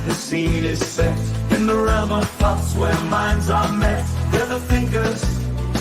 The scene is set in the realm of thoughts where minds are met. They're the thinkers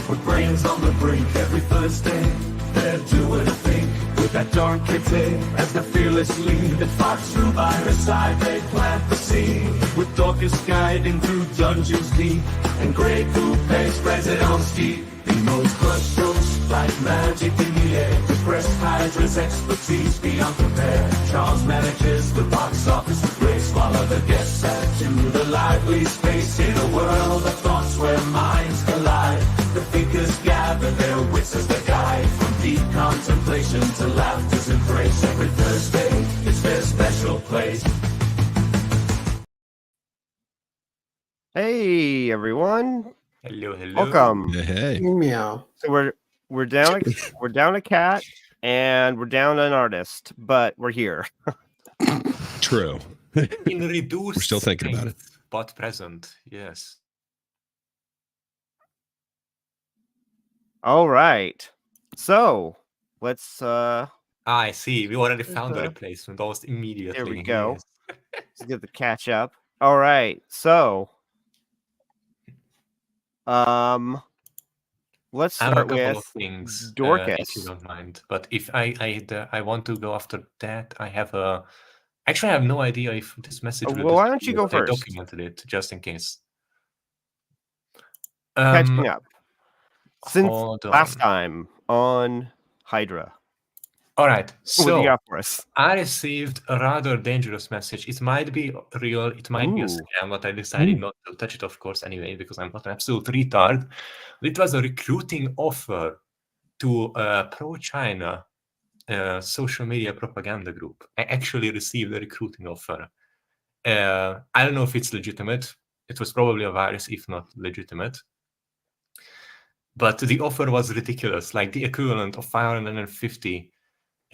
with brains on the brink. Every Thursday they're doing a thing with that dark kitty as the fearless lead that fought through by her side. They plant the seed with Dorcas guiding through dungeons deep, and Grey Coupe spreads it on steep. Nemo's crush strokes like magic in the air. Depressed Hydra's expertise beyond compare. Charles manages the box office with grace, while other guests add to the lively space. In a world of thoughts where minds collide, the thinkers gather their wits as they guide. From deep contemplation to laughter's embrace, every Thursday is their special place. Hey everyone! Hello. Welcome. Hey. Meow. So we're down a cat and we're down an artist, but we're here. True. In reduced We're still thinking about it. strength, but present. Yes. All right. So let's I see. We already found the replacement almost immediately. There we go. Yes. let's get the catch up. All right. So let's I have a start couple with of things, Dorcas. if you don't mind. But if I want to go after that, I have a. Actually, I have no idea if this message. will well, why don't disappear, you go but I first? documented it just in case. Catching up. Since hold on. last time on Hydra. All right. What do you So got for us? I received a rather dangerous message. It might be real, it might be a Ooh. scam, but I decided not to touch it, of course, anyway, because I'm not an absolute retard. It was a recruiting offer to a pro-China social media propaganda group. I actually received a recruiting offer. I don't know if it's legitimate. It was probably a virus, if not legitimate. But the offer was ridiculous, like the equivalent of 550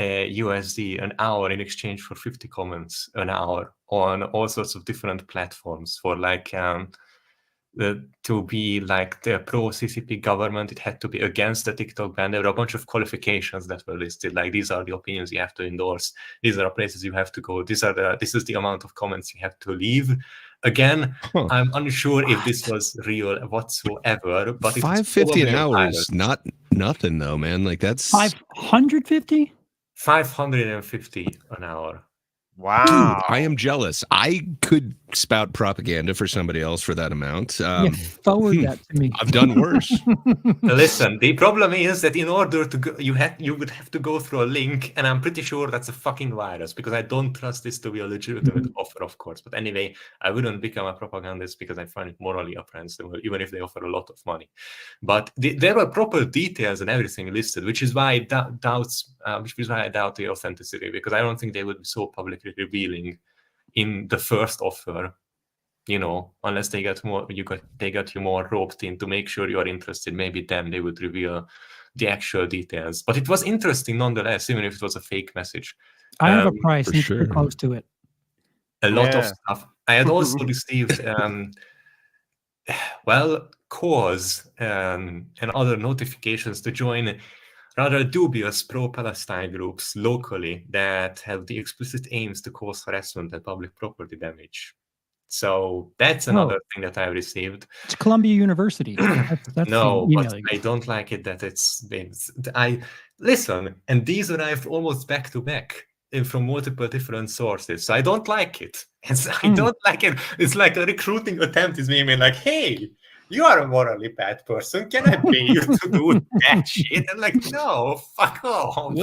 USD an hour in exchange for 50 comments an hour on all sorts of different platforms for like to be like the pro-CCP government. It had to be against the TikTok ban. There were a bunch of qualifications that were listed, like these are the opinions you have to endorse, these are the places you have to go, this is the amount of comments you have to leave. Again, I'm unsure if this was real whatsoever, but it 550 an hour is not nothing though, man. Like that's 550? 550 an hour. Wow. Dude, I am jealous. I could spout propaganda for somebody else for that amount. Forward that to me. I've done worse. Listen, the problem is that in order to go, you would have to go through a link, and I'm pretty sure that's a fucking virus, because I don't trust this to be a legitimate offer, of course. But anyway, I wouldn't become a propagandist because I find it morally reprehensible, even if they offer a lot of money. But there were proper details and everything listed, which is why I doubt the authenticity, because I don't think they would be so publicly revealing in the first offer, you know, unless they got you more roped in to make sure you are interested. Maybe then they would reveal the actual details. But it was interesting nonetheless, even if it was a fake message. I have a price and sure. it's close to it. A lot of stuff. I had also received cause and other notifications to join rather dubious pro-Palestine groups locally that have the explicit aims to cause harassment and public property damage. So that's another thing that I received. It's Columbia University. That's no, the but email. I don't like it that I listen, and these arrived almost back to back from multiple different sources. So I don't like it. I don't like it. It's like a recruiting attempt is being made like, hey, you are a morally bad person. Can I pay you to do that shit? And like, no, fuck off.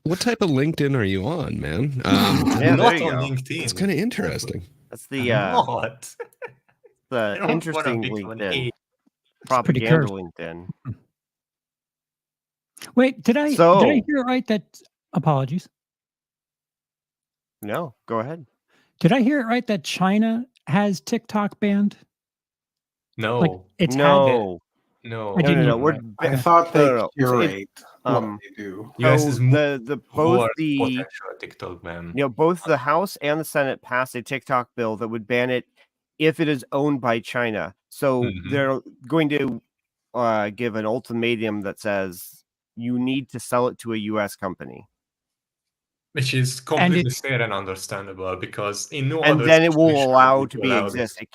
What type of LinkedIn are you on, man? Yeah, not there you on go. LinkedIn. It's kind of interesting. That's the Not. the interesting LinkedIn. Propaganda cursed. LinkedIn. Wait, did I hear it right that apologies? No, go ahead. Did I hear it right that China has TikTok banned? No. Like it's no. No, We're I thought they no. curate what they do. US is both the potential TikTok ban. both the House and the Senate passed a TikTok bill that would ban it if it is owned by China. So they're going to give an ultimatum that says you need to sell it to a U.S. company. Which is completely fair and understandable, because in no and other then it will situation allow would to you be allow exist. this. It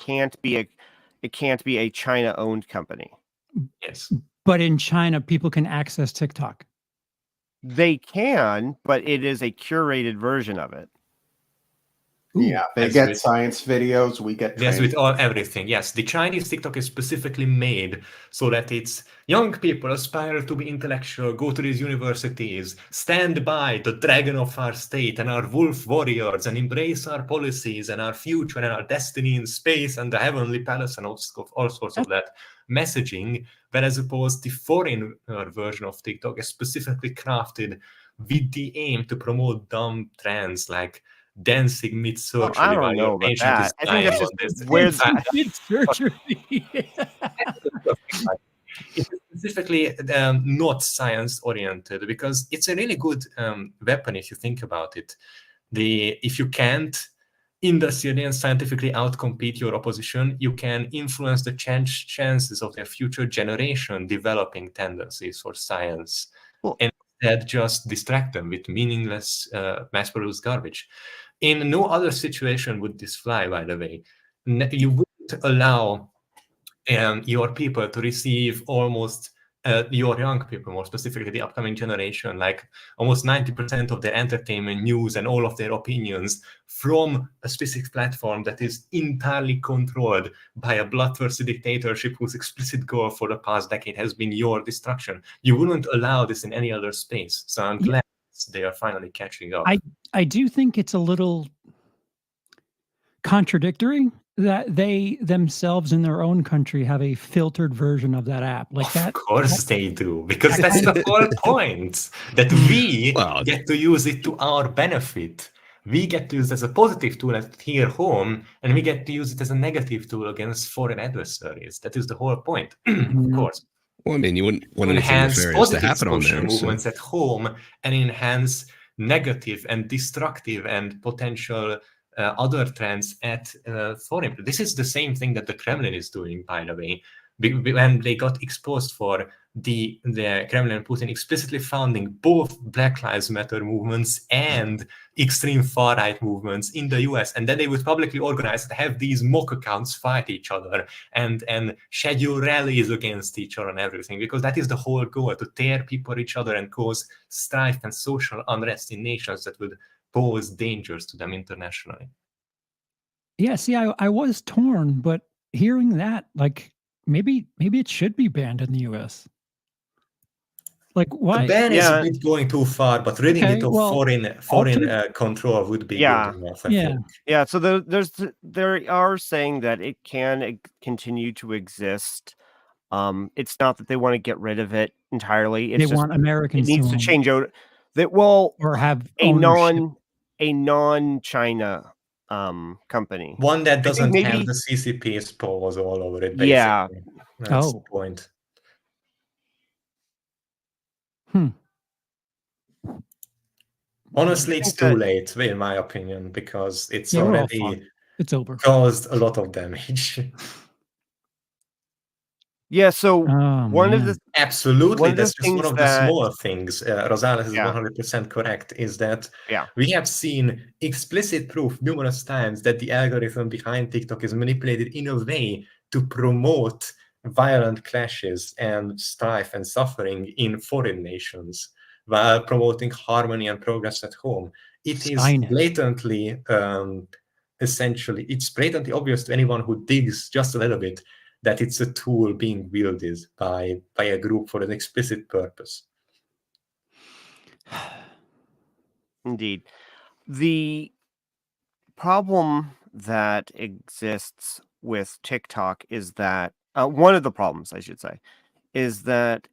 can't be a China-owned company. Yes. But in China, people can access TikTok. They can, but it is a curated version of it. Ooh. Yeah, they As get with- science videos, we get Yes, with training. everything. Yes, the Chinese TikTok is specifically made so that it's young people aspire to be intellectual, go to these universities, stand by the dragon of our state and our wolf warriors, and embrace our policies and our future and our destiny in space and the heavenly palace and all sorts of that messaging. But as opposed, the foreign version of TikTok is specifically crafted with the aim to promote dumb trends like dancing mid-surgery I don't while know your about patient that. is I dying. think that's on just this. where In fact, Mid-surgery. it's specifically not science-oriented, because it's a really good weapon if you think about it. If you can't industrially and scientifically outcompete your opposition, you can influence the chances of their future generation developing tendencies for science, and instead just distract them with meaningless mass-produced garbage. In no other situation would this fly, by the way. You wouldn't allow your people to receive almost your young people, more specifically the upcoming generation, like almost 90% of their entertainment news and all of their opinions from a specific platform that is entirely controlled by a bloodthirsty dictatorship whose explicit goal for the past decade has been your destruction. You wouldn't allow this in any other space. So I'm glad they are finally catching up. I do think it's a little contradictory that they themselves in their own country have a filtered version of that app. Like that. Of course they do, because that's the whole point, that we get to use it to our benefit. We get to use it as a positive tool here home, and we get to use it as a negative tool against foreign adversaries. That is the whole point, of course. Well, I mean, you wouldn't want anything Enhance nefarious to positive happen on social there. movements at home, and enhance negative and destructive and potential other trends at foreign. This is the same thing that the Kremlin is doing, by the way. When they got exposed for the Kremlin and Putin explicitly founding both Black Lives Matter movements and extreme far-right movements in the US, and then they would publicly organize to have these mock accounts fight each other and schedule rallies against each other and everything, because that is the whole goal, to tear people each other and cause strife and social unrest in nations that would pose dangers to them internationally. Yeah, see, I was torn, but hearing that, like, maybe it should be banned in the US. Like, why? The ban is a bit going too far, but ridding it of foreign control would be good enough, I think. Yeah, so they are saying that it can continue to exist. It's not that they want to get rid of it entirely. It's they want Americans. It needs to change out. That will or have a non-China company, one that doesn't have the CCP's paws all over it. Basically. Yeah, that's the point. Honestly, it's too late, in my opinion, because it's already over. Caused a lot of damage. Yeah, so one of the absolutely that's just one of the small things. Rosales is 100% correct. Is that we have seen explicit proof numerous times that the algorithm behind TikTok is manipulated in a way to promote violent clashes and strife and suffering in foreign nations, while promoting harmony and progress at home. It is blatantly, essentially, it's blatantly obvious to anyone who digs just a little bit that it's a tool being wielded by a group for an explicit purpose. Indeed. The problem that exists with TikTok is that, one of the problems, I should say, is that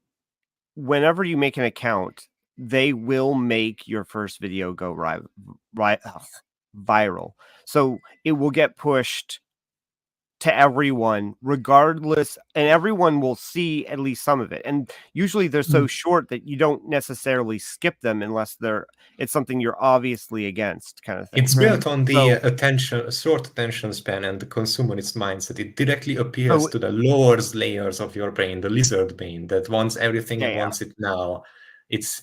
whenever you make an account, they will make your first video go viral. So it will get pushed to everyone regardless, and everyone will see at least some of it. And usually they're so short that you don't necessarily skip them unless it's something you're obviously against, kind of thing. It's built on the short attention span and the consumerist mindset. It directly appeals to the lower layers of your brain, the lizard brain, that wants everything and wants it now. It's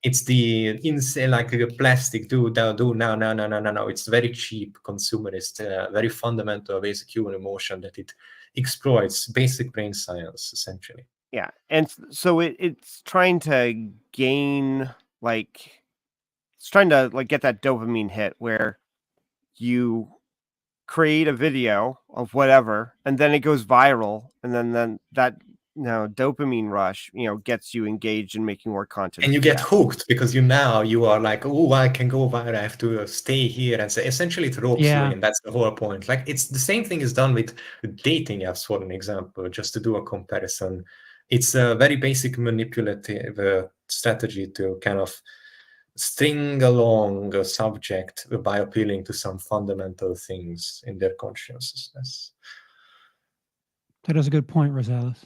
It's the insane, like a plastic, do no. It's very cheap, consumerist, very fundamental, basic human emotion that it exploits basic brain science, essentially. Yeah, and so it's trying to gain it's trying to get that dopamine hit where you create a video of whatever, and then it goes viral, and then that dopamine rush, gets you engaged in making more content. And you get hooked because you are like, oh, I can go viral. I have to stay here, and so essentially it ropes you in. That's the whole point. Like it's the same thing is done with dating apps, for an example, just to do a comparison. It's a very basic manipulative strategy to kind of string along a subject by appealing to some fundamental things in their consciousness. That is a good point, Rosales.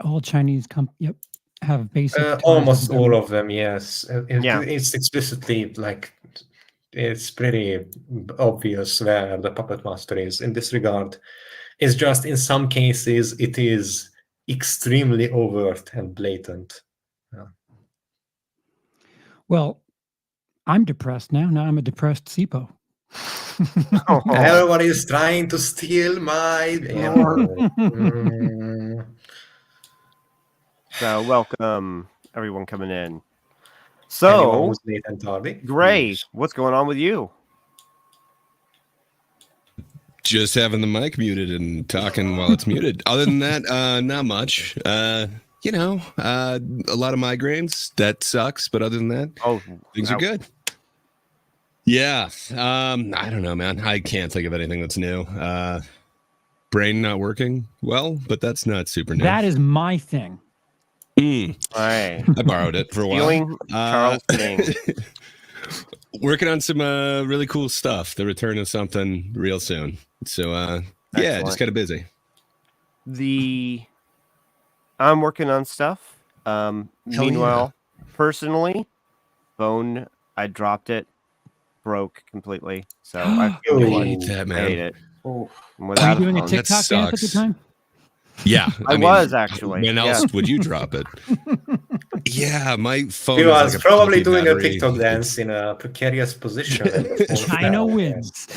All Chinese have basic almost all of them, yes. It's explicitly it's pretty obvious where the puppet master is in this regard. It's just in some cases it is extremely overt and blatant. Well, I'm depressed now. Now I'm a depressed SIPO. Everybody is trying to steal my So welcome everyone coming in. So Gray, what's going on with you? Just having the mic muted and talking while it's muted. Other than that, not much. A lot of migraines. That sucks. But other than that, things are good. Yeah. I don't know, man. I can't think of anything that's new. Brain not working well, but that's not super new. That is my thing. Right. I borrowed it for a while. Charles King. Working on some really cool stuff. The return of something real soon. So just kind of busy. I'm working on stuff. Meanwhile, personally, phone, I dropped it, broke completely. So I feel hate that, man. I hate it. Were you doing a TikTok dance at the time? Yeah, I was actually. When else would you drop it? Yeah, my phone. He was probably doing a TikTok dance in a precarious position. China wins.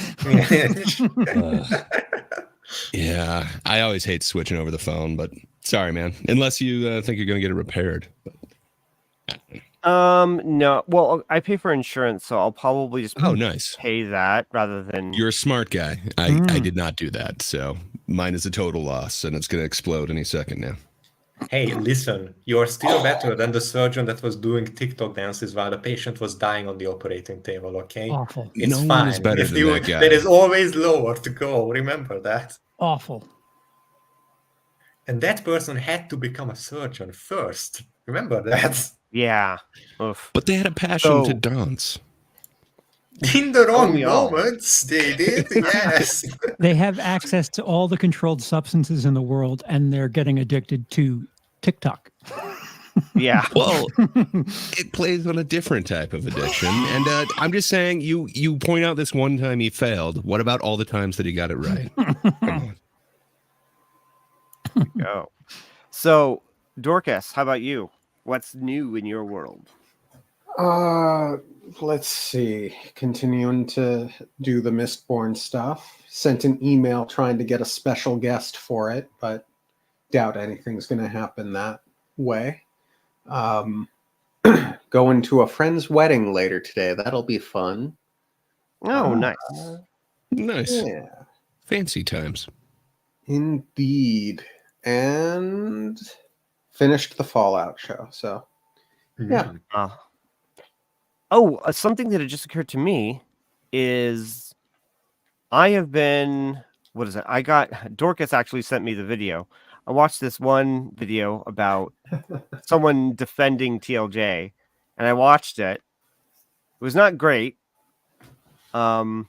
Yeah, I always hate switching over the phone, but sorry, man. Unless you think you're going to get it repaired. No. Well, I pay for insurance, so I'll probably just nice. pay that rather than. You're a smart guy. I did not do that, so mine is a total loss, and it's going to explode any second now. Hey, listen, you're still better than the surgeon that was doing TikTok dances while the patient was dying on the operating table, okay? Awful. It's no fine. one is better than that guy. There is always lower to go, remember that. Awful. And that person had to become a surgeon first. Remember that? Yeah. Oof. But they had a passion to dance. In the wrong moments, they did, yes. They have access to all the controlled substances in the world, and they're getting addicted to TikTok. Yeah. Well, it plays on a different type of addiction. And I'm just saying, you point out this one time he failed. What about all the times that he got it right? Come on. Go. So, Dorcas, how about you? What's new in your world? Let's see. Continuing to do the Mistborn stuff. Sent an email trying to get a special guest for it, but doubt anything's going to happen that way. Going to a friend's wedding later today. That'll be fun. Oh, nice. Nice. Yeah. Fancy times. Indeed. And finished the Fallout show. So, yeah. Something that had just occurred to me is I have been, Dorcas actually sent me the video. I watched this one video about someone defending TLJ, and I watched it. It was not great. I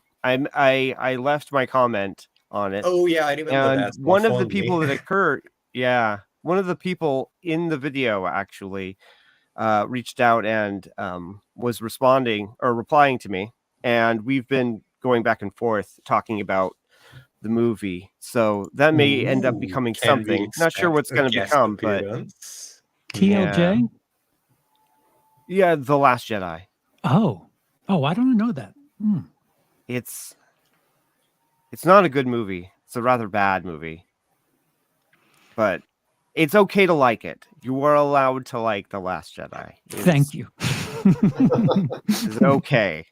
left my comment on it. Oh yeah, I remember that. One of the people one of the people in the video actually reached out and was replying to me, and we've been going back and forth talking about the movie. So that may end up becoming something. Not sure what's going to become, but TLJ? Yeah, The Last Jedi. Oh, I don't know that. It's not a good movie. It's a rather bad movie. But it's okay to like it. You are allowed to like The Last Jedi. Thank you. It's okay.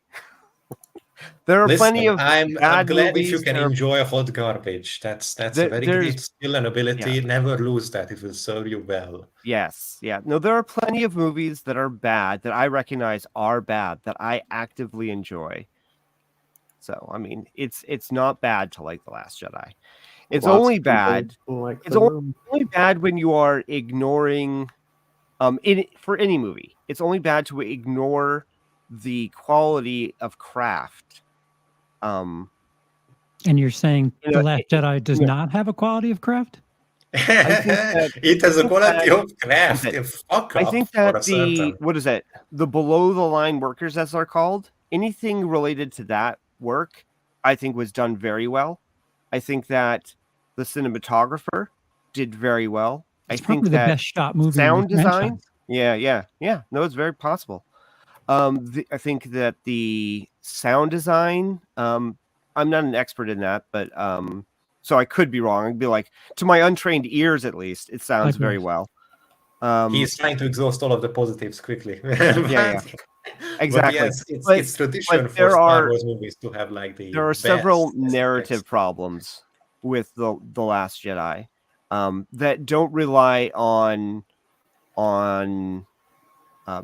There are plenty of I'm bad glad movies if you can enjoy hot garbage. That's a very great skill and ability. Never lose that. It will serve you well. Yes. Yeah. No, there are plenty of movies that are bad that I recognize are bad that I actively enjoy. So, I mean, it's not bad to like The Last Jedi. It's only bad. It's only bad when you are ignoring for any movie. It's only bad to ignore the quality of craft. And you're saying The Last Jedi does not have a quality of craft? It has a quality of craft. I think that the below the line workers, as they're called, anything related to that work, I think was done very well. I think that the cinematographer did very well. It's I probably think the that best shot movie sound in the design. franchise. Yeah. No, it's very possible. I think that the sound design, I'm not an expert in that, but so I could be wrong. I'd be like, to my untrained ears, at least, it sounds very well. He's trying to exhaust all of the positives quickly. Yeah. Exactly. Yes, it's tradition for Star Wars movies to have like the. There are several narrative problems with the Last Jedi that don't rely on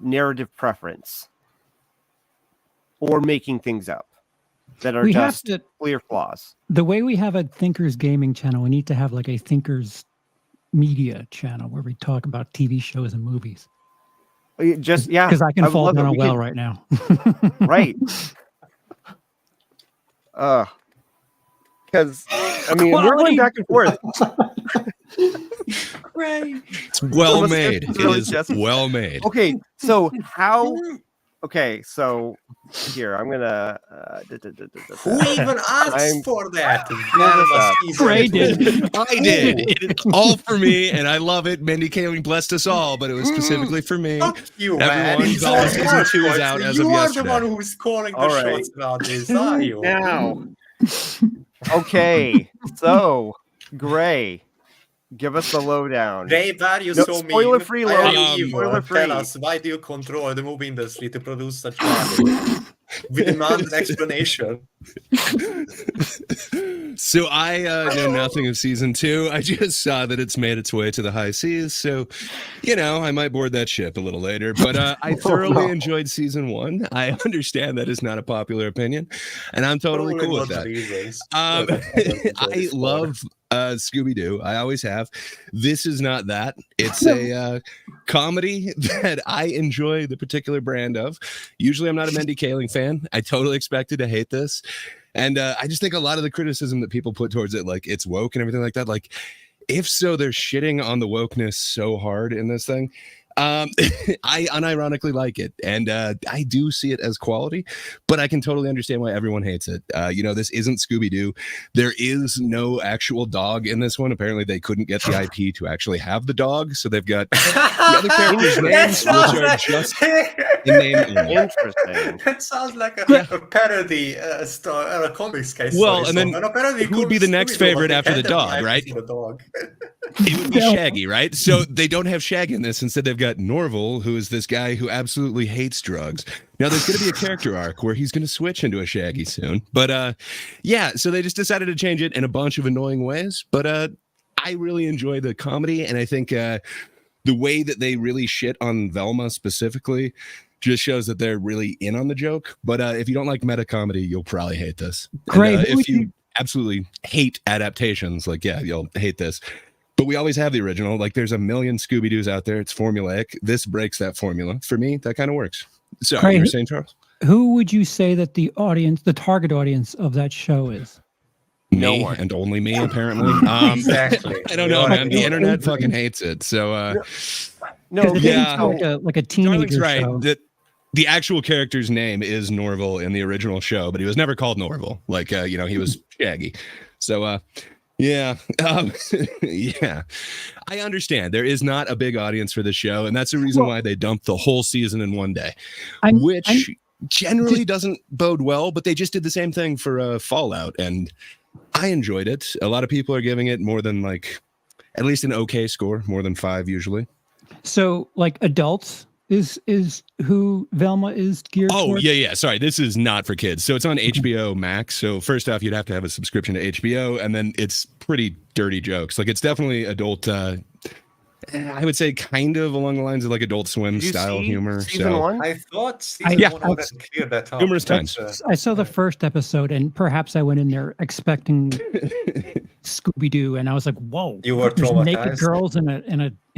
narrative preference or making things up. That are just clear flaws. The way we have a Thinkers Gaming channel, we need to have like a Thinkers Media channel where we talk about TV shows and movies. Because I can fall down a well right now. Right. Because I mean, we're going back and forth. Great. It's well made. It is well made. Okay, so how? Okay, so here I'm gonna. Who even asked for that? Gray did. I did. It's all for me, and I love it. Mindy Kaling blessed us all, but it was specifically for me. Fuck you, Everyone, man. season 2 is out as of yesterday. You are the one who's calling the shots about this, are you? Now. Okay, so Gray. Give us the lowdown. Ray, why are you so mean? Spoiler-free lowdown. Spoiler-free. Tell us, why do you control the movie industry to produce such garbage? We demand an explanation. So I know nothing of season 2. I just saw that it's made its way to the high seas. So, I might board that ship a little later. But I thoroughly enjoyed season 1. I understand that is not a popular opinion, and I'm totally cool with that. I love Scooby-Doo. I always have. This is not that. It's a comedy that I enjoy the particular brand of. Usually I'm not a Mindy Kaling fan. I totally expected to hate this. And I just think a lot of the criticism that people put towards it, like it's woke and everything like that, like if so, they're shitting on the wokeness so hard in this thing. I unironically like it, and I do see it as quality, but I can totally understand why everyone hates it. This isn't Scooby-Doo. There is no actual dog in this one. Apparently they couldn't get the IP to actually have the dog, so they've got the other characters' names, which are just in name only. Interesting. That sounds like a parody a comics case. Well, and then who would be the next favorite after the dog, right? It would be Shaggy, right? So they don't have Shaggy in this. Instead, they've got Norval, who is this guy who absolutely hates drugs. Now, there's going to be a character arc where he's going to switch into a Shaggy soon. But so they just decided to change it in a bunch of annoying ways. But I really enjoy the comedy, and I think the way that they really shit on Velma specifically just shows that they're really in on the joke. But if you don't like meta comedy, you'll probably hate this. Great. And, if you absolutely hate adaptations, you'll hate this. But we always have the original. Like, there's a million Scooby-Doos out there. It's formulaic. This breaks that formula. For me, that kind of works. So, you were saying, Charles? Who would you say that the target audience of that show is? No one. And only me, apparently. Exactly. I don't know, man. The internet fucking hates it. So, like a teenager right. show. The actual character's name is Norval in the original show, but he was never called Norval. He was Shaggy. So, Yeah. Yeah. I understand. There is not a big audience for the show, and that's the reason why they dumped the whole season in one day, which generally doesn't bode well, but they just did the same thing for Fallout, and I enjoyed it. A lot of people are giving it more than like at least an okay score, more than 5 usually. So like adults is who Velma is geared towards? Yeah. Sorry, this is not for kids. So it's on HBO Max. So first off, you'd have to have a subscription to HBO, and then it's pretty dirty jokes. Like it's definitely adult. I would say kind of along the lines of like Adult Swim style humor. Season 1? I thought season 1 already cleared that up. Numerous times. I saw the first episode, and perhaps I went in there expecting Scooby-Doo, and I was like, "Whoa!" You were There's naked traumatized. girls in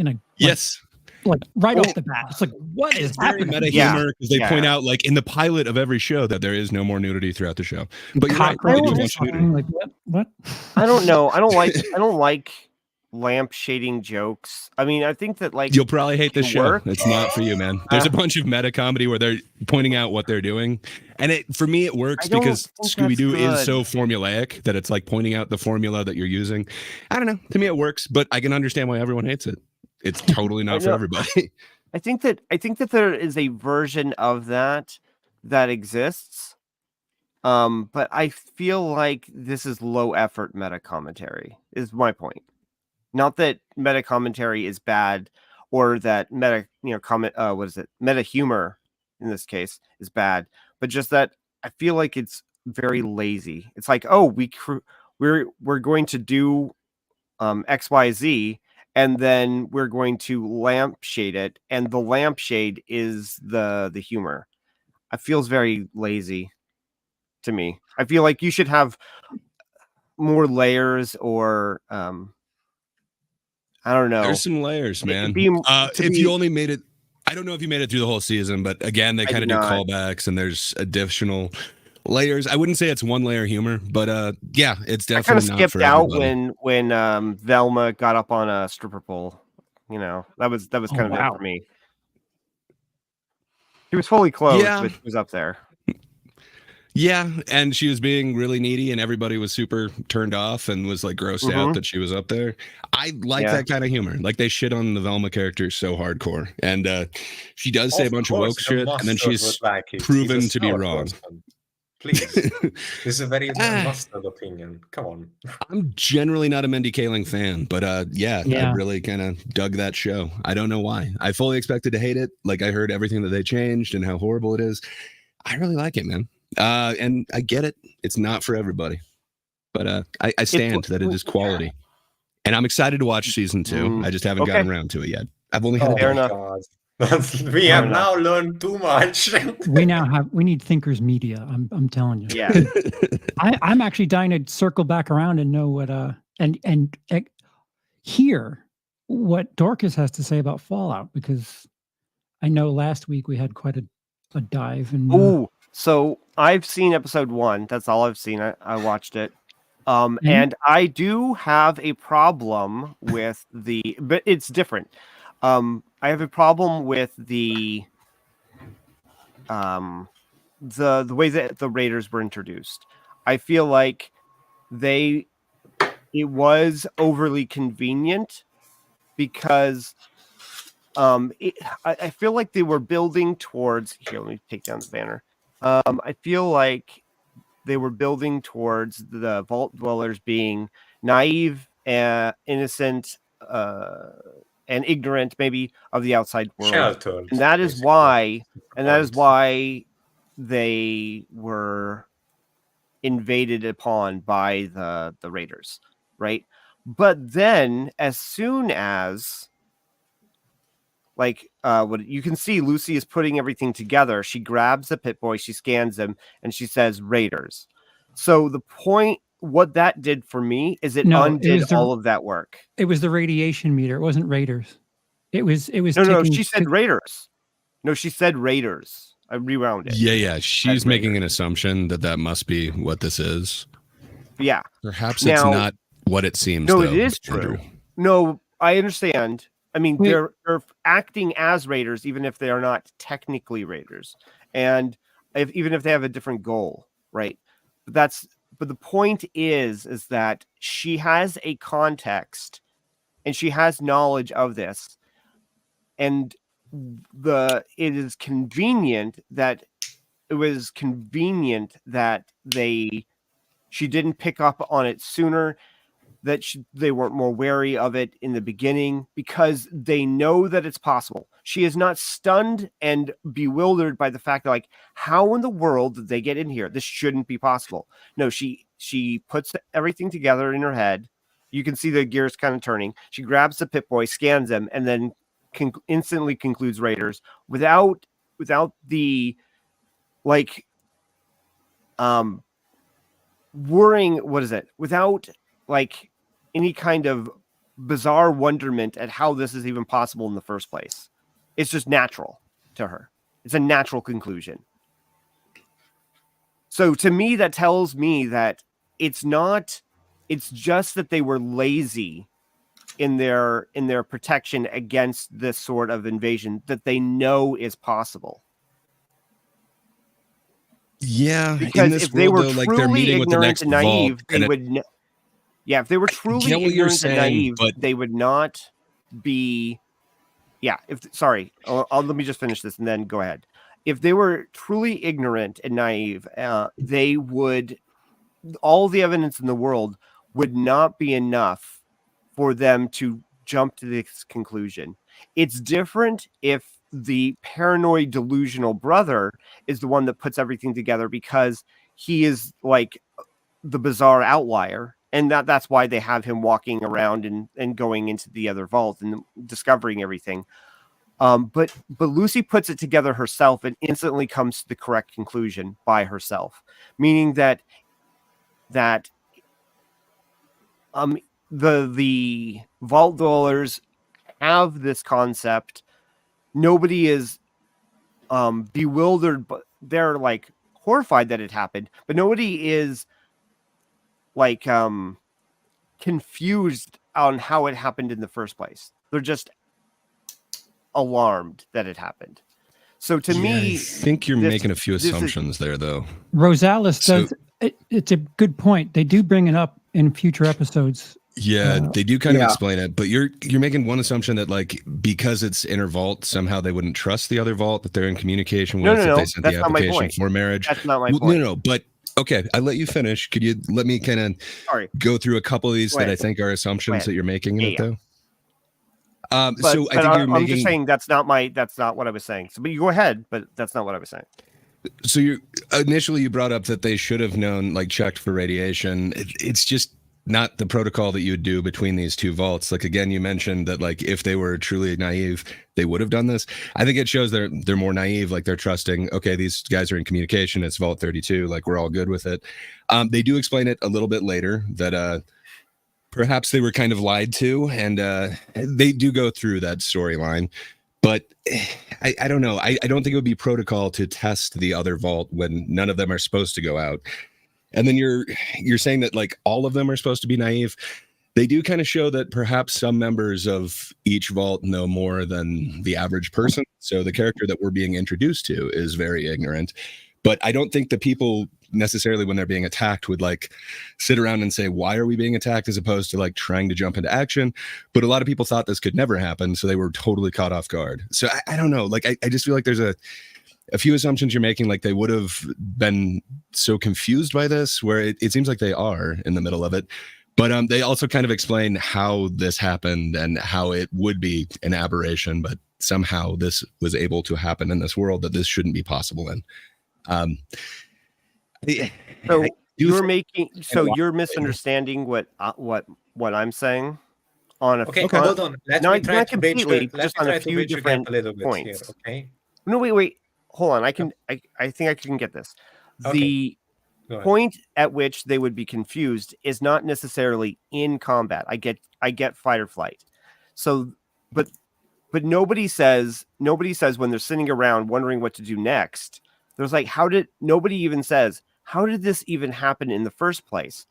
a Yes. like right off the bat. It's like, what is Very happening? meta humor because they point out like in the pilot of every show that there is no more nudity throughout the show. But you're right, they do a bunch of nudity. Like what? I don't know. I don't like lamp shading jokes. I mean, I think that like you'll probably hate this show. work. It's not for you, man. There's a bunch of meta comedy where they're pointing out what they're doing, and for me it works because Scooby-Doo is so formulaic that it's like pointing out the formula that you're using. I don't know. To me it works, but I can understand why everyone hates it. It's totally not for everybody. I think that there is a version of that exists. But I feel like this is low effort meta commentary is my point. Not that meta commentary is bad or that meta humor in this case is bad, but just that I feel like it's very lazy. It's like, oh, we're going to do XYZ, and then we're going to lampshade it, and the lampshade is the humor. It feels very lazy to me. I feel like you should have more layers, or I don't know. There's some layers, man. If you only made it, I don't know if you made it through the whole season, but again, they kind of do callbacks, and there's additional layers. I wouldn't say it's one layer humor, but yeah, it's definitely. I kind of skipped out when Velma got up on a stripper pole. You know, that was kind of it for me. She was fully clothed, but she was up there. Yeah, and she was being really needy, and everybody was super turned off and was like grossed out that she was up there. I like that kind of humor. Like they shit on the Velma character so hardcore, and she does say a bunch of woke shit, and then she's proven to be wrong. Please, this is a very mustard opinion. Come on. I'm generally not a Mindy Kaling fan, but I really kind of dug that show. I don't know why. I fully expected to hate it. Like I heard everything that they changed and how horrible it is. I really like it, man. And I get it. It's not for everybody, but I stand that it is quality. And I'm excited to watch season 2. I just haven't gotten around to it yet. I've only had fair enough. We have now learned too much. we need Thinkers Media. I'm telling you. Yeah. I'm actually dying to circle back around and know what and hear what Dorcas has to say about Fallout, because I know last week we had quite a dive. And so I've seen episode 1. That's all I've seen. I watched it. And I do have a problem with but it's different. I have a problem with the way that the Raiders were introduced. I feel like it was overly convenient because I feel like they were building towards here. Let me take down the banner. I feel like they were building towards the Vault Dwellers being naive and innocent, and ignorant maybe of the outside world. Sheltered, and that is why they were invaded upon by the Raiders, right? But then as soon as what you can see, Lucy is putting everything together. She grabs the Pit Boy, she scans him, and she says Raiders. So the point, what that did for me is it undid all of that work. It was the radiation meter. It wasn't Raiders. It was. No, she said Raiders. No, she said Raiders. I rewound it. Yeah. She's making an assumption that must be what this is. Yeah. Perhaps it's not what it seems. No, though, it is true. Andrew. No, I understand. I mean, they're acting as Raiders, even if they are not technically Raiders, and even if they have a different goal, right? But the point is that she has a context and she has knowledge of this, and it was convenient that she didn't pick up on it sooner, that they weren't more wary of it in the beginning, because they know that it's possible. She is not stunned and bewildered by the fact that, like, how in the world did they get in here? This shouldn't be possible. No, she puts everything together in her head. You can see the gears kind of turning. She grabs the Pip-Boy, scans him, and then instantly concludes Raiders without the, like, worrying, without, like, any kind of bizarre wonderment at how this is even possible in the first place. It's just natural to her. It's a natural conclusion. So to me, that tells me that it's just that they were lazy in their protection against this sort of invasion that they know is possible. Yeah, because in this if they world, were though, like truly they're meeting with the ignorant next and naive, vault, they and would. Yeah, if they were truly get what you're ignorant and saying, naive, but they would not be. Yeah, let me just finish this and then go ahead. If they were truly ignorant and naive, they would. All the evidence in the world would not be enough for them to jump to this conclusion. It's different if the paranoid, delusional brother is the one that puts everything together because he is like the bizarre outlier, and that's why they have him walking around and going into the other vault and discovering everything. But Lucy puts it together herself and instantly comes to the correct conclusion by herself, meaning that the vault dwellers have this concept. Nobody is bewildered, but they're like horrified that it happened, but nobody is like confused on how it happened in the first place. They're just alarmed that it happened. So to me, I think you're making a few assumptions there, though. Rosales does. It's a good point. They do bring it up in future episodes. Yeah, they do kind of explain it, but you're making one assumption that, like, because it's inner vault, somehow they wouldn't trust the other vault that they're in communication with. No, they sent that's the not my application point. for marriage. That's not my point. No, but okay, I let you finish. Could you let me kind of go through a couple of these that I think are assumptions that you're making in it, though? So I think I'm just saying that's not what I was saying. So, but you go ahead, but that's not what I was saying. So you brought up that they should have known, like, checked for radiation. It's just not the protocol that you would do between these two vaults. Like, again, you mentioned that, like, if they were truly naive, they would have done this. I think it shows they're more naive. Like, they're trusting, okay, these guys are in communication. It's Vault 32. Like, we're all good with it. They do explain it a little bit later that perhaps they were kind of lied to, and they do go through that storyline. But I don't know. I don't think it would be protocol to test the other vault when none of them are supposed to go out. And then you're saying that, like, all of them are supposed to be naive. They do kind of show that perhaps some members of each vault know more than the average person. So the character that we're being introduced to is very ignorant. But I don't think the people necessarily, when they're being attacked, would, like, sit around and say, why are we being attacked, as opposed to, like, trying to jump into action. But a lot of people thought this could never happen, so they were totally caught off guard. So I don't know. Like, I just feel like there's a few assumptions you're making. Like, they would have been so confused by this, where it seems like they are in the middle of it. But they also kind of explain how this happened and how it would be an aberration, but somehow this was able to happen in this world that this shouldn't be possible in. You're misunderstanding what I'm saying. Okay, hold on. Let me try to bridge just on a few different points. Here, okay. No, wait. Hold on. I think I can get this. Okay. The point at which they would be confused is not necessarily in combat. I get fight or flight. So, but nobody says when they're sitting around wondering what to do next. There's like, nobody even says, how did this even happen in the first place?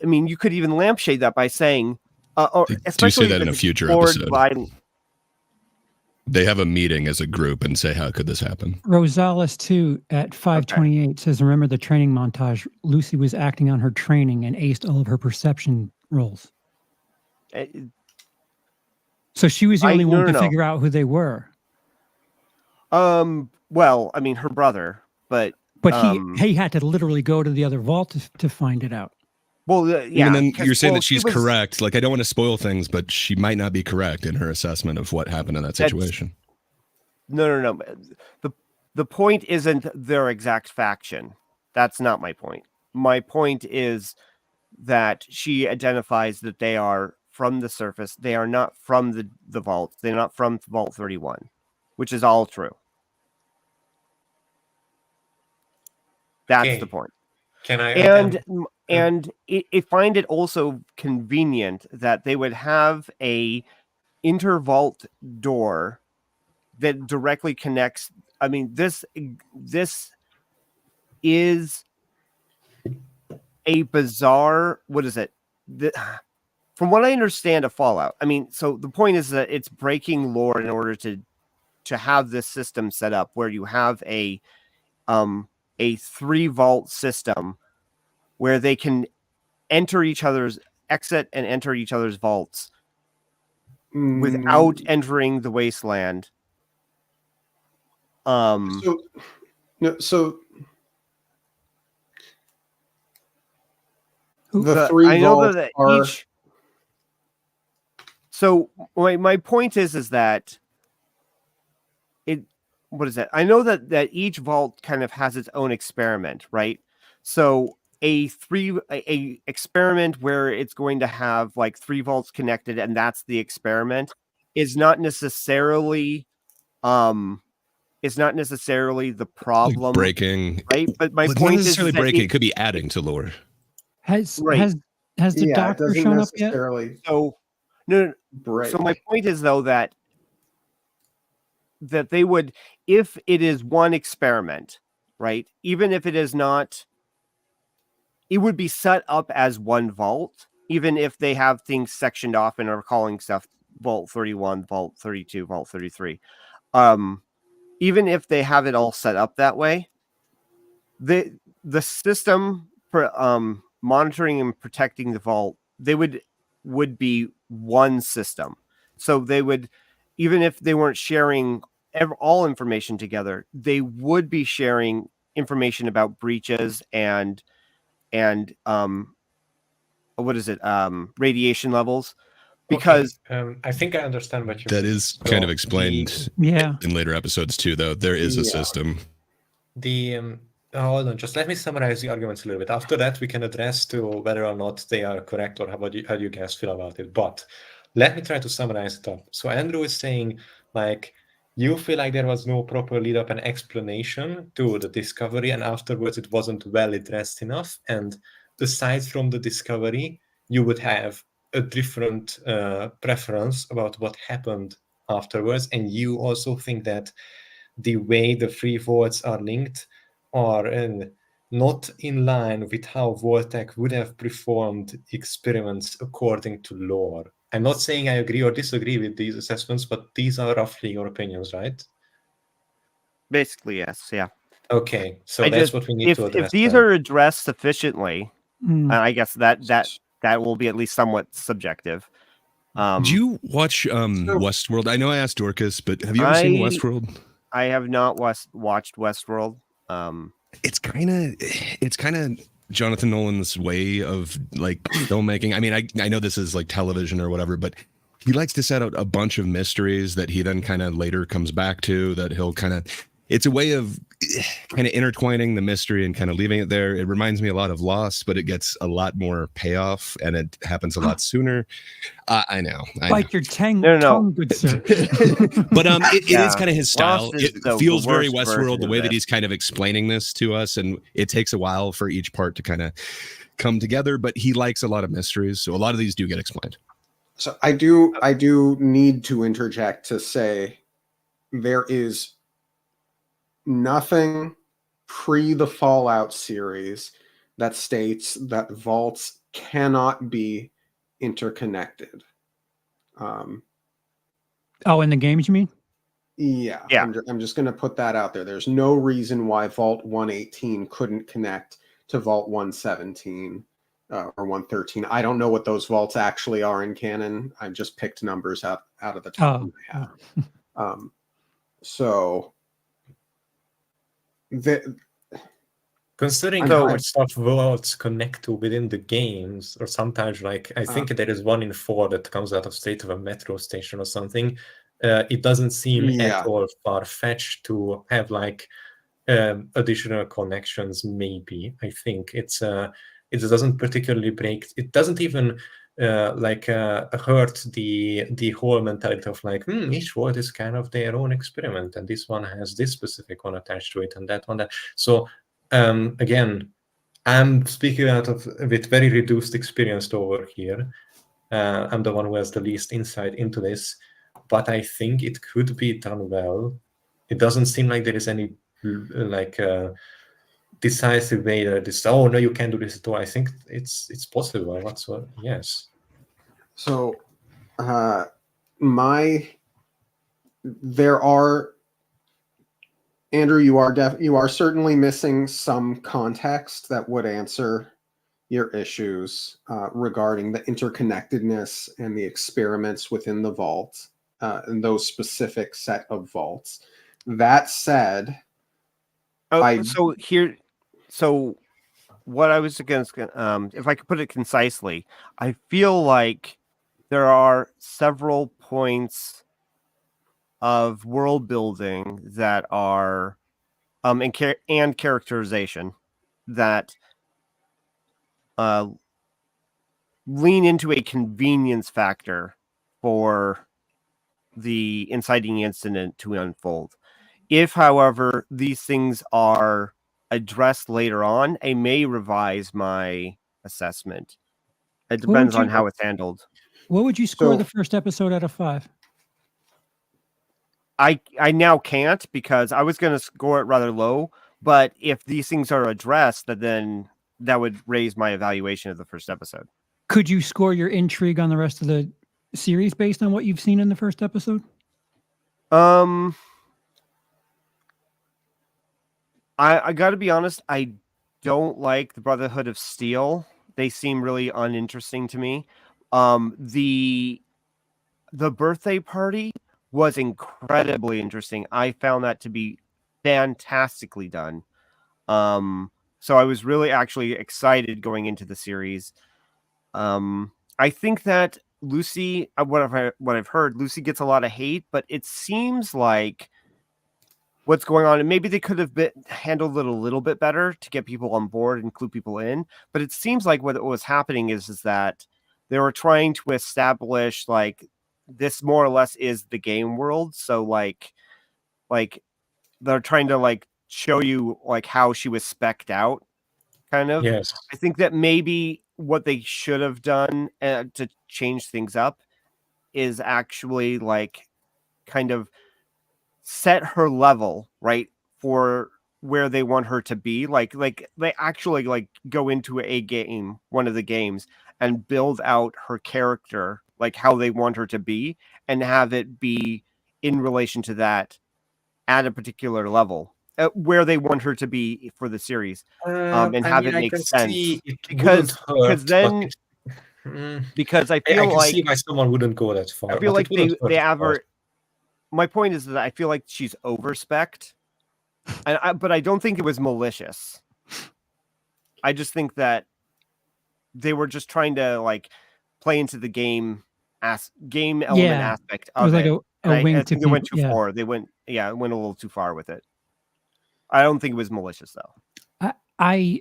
I mean, you could even lampshade that by saying, or especially do you say that in a future episode. they have a meeting as a group and say, how could this happen? Rosales 2 at 528 says, remember the training montage. Lucy was acting on her training and aced all of her perception rolls. So she was the only one to figure out who they were. Well, I mean, her brother, but he had to literally go to the other vault to find it out. Well, yeah. And then you're saying that she's correct. Like, I don't want to spoil things, but she might not be correct in her assessment of what happened in that situation. No. The point isn't their exact faction. That's not my point. My point is that she identifies that they are from the surface. They are not from the vault. They're not from Vault 31, which is all true. That's the point. Can I? And I find it also convenient that they would have a intervault door that directly connects. I mean, this is a bizarre. What is it? From what I understand of Fallout, I mean, so the point is that it's breaking lore in order to have this system set up where you have a 3 vault system where they can exit and enter each other's vaults without entering the wasteland. So the 3 vaults are... So my point is that what is that? I know that each vault kind of has its own experiment, right? So a experiment where it's going to have like 3 vaults connected, and that's the experiment, is not necessarily the problem. Like breaking, right? But my point is necessarily breaking. It could be adding to lore. Has the doctor shown up yet? So no. So my point is though that they would, if it is one experiment, right? Even if it is not, it would be set up as one vault, even if they have things sectioned off and are calling stuff Vault 31, Vault 32, Vault 33. Even if they have it all set up that way, the system for monitoring and protecting the vault, they would be one system. So they would, even if they weren't sharing all information together, they would be sharing information about breaches and what is it? Radiation levels. Because I think I understand what you that mean. is kind of explained in later episodes too, though. There is a system. Hold on, just let me summarize the arguments a little bit. After that, we can address to whether or not they are correct or how do you guys feel about it. But let me try to summarize it up. So Andrew is saying, like, you feel like there was no proper lead up and explanation to the discovery, and afterwards it wasn't well addressed enough. And aside from the discovery, you would have a different preference about what happened afterwards. And you also think that the way the 3 vaults are linked are not in line with how Vault-Tec would have performed experiments according to lore. I'm not saying I agree or disagree with these assessments, but these are roughly your opinions, right? Basically, yes. Yeah. Okay, so that's what we need to address. If these are addressed sufficiently, I guess that will be at least somewhat subjective. Did you watch Westworld? I know I asked Dorcas, but have you ever seen Westworld? I have not watched Westworld. It's kind of Jonathan Nolan's way of like filmmaking. I mean, I know this is like television or whatever, but he likes to set out a bunch of mysteries that he then kind of later comes back to, that he'll kind of, it's a way of kind of intertwining the mystery and kind of leaving it there. It reminds me a lot of Lost, but it gets a lot more payoff and it happens a lot sooner. I know. Bite your tongue, good sir. But it is kind of his style. It feels very Westworld, the way that he's kind of explaining this to us, and it takes a while for each part to kind of come together, but he likes a lot of mysteries, so a lot of these do get explained. So I do need to interject to say there is nothing pre the Fallout series that states that vaults cannot be interconnected. In the games, you mean? Yeah, Yeah. I'm just going to put that out there. There's no reason why Vault 118 couldn't connect to Vault 117 or 113. I don't know what those vaults actually are in canon. I've just picked numbers out of the top of my head. So considering how much stuff vaults connect to within the games, or sometimes like I think there is 1 in 4 that comes out of State of a Metro station or something. It doesn't seem at all far-fetched to have like additional connections. Maybe I think it doesn't particularly break. It doesn't even hurt the whole mentality of like each world is kind of their own experiment, and this one has this specific one attached to it, and that one that. So again, I'm speaking with very reduced experience over here. I'm the one who has the least insight into this, but I think it could be done well. It doesn't seem like there is any decisive way that this. Oh no, you can't do this at all. I think it's possible. Whatsoever. Yes. So, there are. Andrew, you are certainly missing some context that would answer your issues regarding the interconnectedness and the experiments within the vault and those specific set of vaults. That said, so what I was against, if I could put it concisely, I feel like there are several points of world building that are and characterization that lean into a convenience factor for the inciting incident to unfold. If, however, these things are addressed later on, I may revise my assessment. It depends on how it's handled. What would you score the first episode out of 5? I now can't, because I was going to score it rather low, but if these things are addressed, then that would raise my evaluation of the first episode. Could you score your intrigue on the rest of the series based on what you've seen in the first episode? I got to be honest, I don't like the Brotherhood of Steel. They seem really uninteresting to me. The birthday party was incredibly interesting. I found that to be fantastically done. So I was really actually excited going into the series. I think that Lucy, what I've heard, Lucy gets a lot of hate, but it seems like what's going on, and maybe they could have handled it a little bit better to get people on board and clue people in. But it seems like what was happening is that they were trying to establish like this more or less is the game world. So like they're trying to like show you like how she was specced out, kind of. Yes. I think that maybe what they should have done to change things up is actually like kind of set her level right for where they want her to be. Like they actually like go into a game, one of the games, and build out her character, like how they want her to be, and have it be in relation to that at a particular level where they want her to be for the series, and have it make sense. Because then, because I feel I like see why someone wouldn't go that far. I feel like they have her. My point is that I feel like she's overspec'd, but I don't think it was malicious. I just think that they were just trying to like play into the game element aspect of it. Like a wing I to think they went too far. They went a little too far with it. I don't think it was malicious though. I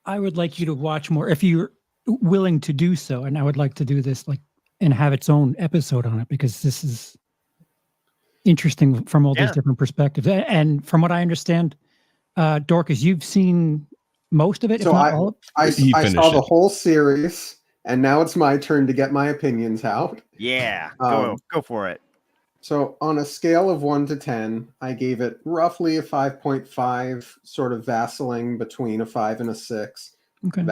would like you to watch more if you're willing to do so, and I would like to do this like and have its own episode on it, because this is interesting from all these different perspectives. And from what I understand, Dorcas, you've seen most of it, so if not all of it. I saw the whole series, and now it's my turn to get my opinions out. Yeah, go for it. So on a scale of 1 to 10, I gave it roughly a 5.5, sort of vacillating between a 5 and a 6. Okay.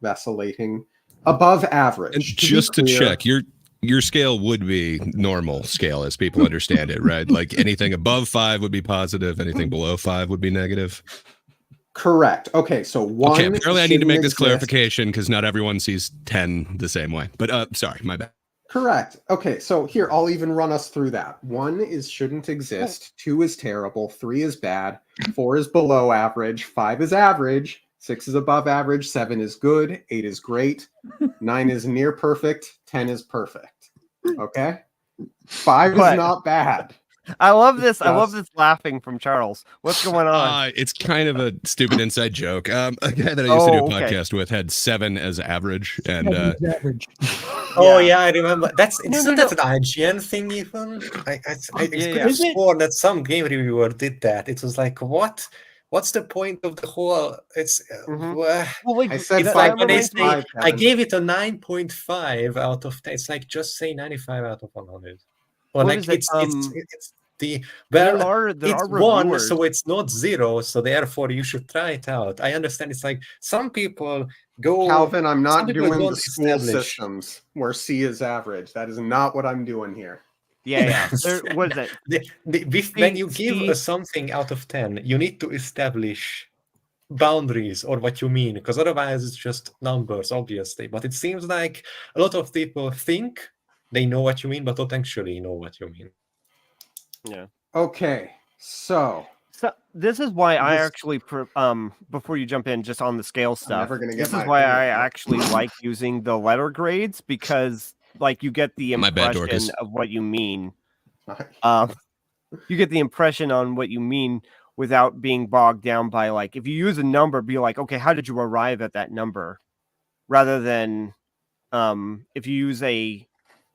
Vacillating, above average. And just to check, you're your scale would be normal scale as people understand it, right? Like anything above 5 would be positive, anything below 5 would be negative. Correct. Okay, so one. Okay, apparently I need to make this exist. clarification because not everyone sees 10 the same way. But sorry, my bad. Correct. Okay, so here I'll even run us through that. 1 is shouldn't exist. 2 is terrible. 3 is bad. 4 is below average. 5 is average. 6 is above average. 7 is good. 8 is great. 9 is near perfect. 10 is perfect. Okay. 5 is not bad. I love this. I love this laughing from Charles. What's going on? It's kind of a stupid inside joke. A guy that I used to do a podcast with had 7 as average, and average. Oh yeah, I remember. Isn't that an IGN thing even? I could have sworn that some game reviewer did that. It was like, what? What's the point of the whole? It's I said it's like when they say 5.5, I gave it a 9.5 out of 10. It's like just say 95 out of 100. Or What like is it? it's the There it's are 1, reviewers. so it's not 0. So therefore, you should try it out. I understand. It's like some people go. Calvin, I'm not some people doing don't the school establish. systems where C is average. That is not what I'm doing here. Yeah. What is it? When you give something out of 10, you need to establish boundaries or what you mean, because otherwise it's just numbers, obviously. But it seems like a lot of people think they know what you mean, but don't actually know what you mean. Yeah. Okay, so this is why I actually before you jump in just on the scale stuff. This is why I actually like using the letter grades, because like you get the impression of what you mean. You get the impression on what you mean without being bogged down by, like, if you use a number, be like, okay, how did you arrive at that number? Rather than if you use a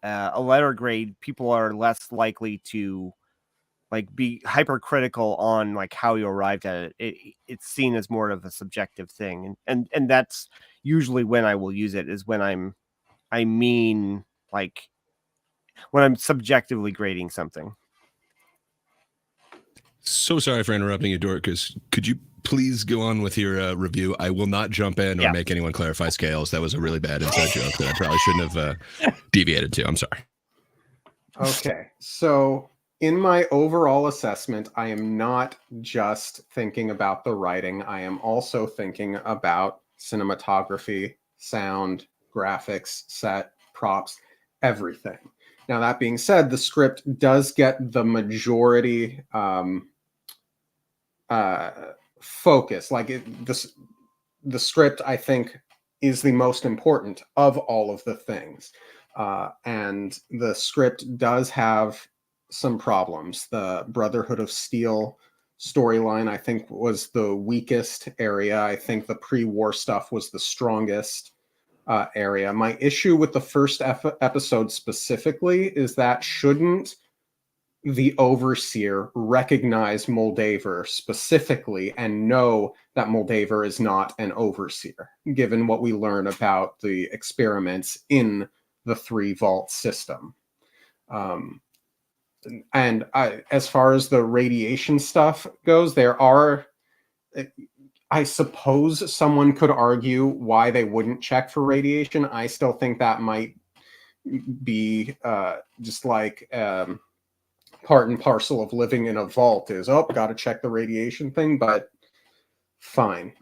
letter grade, people are less likely to like be hypercritical on like how you arrived at it. It's seen as more of a subjective thing, and that's usually when I will use it, is when I mean like when I'm subjectively grading something. So sorry for interrupting you, Dorcas. Could you please go on with your review? I will not jump in or make anyone clarify scales. That was a really bad inside joke that I probably shouldn't have deviated to. I'm sorry. Okay, so in my overall assessment, I am not just thinking about the writing. I am also thinking about cinematography, sound, graphics, set, props, everything. Now, that being said, the script does get the majority focus. Like the script, I think, is the most important of all of the things. And the script does have some problems. The Brotherhood of Steel storyline, I think, was the weakest area. I think the pre-war stuff was the strongest area. My issue with the first episode specifically is that shouldn't the overseer recognize Moldaver specifically and know that Moldaver is not an overseer, given what we learn about the experiments in the 3 vault system? And as far as the radiation stuff goes, there are, I suppose someone could argue why they wouldn't check for radiation. I still think that might be just like part and parcel of living in a vault is, got to check the radiation thing, but fine.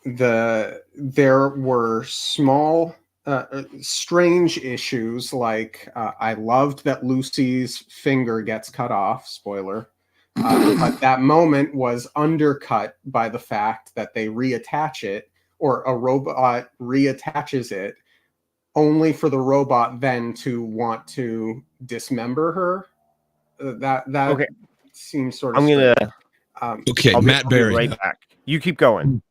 There were small strange issues, like I loved that Lucy's finger gets cut off, spoiler, but that moment was undercut by the fact that they reattach it, or a robot reattaches it, only for the robot then to want to dismember her. That okay. Seems sort of I'm gonna okay, Matt Berry, right back. You keep going.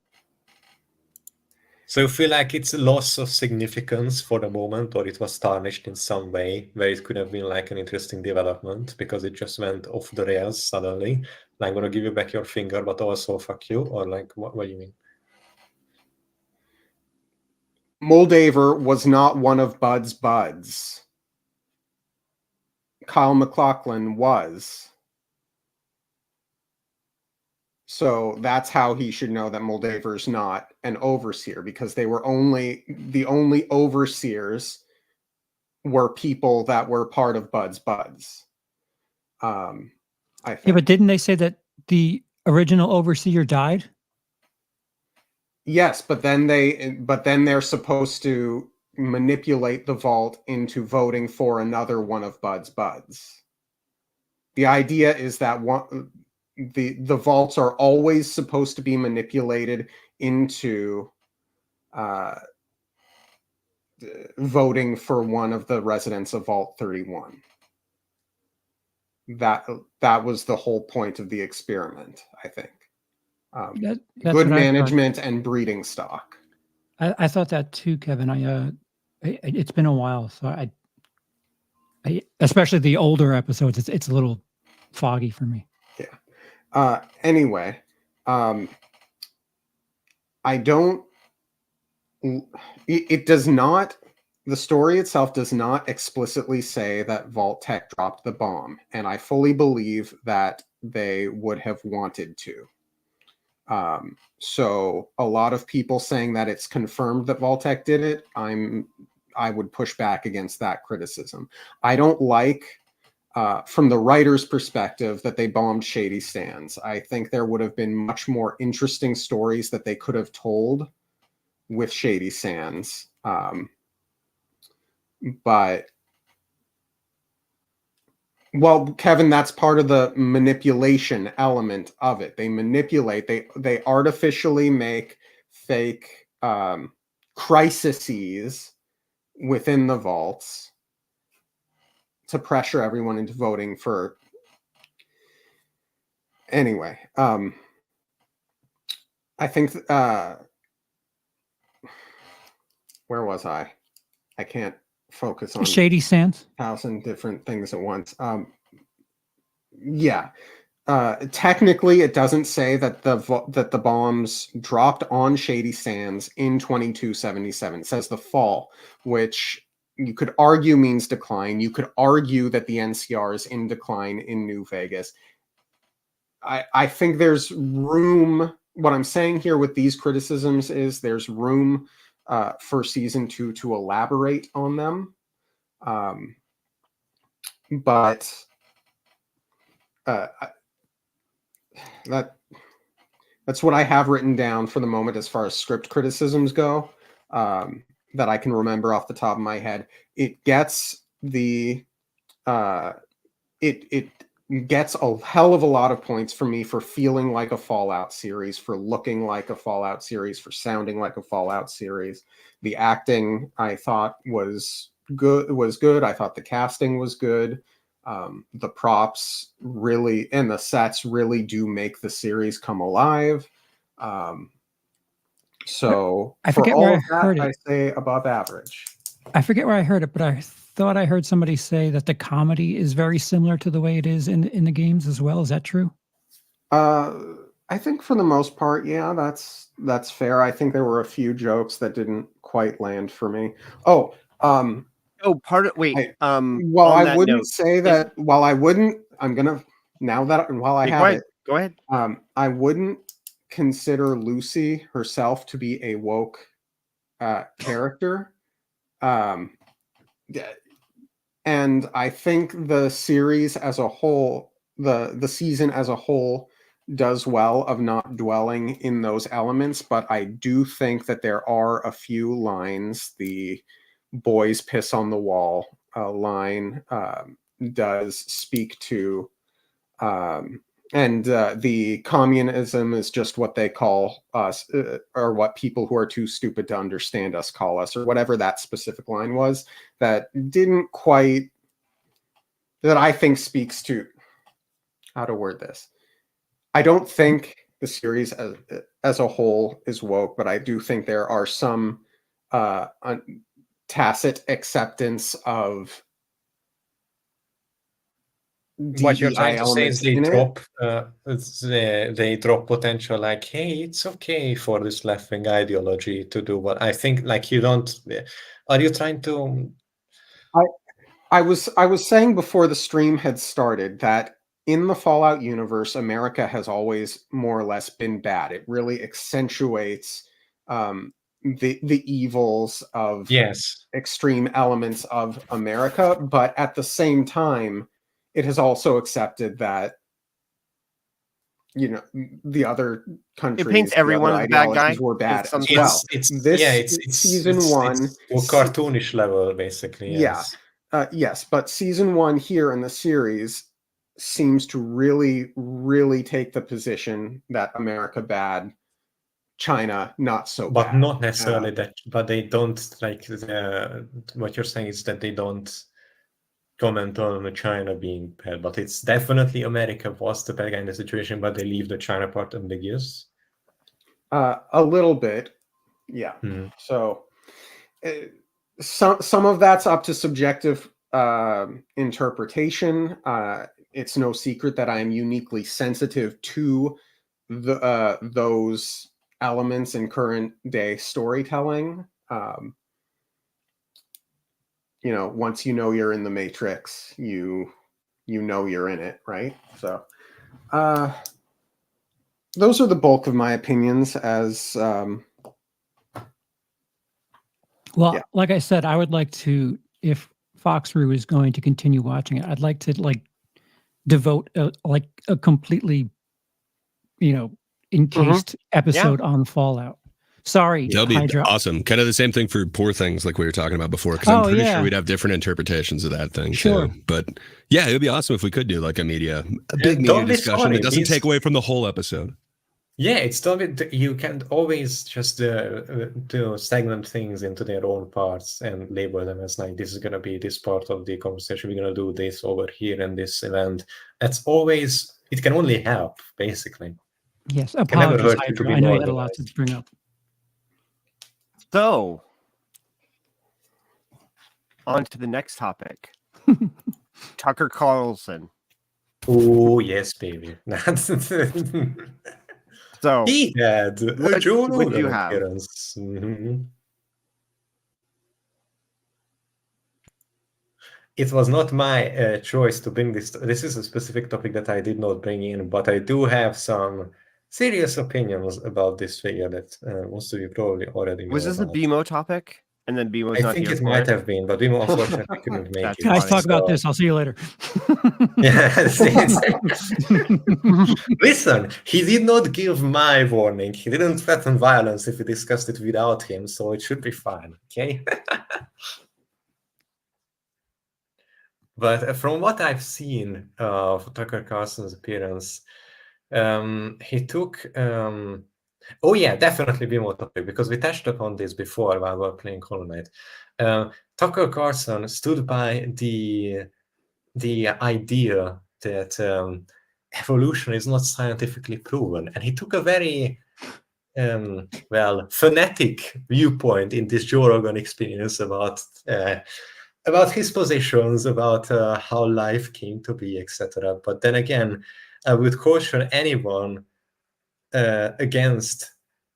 So you feel like it's a loss of significance for the moment, or it was tarnished in some way, where it could have been like an interesting development because it just went off the rails suddenly. Like, I'm going to give you back your finger, but also fuck you, or like, what do you mean? Moldaver was not one of Bud's buds. Kyle MacLachlan was. So that's how he should know that Moldaver's not an overseer, because they were the only overseers were people that were part of Bud's Buds. I think. Yeah, but didn't they say that the original overseer died? Yes, but then they're supposed to manipulate the vault into voting for another one of Bud's Buds. The idea is that the vaults are always supposed to be manipulated into voting for one of the residents of Vault 31. That was the whole point of the experiment, I think. That's Good what I thought. management and breeding stock. I thought that too, Kevin. It's been a while, so I especially the older episodes, it's a little foggy for me. Yeah. Anyway, I don't. It does not. The story itself does not explicitly say that Vault Tech dropped the bomb, and I fully believe that they would have wanted to. So a lot of people saying that it's confirmed that Vault-Tec did it, I would push back against that criticism. I don't like, from the writer's perspective, that they bombed Shady Sands. I think there would have been much more interesting stories that they could have told with Shady Sands. But well, Kevin, that's part of the manipulation element of it. They manipulate, they artificially make fake crises within the vaults to pressure everyone into voting for. Anyway, I think where was I? I can't focus on Shady Sands. 1,000 different things at once. Yeah. Technically, it doesn't say that the bombs dropped on Shady Sands in 2277. It says the fall, which you could argue means decline. You could argue that the NCR is in decline in New Vegas. I think there's room. What I'm saying here with these criticisms is there's room for season 2 to elaborate on them. But that's what I have written down for the moment as far as script criticisms go, that I can remember off the top of my head. It gets the it gets a hell of a lot of points for me for feeling like a Fallout series, for looking like a Fallout series, for sounding like a Fallout series. The acting I thought was good. I thought the casting was good. The props really and the sets really do make the series come alive. So I for forget all where of I that, heard it. I say above average. I forget where I heard it, but I thought I heard somebody say that the comedy is very similar to the way it is in the games as well. Is that true? I think for the most part, yeah, that's fair. I think there were a few jokes that didn't quite land for me. Oh, part of wait. Well, on I that wouldn't note, say that. While I wouldn't, I'm gonna now that while I okay, have it, go ahead. I wouldn't consider Lucy herself to be a woke character. And I think the series as a whole, the season as a whole, does well of not dwelling in those elements. But I do think that there are a few lines. The boys piss on the wall line does speak to. And the communism is just what they call us, or what people who are too stupid to understand us call us, or whatever that specific line was, that didn't quite, that I think speaks to how to word this. I don't think the series as a whole is woke, but I do think there are some tacit acceptance of what you're trying to say is they drop potential, like, hey, it's okay for this left-wing ideology to do what I think. Like, you don't. Are you trying to? I was saying before the stream had started that in the Fallout universe, America has always more or less been bad. It really accentuates the evils of Yes. extreme elements of America, but at the same time, it has also accepted that, you know, the other countries, It paints the everyone other as a bad guy ideologies were in bad some as sense. well. It's This season one, it's to a cartoonish level, basically. yeah, Yes. yes, but season one here in the series seems to really, really take the position that America bad, China not so But bad. not necessarily that. But they don't like what you're saying is that they don't comment on China being bad, but it's definitely America was the bad guy in the situation, but they leave the China part ambiguous. A little bit, yeah. So some of that's up to subjective interpretation. It's no secret that I am uniquely sensitive to those elements in current day storytelling. You know, once you know you're in the Matrix, you know you're in it, right? So those are the bulk of my opinions as Well, yeah. like I said, I would like to, if Foxroo is going to continue watching it, I'd like to like devote a completely, you know, encased episode on Fallout. Sorry, That'll be Hydra. awesome. Kind of the same thing for Poor Things, like we were talking about before, because I'm pretty sure we'd have different interpretations of that thing too. But yeah, it would be awesome if we could do like a big media discussion that doesn't take away from the whole episode. Yeah, it's you can always just do segment things into their own parts and label them as like, this is going to be this part of the conversation. We're going to do this over here in this event. That's always, it can only help, basically. Yes, apologies, Hydra. I know you had a lot to bring up. So, on to the next topic. Tucker Carlson. Oh, yes, baby. So he had a Joe Rogan appearance. It was not my choice to bring this. This is a specific topic that I did not bring in, but I do have some serious opinions about this figure that most of you probably already know. Was this about. a BMO topic? And then BMO's not I think here it for might have been, but BMO unfortunately couldn't make it. Guys, talk about this. I'll see you later. Listen, he did not give my warning. He didn't threaten violence if we discussed it without him, so it should be fine, okay? But from what I've seen of Tucker Carlson's appearance, he took... oh yeah, definitely BMO topic, because we touched upon this before while we were playing Hollow Knight. Tucker Carlson stood by the idea that evolution is not scientifically proven, and he took a very phonetic viewpoint in this Joe Rogan experience about his positions, about how life came to be, etc. But then again, I would caution anyone against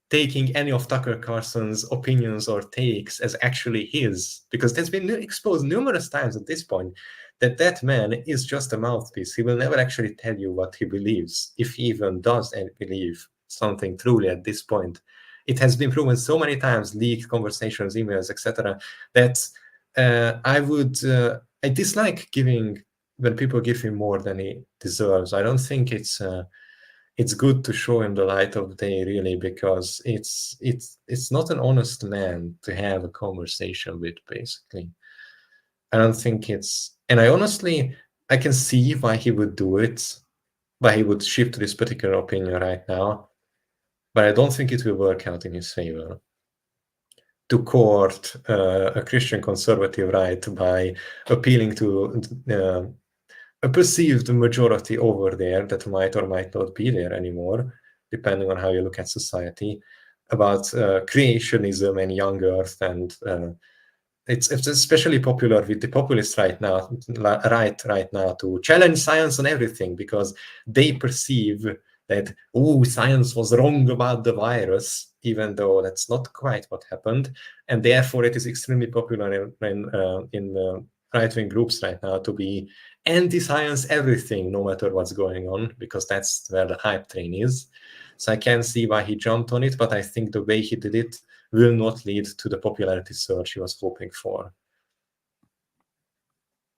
taking any of Tucker Carlson's opinions or takes as actually his, because that's been exposed numerous times at this point that man is just a mouthpiece. He will never actually tell you what he believes, if he even does believe something truly at this point. It has been proven so many times, leaked conversations, emails, etc., that I dislike giving when people give him more than he deserves. I don't think it's good to show him the light of day, really, because it's not an honest man to have a conversation with, basically. I don't think it's, and I can see why he would do it, why he would shift to this particular opinion right now, but I don't think it will work out in his favor. To court a Christian conservative right by appealing to a perceived majority over there that might or might not be there anymore, depending on how you look at society, about creationism and young earth, and it's especially popular with the populists right now to challenge science on everything, because they perceive that science was wrong about the virus, even though that's not quite what happened, and therefore it is extremely popular in right-wing groups right now to be anti-science everything, no matter what's going on, because that's where the hype train is. So I can see why he jumped on it, but I think the way he did it will not lead to the popularity surge he was hoping for.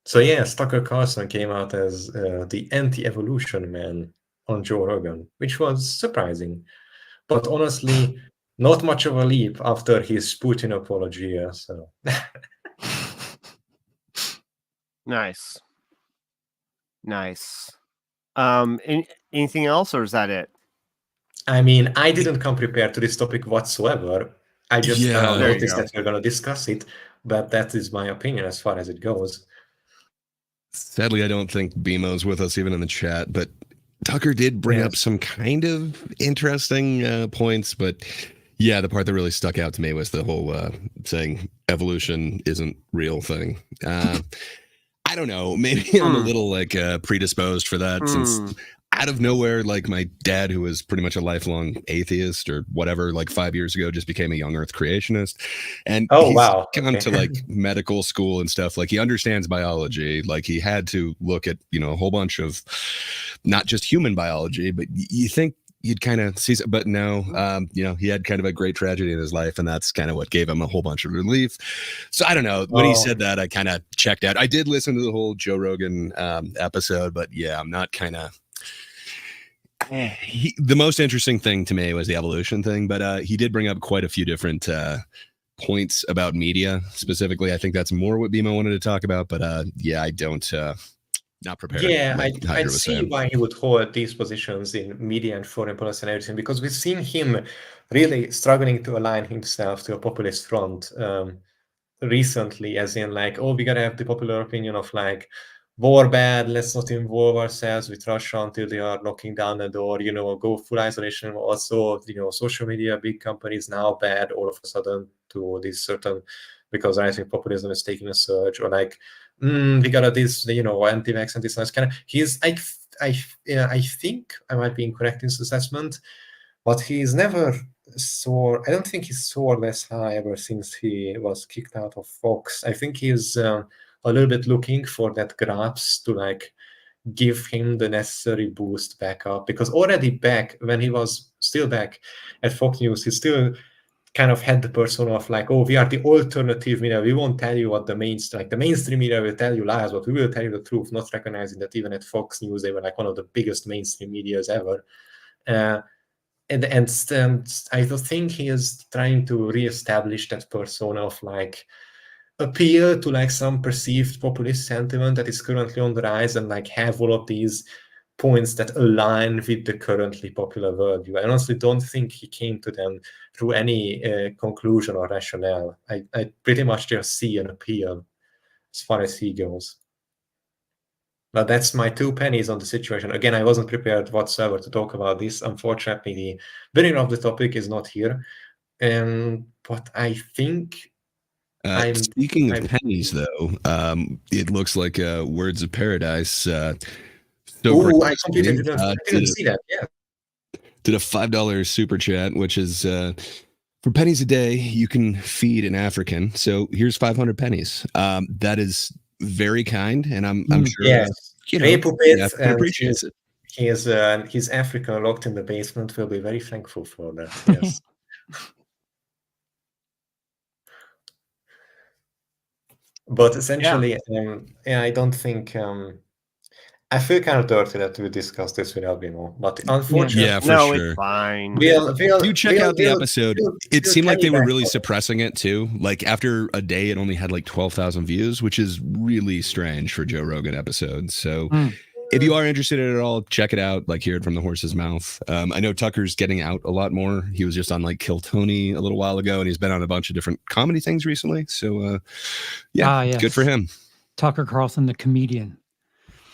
So yes, Tucker Carlson came out as the anti-evolution man on Joe Rogan, which was surprising. But honestly, not much of a leap after his Putin apology. So Nice. Anything else, or is that it? I mean, I didn't come prepared to this topic whatsoever. I just noticed that we're going to discuss it, but that is my opinion as far as it goes. Sadly, I don't think BMO's with us even in the chat, but Tucker did bring up some kind of interesting points, but yeah, the part that really stuck out to me was the whole saying evolution isn't real thing. I don't know. Maybe I'm a little like predisposed for that since out of nowhere, like my dad, who was pretty much a lifelong atheist or whatever, like 5 years ago, just became a young earth creationist. And he's gone to like medical school and stuff. Like he understands biology. Like he had to look at, a whole bunch of not just human biology, but you think you'd kind of see, but no, he had kind of a great tragedy in his life, and that's kind of what gave him a whole bunch of relief. So I don't know. When he said that, I kind of checked out. I did listen to the whole Joe Rogan episode, but yeah, I'm not kind of. The most interesting thing to me was the evolution thing, but he did bring up quite a few different points about media. Specifically, I think that's more what BMO wanted to talk about, but yeah, I don't. Not prepared. Yeah, I see why he would hold these positions in media and foreign policy and everything, because we've seen him really struggling to align himself to a populist front recently, as in like, oh, we gotta have the popular opinion of like, war bad, let's not involve ourselves with Russia until they are knocking down the door, go full isolation. Also, social media, big companies now bad all of a sudden to this certain, because I think populism is taking a surge, or like, we got this, anti-vax, anti-science kind of. I think I might be incorrect in this assessment, but he's never soared. I don't think he's soared less high ever since he was kicked out of Fox. I think he's a little bit looking for that grasp to like give him the necessary boost back up, because already back when he was still back at Fox News, he still kind of had the persona of like, oh, we are the alternative media. We won't tell you what the mainstream media will tell you lies, but we will tell you the truth, not recognizing that even at Fox News, they were like one of the biggest mainstream medias ever. And I don't think he is trying to reestablish that persona of like appeal to like some perceived populist sentiment that is currently on the rise, and like have all of these points that align with the currently popular worldview. I honestly don't think he came to them through any conclusion or rationale. I pretty much just see an appeal as far as he goes. But that's my 2 pennies on the situation. Again, I wasn't prepared whatsoever to talk about this. Unfortunately, the winner of the topic is not here. But I think speaking of pennies, though, it looks like Words of Paradise. I completely didn't see that. Yeah, did a $5 super chat, which is for pennies a day you can feed an African. So here's 500 pennies. That is very kind, and I'm sure. Yes, appreciates it. His African locked in the basement will be very thankful for that. Yes. But essentially, I don't think. I feel kind of dirty that we discussed this without BMO, but unfortunately, sure. It's fine. Do check out the episode. It seemed like they were really suppressing it too. Like after a day, it only had like 12,000 views, which is really strange for Joe Rogan episodes. So if you are interested in it at all, check it out. Like hear it from the horse's mouth. I know Tucker's getting out a lot more. He was just on like Kill Tony a little while ago, and he's been on a bunch of different comedy things recently. So yes. Good for him. Tucker Carlson, the comedian.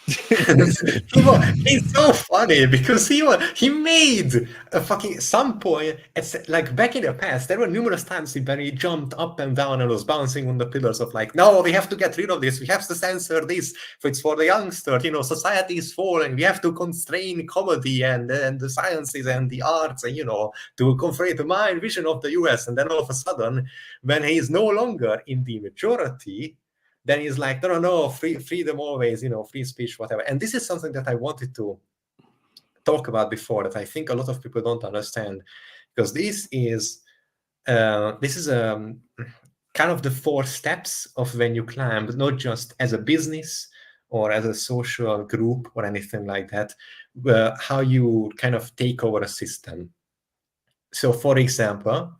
He's so funny because he made a fucking some point. It's like back in the past, there were numerous times when he jumped up and down and was bouncing on the pillars of like, no, we have to get rid of this. We have to censor this. It's for the youngster. Society is falling. We have to constrain comedy and the sciences and the arts, and to convey the mind vision of the US. And then all of a sudden, when he is no longer in the majority, then he's like, no, freedom always, free speech, whatever. And this is something that I wanted to talk about before, that I think a lot of people don't understand, because this is this is kind of the 4 steps of when you climb, but not just as a business or as a social group or anything like that, how you kind of take over a system. So, for example,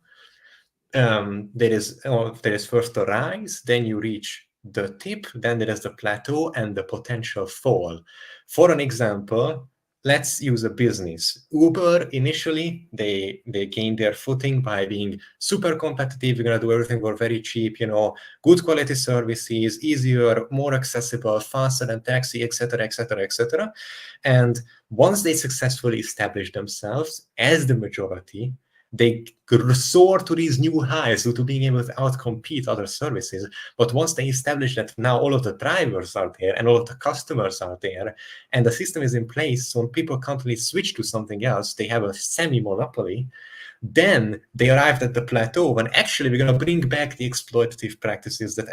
there is first a rise, then you reach the tip, then there is the plateau and the potential fall. For an example, let's use a business. Uber, initially, they gained their footing by being super competitive. We're going to do everything for very cheap, good quality services, easier, more accessible, faster than taxi, etc., etc., etc. And once they successfully established themselves as the majority, they soar to these new highs due to being able to outcompete other services. But once they establish that now all of the drivers are there and all of the customers are there and the system is in place, so when people can't really switch to something else, they have a semi-monopoly. Then they arrived at the plateau when actually we're going to bring back the exploitative practices that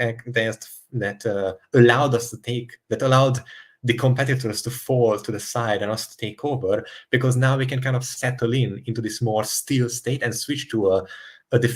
allowed the competitors to fall to the side and us to take over, because now we can kind of settle into this more still state and switch to a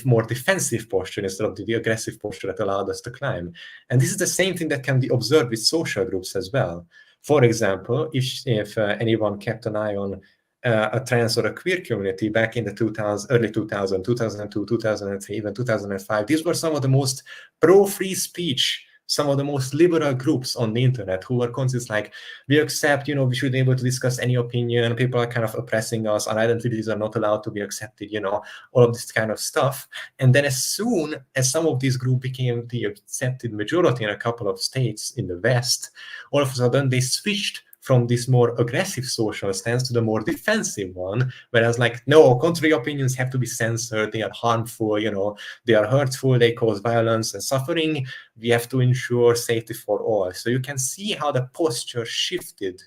more defensive posture instead of the aggressive posture that allowed us to climb. And this is the same thing that can be observed with social groups as well. For example, if anyone kept an eye on a trans or a queer community back in the early 2000, 2002, 2003, even 2005, these were some of the most pro-free speech, some of the most liberal groups on the internet who were constantly like, we accept, we should be able to discuss any opinion, people are kind of oppressing us, our identities are not allowed to be accepted, all of this kind of stuff. And then as soon as some of these groups became the accepted majority in a couple of states in the West, all of a sudden they switched from this more aggressive social stance to the more defensive one, whereas no, contrary opinions have to be censored, they are harmful, they are hurtful, they cause violence and suffering, we have to ensure safety for all. So you can see how the posture shifted.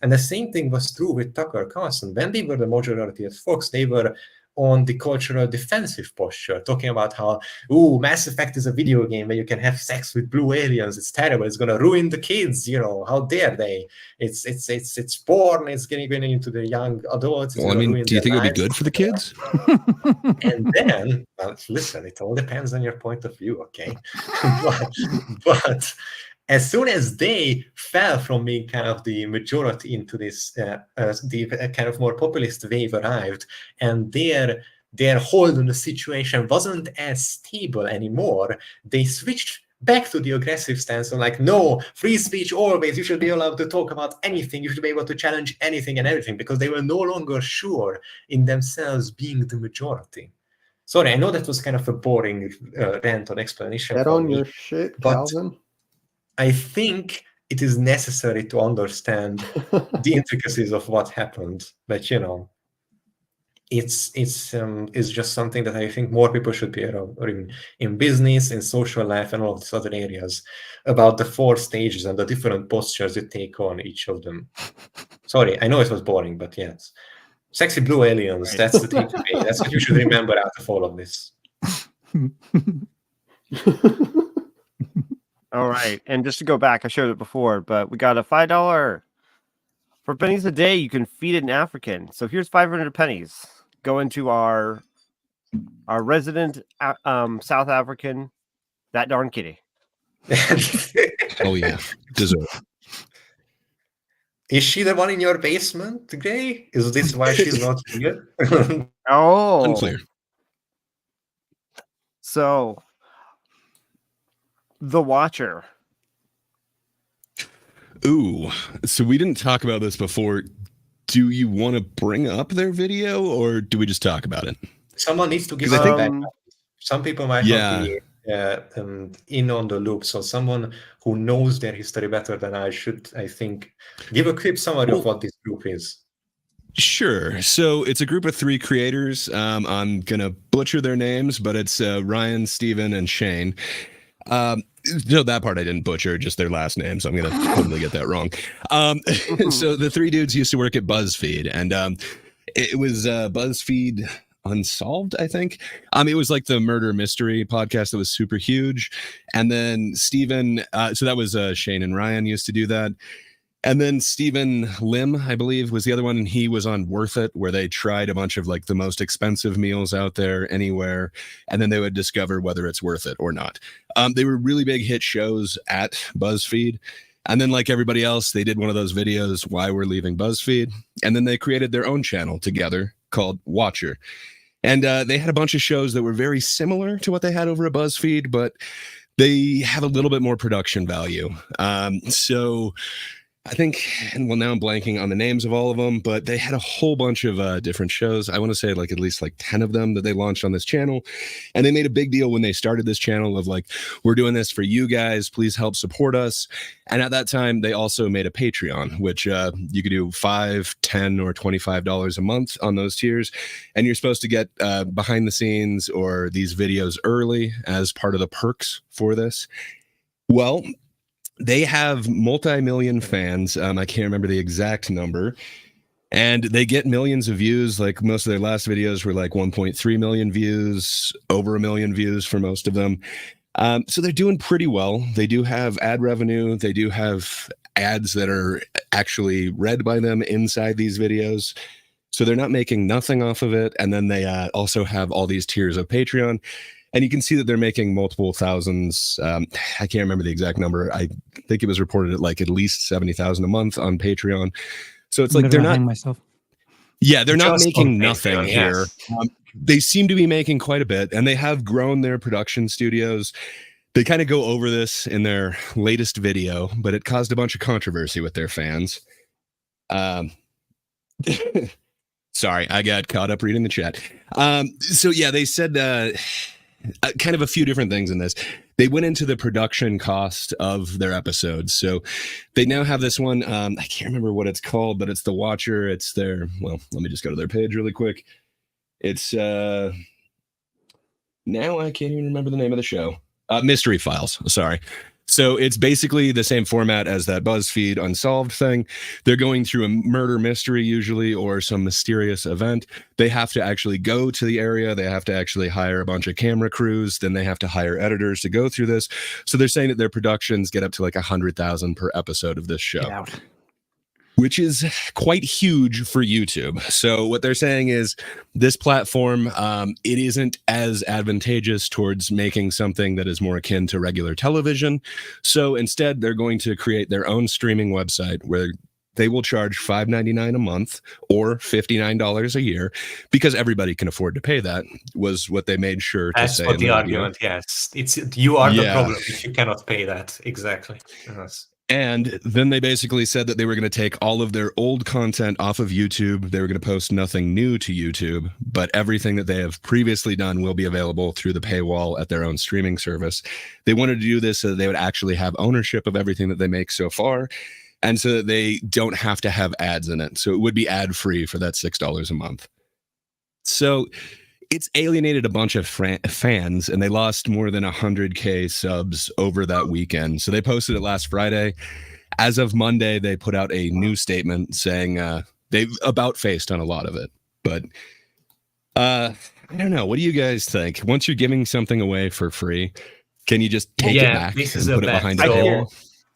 And the same thing was true with Tucker Carlson. When they were the majority at Fox, they were on the cultural defensive posture, talking about how, Mass Effect is a video game where you can have sex with blue aliens. It's terrible. It's going to ruin the kids. How dare they? It's porn. It's getting into the young adults. Well, I mean, do you think it would be good for the kids? And then, listen, it all depends on your point of view, okay? but as soon as they fell from being kind of the majority into this, the kind of more populist wave arrived, and their hold on the situation wasn't as stable anymore, they switched back to the aggressive stance of no, free speech always, you should be allowed to talk about anything, you should be able to challenge anything and everything, because they were no longer sure in themselves being the majority. Sorry, I know that was kind of a boring rant or explanation. Get on your shit, Calvin. I think it is necessary to understand the intricacies of what happened, but it's just something that I think more people should be aware of, or in business, in social life, and all of these other areas, about the 4 stages and the different postures you take on each of them. Sorry, I know it was boring, but yes, sexy blue aliens. Right. That's the thing to me. That's what you should remember out of all of this. All right, and just to go back, I showed it before, but we got a $5 for pennies a day. You can feed an African. So here's 500 pennies. Go into our resident South African, that darn kitty. Oh yeah, deserve. Is she the one in your basement, Gray? Is this why she's not here? Oh, unclear. So, The Watcher. Ooh, so we didn't talk about this before. Do you want to bring up their video, or do we just talk about it? Someone needs to give it back. Some people might not be in on the loop, so someone who knows their history better than I should, I think, give a quick summary of what this group is. Sure. So it's a group of 3 creators. I'm going to butcher their names, but it's Ryan, Steven, and Shane. No, that part I didn't butcher, just their last name, so I'm going to totally get that wrong. So the 3 dudes used to work at BuzzFeed, and it was BuzzFeed Unsolved, I think. It was like the murder mystery podcast that was super huge. And then Steven, so that was Shane and Ryan used to do that. And then Stephen Lim, I believe, was the other one, and he was on Worth It, where they tried a bunch of like the most expensive meals out there anywhere, and then they would discover whether it's worth it or not. They were really big hit shows at BuzzFeed, and then like everybody else, they did one of those videos, why we're leaving BuzzFeed, and then they created their own channel together called Watcher. And they had a bunch of shows that were very similar to what they had over at BuzzFeed, but they have a little bit more production value. So I think, and well, now I'm blanking on the names of all of them, but they had a whole bunch of different shows. I want to say like at least like 10 of them that they launched on this channel. And they made a big deal when they started this channel of like, we're doing this for you guys. Please help support us. And at that time, they also made a Patreon, which you could do $5, $10, or $25 a month on those tiers. And you're supposed to get behind the scenes or these videos early as part of the perks for this. Well, they have multi-million fans. I can't remember the exact number. And they get millions of views. Like most of their last videos were like 1.3 million views, over 1 million views for most of them. So they're doing pretty well. They do have ad revenue. They do have ads that are actually read by them inside these videos. So they're not making nothing off of it. And then they also have all these tiers of Patreon. And you can see that they're making multiple thousands. I can't remember the exact number. I think it was reported at like at least 70,000 a month on Patreon. So it's like they're not. Myself. Yeah, they're not Just making on nothing Patreon, here. yes. They seem to be making quite a bit, and they have grown their production studios. They kind of go over this in their latest video, but it caused a bunch of controversy with their fans. Sorry, I got caught up reading the chat. So yeah, they said kind of a few different things in this. They went into the production cost of their episodes. So they now have this one. I can't remember what it's called, but it's the Watcher. It's their, well, let me just go to their page really quick. It's now I can't even remember the name of the show. Mystery Files. Sorry. So it's basically the same format as that BuzzFeed Unsolved thing. They're going through a murder mystery usually, or some mysterious event. They have to actually go to the area. They have to actually hire a bunch of camera crews. Then they have to hire editors to go through this. So they're saying that their productions get up to like 100,000 per episode of this show, which is quite huge for YouTube. So what they're saying is this platform, it isn't as advantageous towards making something that is more akin to regular television. So instead, they're going to create their own streaming website where they will charge $5.99 a month or $59 a year, because everybody can afford to pay that, was what they made sure to say. That's what the argument, yes. It's you are the problem if you cannot pay that. Exactly. Yes. And then they basically said that they were going to take all of their old content off of YouTube. They were going to post nothing new to YouTube, but everything that they have previously done will be available through the paywall at their own streaming service. They wanted to do this so that they would actually have ownership of everything that they make so far, and so that they don't have to have ads in it. So it would be ad-free for that $6 a month. So it's alienated a bunch of fans, and they lost more than 100K subs over that weekend. So they posted it last Friday. As of Monday, they put out a new statement saying they've about-faced on a lot of it. But I don't know. What do you guys think? Once you're giving something away for free, can you just take it back and put it behind the paywall?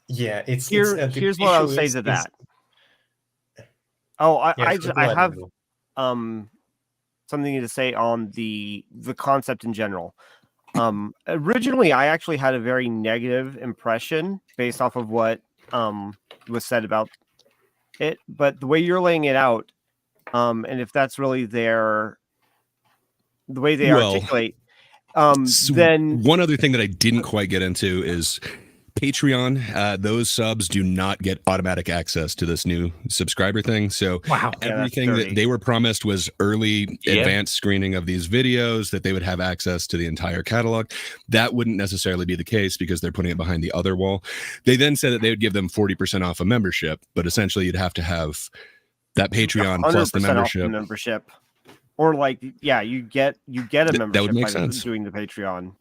Yeah, here's what I'll say to that. I have something to say on the concept in general. Originally, I actually had a very negative impression based off of what was said about it, but the way you're laying it out, and if that's really the way they articulate, then one other thing that I didn't quite get into is Patreon. Those subs do not get automatic access to this new subscriber thing. So everything that they were promised was early advanced screening of these videos, that they would have access to the entire catalog. That wouldn't necessarily be the case because they're putting it behind the other wall. They then said that they would give them 40% off a membership, but essentially you'd have to have that Patreon plus the membership. Or like, yeah, you get a membership that would make by sense. Doing the Patreon.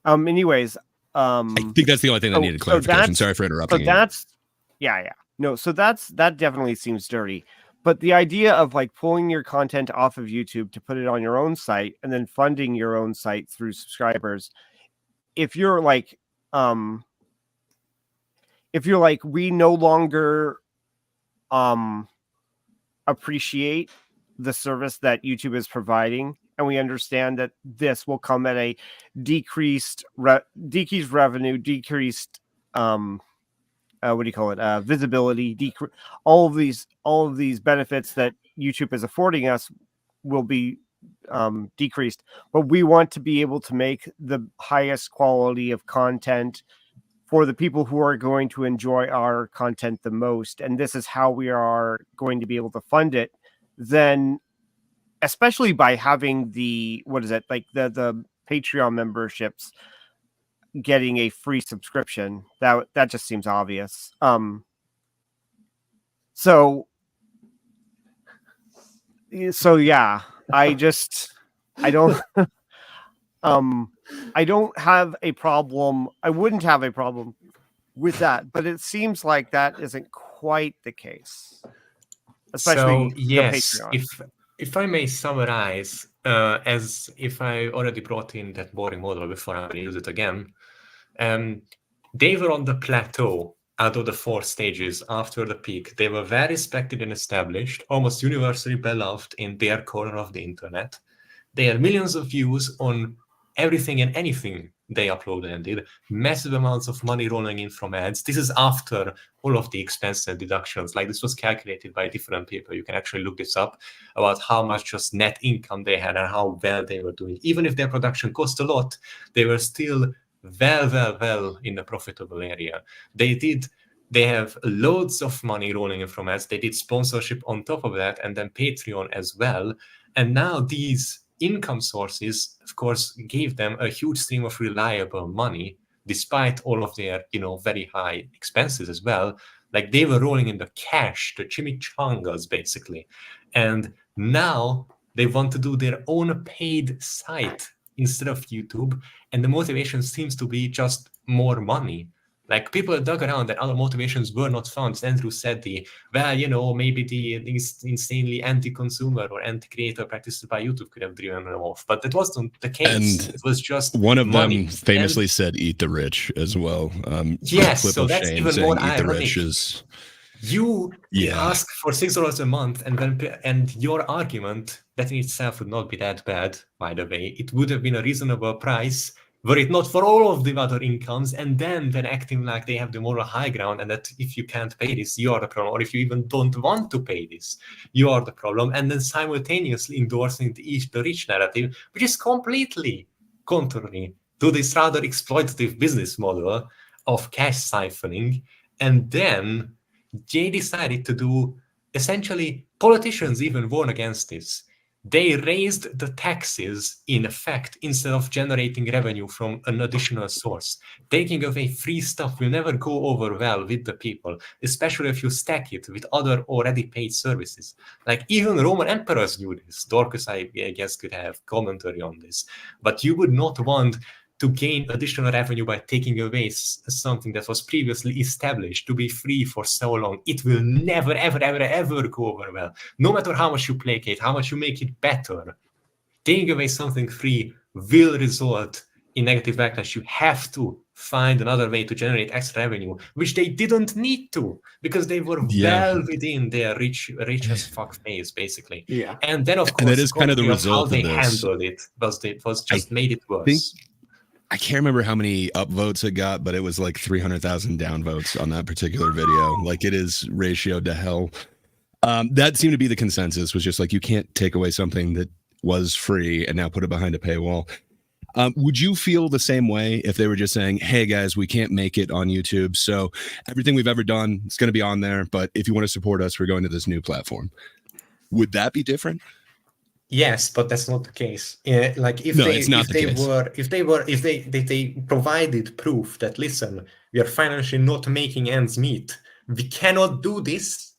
Anyways, I think that's the only thing that needed clarification. Sorry for interrupting. So that's no. So that definitely seems dirty. But the idea of like pulling your content off of YouTube to put it on your own site and then funding your own site through subscribers, if you're like if you're like, we no longer appreciate the service that YouTube is providing, and we understand that this will come at a decreased revenue, decreased what do you call it? Visibility, all of these benefits that YouTube is affording us will be decreased. But we want to be able to make the highest quality of content for the people who are going to enjoy our content the most, and this is how we are going to be able to fund it. Then, especially by having the the Patreon memberships getting a free subscription, that just seems obvious. So yeah, I don't I don't have a problem. I wouldn't have a problem with that, but it seems like that isn't quite the case. Especially so, yes, the Patreon. if I may summarize, as if I already brought in that boring model before, I'm going to use it again. They were on the plateau out of the 4 stages after the peak. They were very respected and established, almost universally beloved in their corner of the internet. They had millions of views on everything and anything they uploaded and did, massive amounts of money rolling in from ads. This is after all of the expenses and deductions. Like, this was calculated by different people. You can actually look this up about how much just net income they had and how well they were doing. Even if their production cost a lot, they were still well in the profitable area. They have loads of money rolling in from ads. They did sponsorship on top of that, and then Patreon as well. And now these income sources, of course, gave them a huge stream of reliable money, despite all of their, very high expenses as well. Like, they were rolling in the cash, the chimichangas, basically. And now they want to do their own paid site instead of YouTube. And the motivation seems to be just more money. Like, people dug around and other motivations were not found. Andrew said maybe the insanely anti-consumer or anti-creator practices by YouTube could have driven them off. But that wasn't the case. And it was just one of money. them famously said, eat the rich as well. Yes, clip so of that's Shane even saying, more eat the ironic. rich is... You ask for $6 a month, and your argument that in itself would not be that bad, by the way. It would have been a reasonable price were it not for all of the other incomes, and then they're acting like they have the moral high ground, and that if you can't pay this, you are the problem, or if you even don't want to pay this, you are the problem, and then simultaneously endorsing the rich narrative, which is completely contrary to this rather exploitative business model of cash siphoning. And then they decided to do, essentially, politicians even warn against this. They raised the taxes, in effect, instead of generating revenue from an additional source. Taking away free stuff will never go over well with the people, especially if you stack it with other already paid services. Like, even Roman emperors knew this. Dorcas, I guess, could have commentary on this. But you would not want to gain additional revenue by taking away something that was previously established to be free for so long. It will never, ever go over well. No matter how much you placate, how much you make it better, taking away something free will result in negative backlash. You have to find another way to generate extra revenue, which they didn't need to, because they were well within their rich as fuck phase, basically. Yeah. And then, of course, and that is kind of the result how of they handled it was just made it worse. I can't remember how many upvotes it got, but it was like 300,000 downvotes on that particular video. Like, it is ratioed to hell. That seemed to be the consensus, was just like, you can't take away something that was free and now put it behind a paywall. Would you feel the same way if they were just saying, hey guys, we can't make it on YouTube, so everything we've ever done is going to be on there, but if you want to support us, we're going to this new platform? Would that be different? Yes, but that's not the case. Like, if they provided proof that, listen, we are financially not making ends meet, we cannot do this.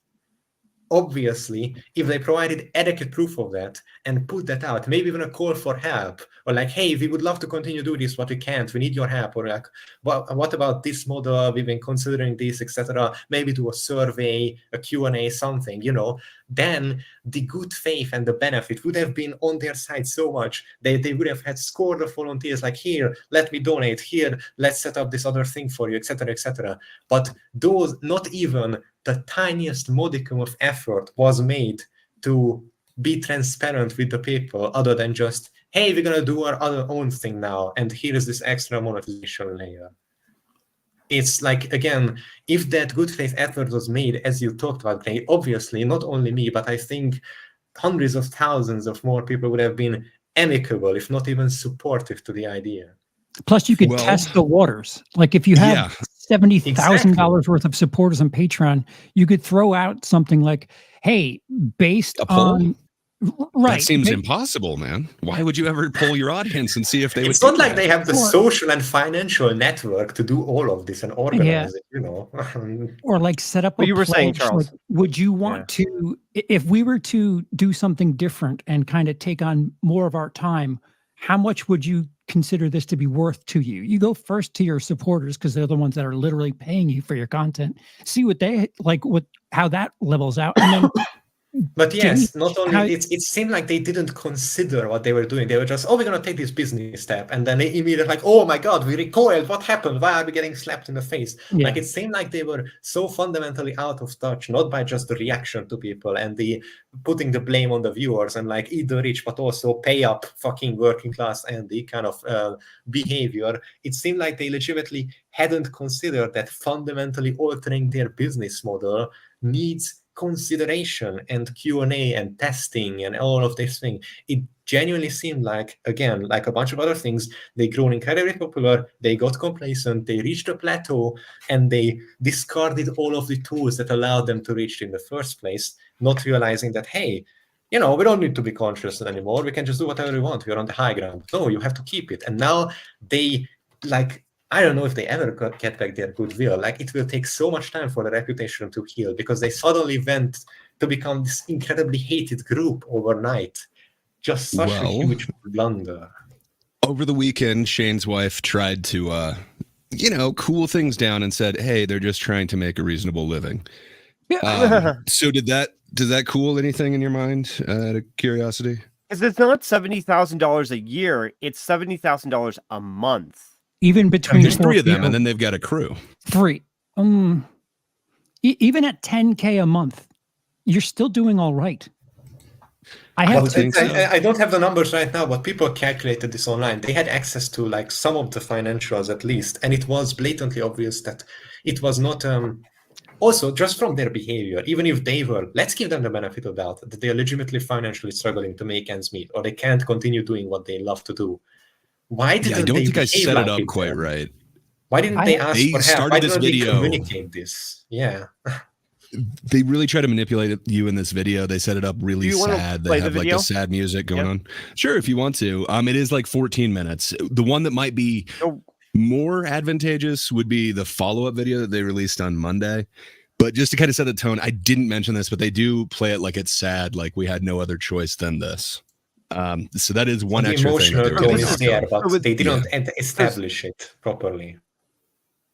Obviously, if they provided adequate proof of that, and put that out. Maybe even a call for help, or like, hey, we would love to continue do this, but we can't. We need your help. Or like, what about this model? We've been considering this, etc. Maybe do a survey, a Q&A, something, you know. Then the good faith and the benefit would have been on their side so much. They would have had scores of volunteers like, here, let me donate, here, let's set up this other thing for you, etc., etc. But those, not even the tiniest modicum of effort was made to be transparent with the people, other than just, hey, we're going to do our own thing now, and here is this extra monetization layer. It's like, again, if that good faith effort was made, as you talked about, obviously, not only me, but I think hundreds of thousands of more people would have been amicable, if not even supportive to the idea. Plus, you could test the waters. Like if you have $70,000 worth of supporters on Patreon, you could throw out something like, hey, based on... Right. That seems impossible, man. Why would you ever poll your audience and see if they would? It's not like they have the social and financial network to do all of this and organize it, you know. Or like set up a you were saying, pledge, Charles. like, would you want to, if we were to do something different and kind of take on more of our time, how much would you consider this to be worth to you? You go first to your supporters, because they're the ones that are literally paying you for your content. See what they like, how that levels out, and then. But yes, not only it seemed like they didn't consider what they were doing. They were just, oh, we're going to take this business step. And then they immediately like, oh my God, we recoiled. What happened? Why are we getting slapped in the face? Yeah. Like it seemed like they were so fundamentally out of touch, not by just the reaction to people and the putting the blame on the viewers and like eat the rich, but also pay up fucking working class and the kind of behavior. It seemed like they legitimately hadn't considered that fundamentally altering their business model needs consideration and Q&A and testing and all of this thing. It genuinely seemed like, again, like a bunch of other things, they grown incredibly popular, they got complacent, they reached a plateau, and they discarded all of the tools that allowed them to reach it in the first place, not realizing that, hey, you know, we don't need to be conscious anymore, we can just do whatever we want, we're on the high ground. No, you have to keep it. And now they, like, I don't know if they ever get back their goodwill. Like, it will take so much time for the reputation to heal, because they suddenly went to become this incredibly hated group overnight. Just such a huge blunder. Over the weekend, Shane's wife tried to, cool things down and said, hey, they're just trying to make a reasonable living. So does that cool anything in your mind, out of curiosity? Because it's not $70,000 a year, it's $70,000 a month. Even between there's three of them, and then they've got a crew. Three. Even at $10K a month, you're still doing all right. I don't have the numbers right now, but people calculated this online. They had access to like some of the financials at least, and it was blatantly obvious that it was not. Also, just from their behavior, even if they were, let's give them the benefit of doubt that they are legitimately financially struggling to make ends meet, or they can't continue doing what they love to do. Why didn't I don't they think I set like it up quite right. Why didn't they ask for help? Why didn't they communicate this? Yeah. They really try to manipulate you in this video. They set it up really sad. They have like the sad music going on. Sure, if you want to. It is like 14 minutes. The one that might be more advantageous would be the follow-up video that they released on Monday. But just to kind of set the tone, I didn't mention this, but they do play it like it's sad, like we had no other choice than this. So that is one extra thing. But they didn't establish it properly.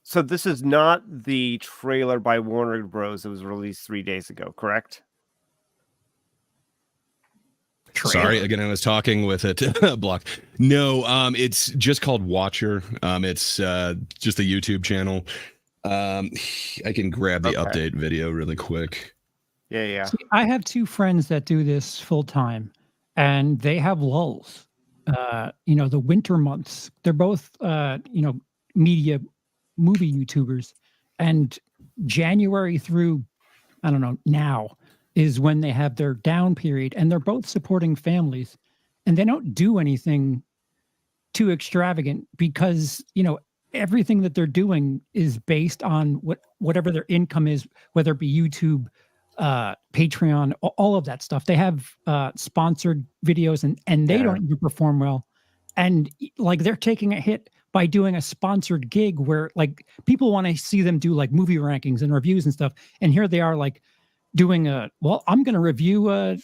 So this is not the trailer by Warner Bros. That was released 3 days ago, correct? Sorry, again, I was talking with it block. No, it's just called Watcher. It's just a YouTube channel. I can grab the update video really quick. Yeah. See, I have two friends that do this full time, and they have lulls. The winter months. They're both movie YouTubers, and January through, I don't know, now is when they have their down period, and they're both supporting families, and they don't do anything too extravagant because, everything that they're doing is based on whatever their income is, whether it be YouTube, Patreon, all of that stuff. They have sponsored videos, and they don't even perform well. And like, they're taking a hit by doing a sponsored gig where like people want to see them do like movie rankings and reviews and stuff. And here they are like doing I'm going to review a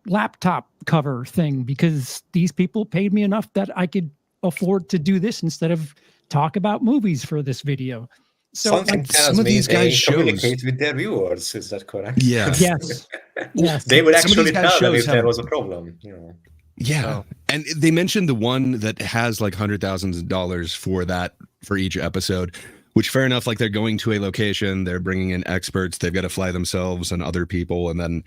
laptop cover thing because these people paid me enough that I could afford to do this instead of talk about movies for this video. So Something tells some of me these guys' they communicate with their viewers. Is that correct? Yeah. yes, yes. They would Some of these actually guys' tell them shows if there have- was a problem. Yeah. So- And they mentioned the one that has like $100,000 for each episode, which fair enough. Like they're going to a location, they're bringing in experts, they've got to fly themselves and other people, and then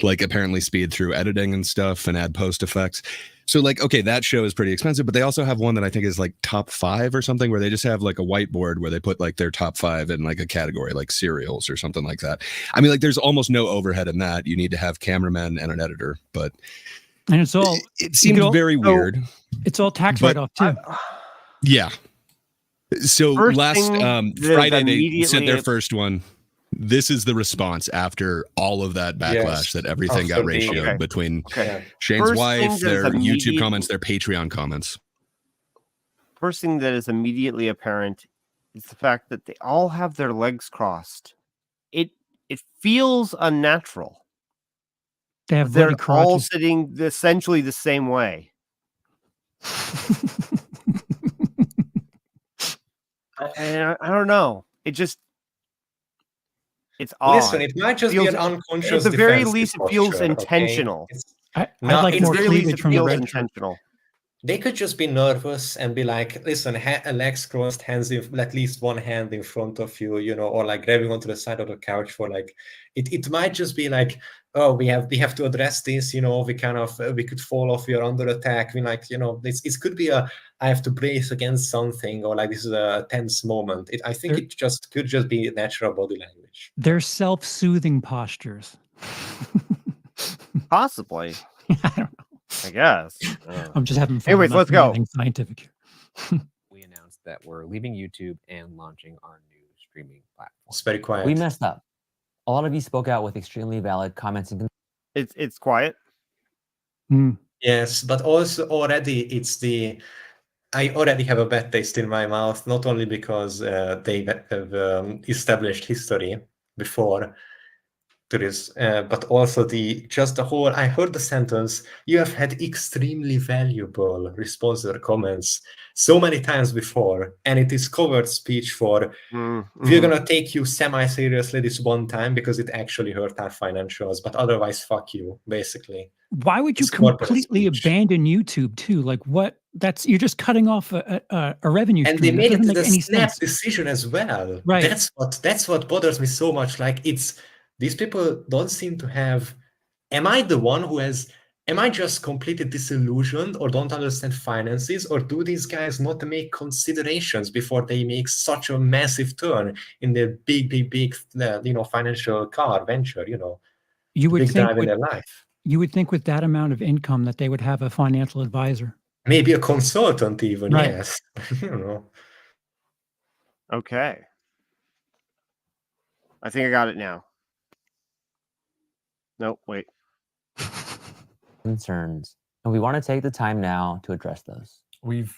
like apparently speed through editing and stuff and add post effects. So like, okay, that show is pretty expensive, but they also have one that I think is like top 5 or something where they just have like a whiteboard where they put like their top 5 in like a category like cereals or something like that. I mean, like there's almost no overhead in that. You need to have cameramen and an editor, but And it's all it seems very weird. it's all tax But write-off too. Yeah. So First last thing that is Friday they sent immediately their first one. This is the response after all of that backlash Yes. that everything got After the- ratioed Okay. between Yeah. Shane's First wife, thing that is their YouTube immediate- comments, their Patreon comments. First thing that is immediately apparent is the fact that they all have their legs crossed. It feels unnatural. They have They're bloody all crotches. sitting essentially the same way. I don't know. It's odd. Listen, it might just be Feels- an unconscious. At the very defensive least, it feels posture, okay? intentional. It's- I'd No, like it's more really cleavage it from the feels red shirt. intentional. They could just be nervous and be like, listen, legs crossed, hands at least one hand in front of you, or like grabbing onto the side of the couch for like, it might just be like, oh, we have to address this, we kind of, we could fall off, we are under attack. We like, it could be I have to brace against something, or like this is a tense moment. I think it could just be natural body language. They're self-soothing postures. Possibly. I don't know. I guess. I'm just having fun. Anyways, I'm not let's go. doing anything scientific here. We announced that we're leaving YouTube and launching our new streaming platform. It's very quiet. We messed up. A lot of you spoke out with extremely valid comments and It's quiet. Yes, but also already I already have a bad taste in my mouth, not only because they have established history before to this, but also I heard the sentence, you have had extremely valuable responses or comments so many times before, and it is covered speech for, we're going to take you semi-seriously this one time because it actually hurt our financials, but otherwise, fuck you, basically. Why would you It's corporate completely speech. abandon YouTube too? Like what? You're just cutting off a revenue And stream. they made That it doesn't the make any snap sense. decision as well. Right. That's what bothers me so much. Like these people don't seem to have. Am I the one who has? Am I just completely disillusioned or don't understand finances, or do these guys not make considerations before they make such a massive turn in their big financial car venture? You would big think drive in their life. you would think with that amount of income that they would have a financial advisor. Maybe a consultant even. Right. Yes. Okay. I think I got it now. Nope, wait. concerns, and we want to take the time now to address those. We've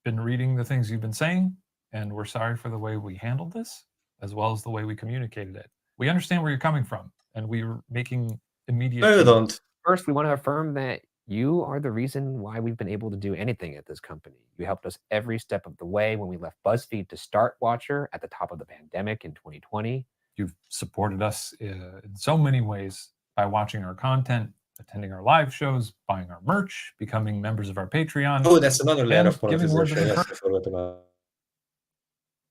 been reading the things you've been saying, and we're sorry for the way we handled this, as well as the way we communicated it. We understand where you're coming from, and we're making immediate. No, you don't. First, we want to affirm that you are the reason why we've been able to do anything at this company. You helped us every step of the way when we left BuzzFeed to start Watcher at the top of the pandemic in 2020. You've supported us in so many ways by watching our content, attending our live shows, buying our merch, becoming members of our Patreon. Oh, that's another layer and of giving words of monetization. Yes, I encouragement. forgot about.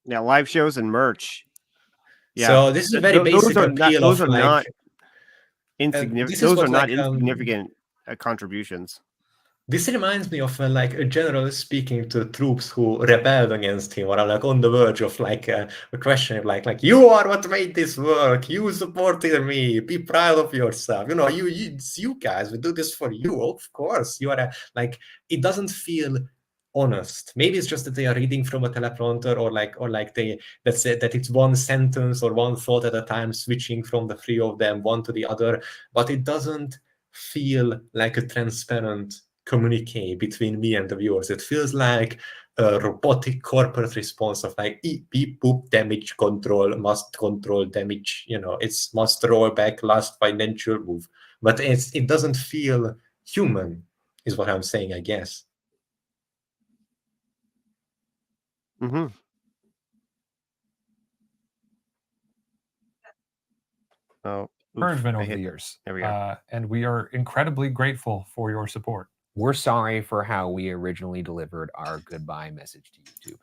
Yeah, live shows and merch. Yeah. So this is a very Those basic are not- appeal those of are like, not this insignificant. is Those what, are not like, insignificant contributions. this reminds me of like a general speaking to troops who rebelled against him or are like on the verge of like a question of like you are what made this work. You supported me. Be proud of yourself. It's you guys. We do this for you. Of course, you are like. It doesn't feel honest. Maybe it's just that they are reading from a teleprompter or like they that it's one sentence or one thought at a time, switching from the three of them one to the other. But it doesn't feel like a transparent communique between me and the viewers. It feels like a robotic corporate response of like beep boop damage control, must control damage, it's must roll back last financial move. but it doesn't feel human, is what I'm saying, I guess. Mm-hmm. Oh, Encouragement over the years. There we go. And we are incredibly grateful for your support. We're sorry for how we originally delivered our goodbye message to YouTube.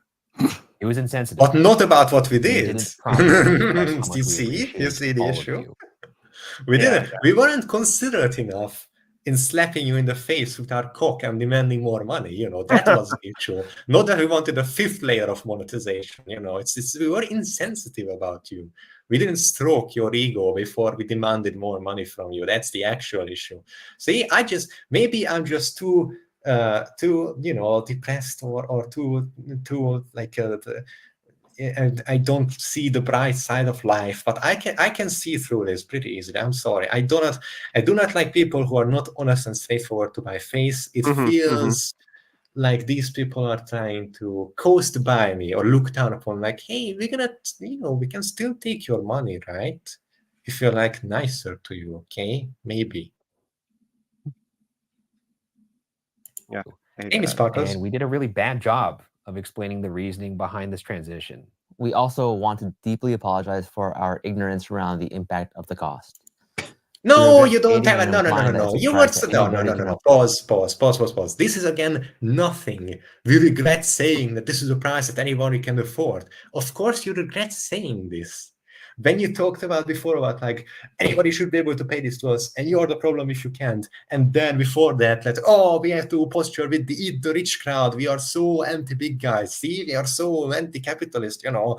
It was insensitive. But not about what we We did. didn't promise to express how much You we see appreciate the all of issue. you. We Yeah, didn't. We weren't considerate enough in slapping you in the face with our cock and demanding more money. You know, that was the issue. Not that we wanted a fifth layer of monetization. You know, it's we were insensitive about you. We didn't stroke your ego before we demanded more money from you. That's the actual issue. See, maybe I'm just too you know, depressed or too like I don't see the bright side of life, but I can see through this pretty easily. I'm sorry. I do not like people who are not honest and straightforward to my face. It feels like these people are trying to coast by me or look down upon, like, hey, we're gonna, you know, we can still take your money, right? If you're like nicer to you, okay? Maybe. Yeah. Amy Sparkles. And we did a really bad job of explaining the reasoning behind this transition. We also want to deeply apologize for our ignorance around the impact of the cost. No, you don't have it. No. You would no. Pause. This is again nothing. We regret saying that this is a price that anybody can afford. Of course, you regret saying this. When you talked about before about like anybody should be able to pay this to us, and you're the problem if you can't. And then before that, we have to posture with the eat the rich crowd. We are so anti-big guys. See, we are so anti-capitalist. You know,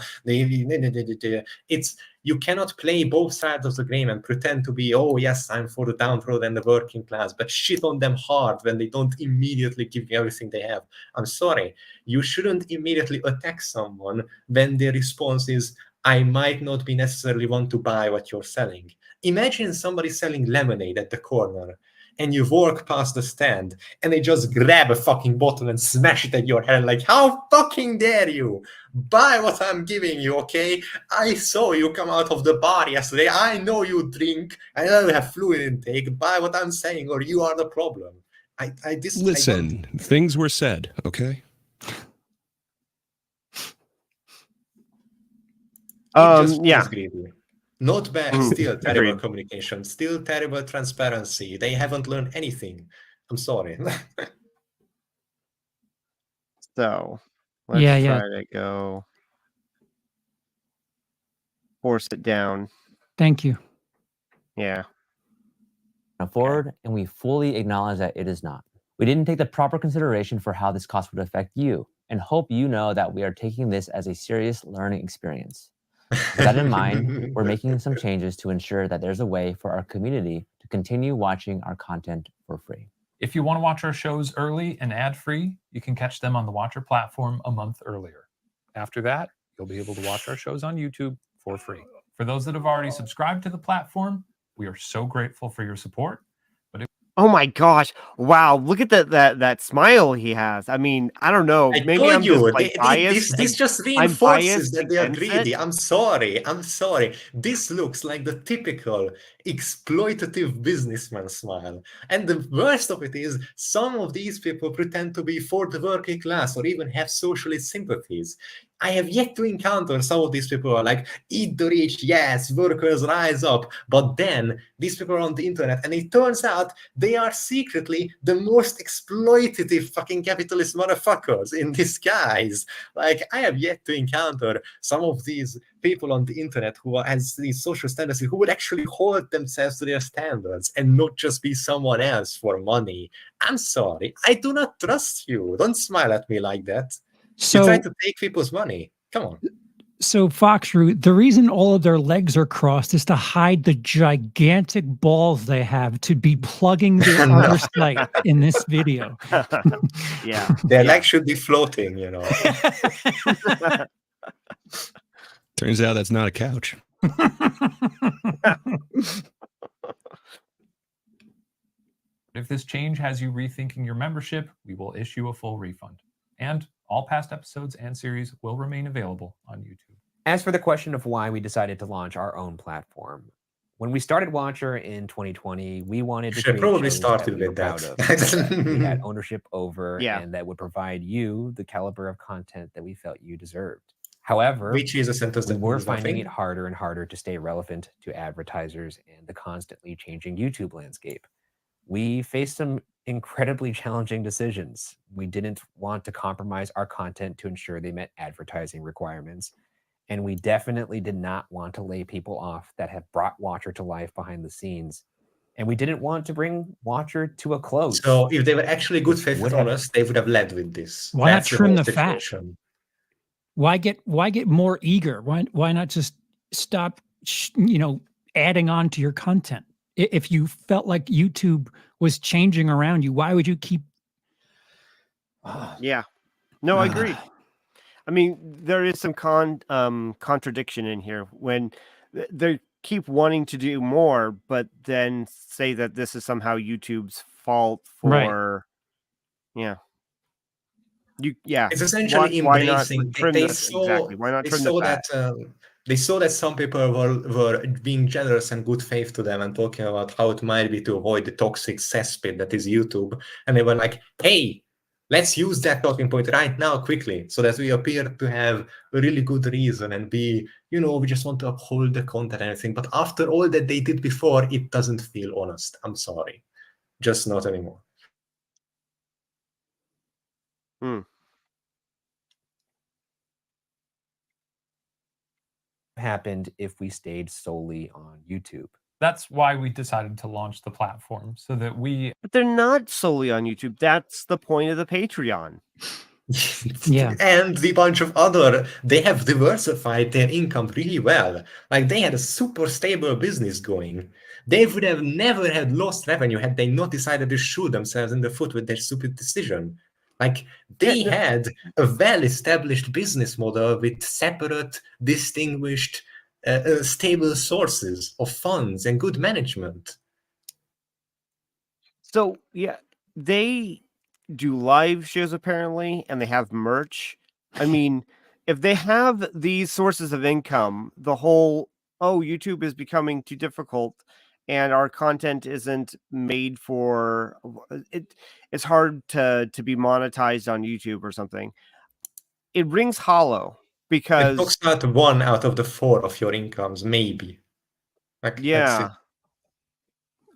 it's. You cannot play both sides of the game and pretend to be, oh, yes, I'm for the downtrodden and the working class, but shit on them hard when they don't immediately give you everything they have. I'm sorry. You shouldn't immediately attack someone when their response is, I might not be necessarily want to buy what you're selling. Imagine somebody selling lemonade at the corner and you walk past the stand and they just grab a fucking bottle and smash it at your head like, how fucking dare you? Buy what I'm giving you, okay? I saw you come out of the bar yesterday. I know you drink. I know you have fluid intake. Buy what I'm saying or you are the problem. Listen, things were said, okay? Yeah. Not bad, still terrible communication, still terrible transparency. They haven't learned anything. I'm sorry. So let's try to go force it down. Thank you. Yeah. Afford, and we fully acknowledge that it is not. We didn't take the proper consideration for how this cost would affect you, and hope you know that we are taking this as a serious learning experience. With that in mind, we're making some changes to ensure that there's a way for our community to continue watching our content for free. If you want to watch our shows early and ad-free, you can catch them on the Watcher platform a month earlier. After that, you'll be able to watch our shows on YouTube for free. For those that have already subscribed to the platform, we are so grateful for your support. Oh my gosh! Wow, look at that smile he has. I mean, I don't know. Maybe I'm just like biased. This just reinforces that they are greedy. I'm sorry. This looks like the typical exploitative businessman smile. And the worst of it is some of these people pretend to be for the working class or even have socialist sympathies. I have yet to encounter some of these people who are like, eat the rich, yes, workers rise up. But then these people are on the internet and it turns out they are secretly the most exploitative fucking capitalist motherfuckers in disguise. Like, I have yet to encounter some of these people on the internet who has these social standards, who would actually hold themselves to their standards and not just be someone else for money. I'm sorry. I do not trust you. Don't smile at me like that. So, you try to take people's money. Come on. So Foxroot, the reason all of their legs are crossed is to hide the gigantic balls they have to be plugging their other site in this video. Yeah. Their legs should be floating, you know. Turns out that's not a couch. If this change has you rethinking your membership, we will issue a full refund. And all past episodes and series will remain available on YouTube. As for the question of why we decided to launch our own platform, When we started Watcher in 2020, we wanted to Should create probably shows started that we were with proud that. of, that we had ownership over, Yeah. and that would provide you the caliber of content that we felt you deserved. However, Which is a sentence we that were means finding it nothing. harder and harder to stay relevant to advertisers and the constantly changing YouTube landscape. We faced some incredibly challenging decisions. We didn't want to compromise our content to ensure they met advertising requirements. And we definitely did not want to lay people off that have brought Watcher to life behind the scenes. And we didn't want to bring Watcher to a close. So if they were actually good, which faith, would and have- honest, they would have led with this. Why not That's trim whole the fat? situation. Why get more eager? Why not just stop adding on to your content? If you felt like YouTube was changing around you, why would you keep Yeah. No, I agree. I mean, there is some contradiction in here when they keep wanting to do more, but then say that this is somehow YouTube's fault Right. for, It's essentially why not embracing. trim They this? saw, Exactly. Why not they trim saw the fat? that they saw that some people were being generous and good faith to them and talking about how it might be to avoid the toxic cesspit that is YouTube, and they were like, "Hey, let's use that talking point right now quickly, so that we appear to have a really good reason and be, we just want to uphold the content and everything." But after all that they did before, it doesn't feel honest. I'm sorry, just not anymore. happened if we stayed solely on YouTube. That's why we decided to launch the platform, so that But they're not solely on YouTube. That's the point of the Patreon. Yeah. And the bunch of other, they have diversified their income really well. Like, they had a super stable business going. They would have never had lost revenue had they not decided to shoot themselves in the foot with their stupid decision. Like, they had a well-established business model with separate, distinguished, stable sources of funds and good management. So, yeah, they do live shows apparently, and they have merch. I mean, if they have these sources of income, the whole, YouTube is becoming too difficult and our content isn't made for it, it's hard to be monetized on YouTube or something. It rings hollow It because talks about 1 out of the 4 of your incomes, maybe. Like, that's it.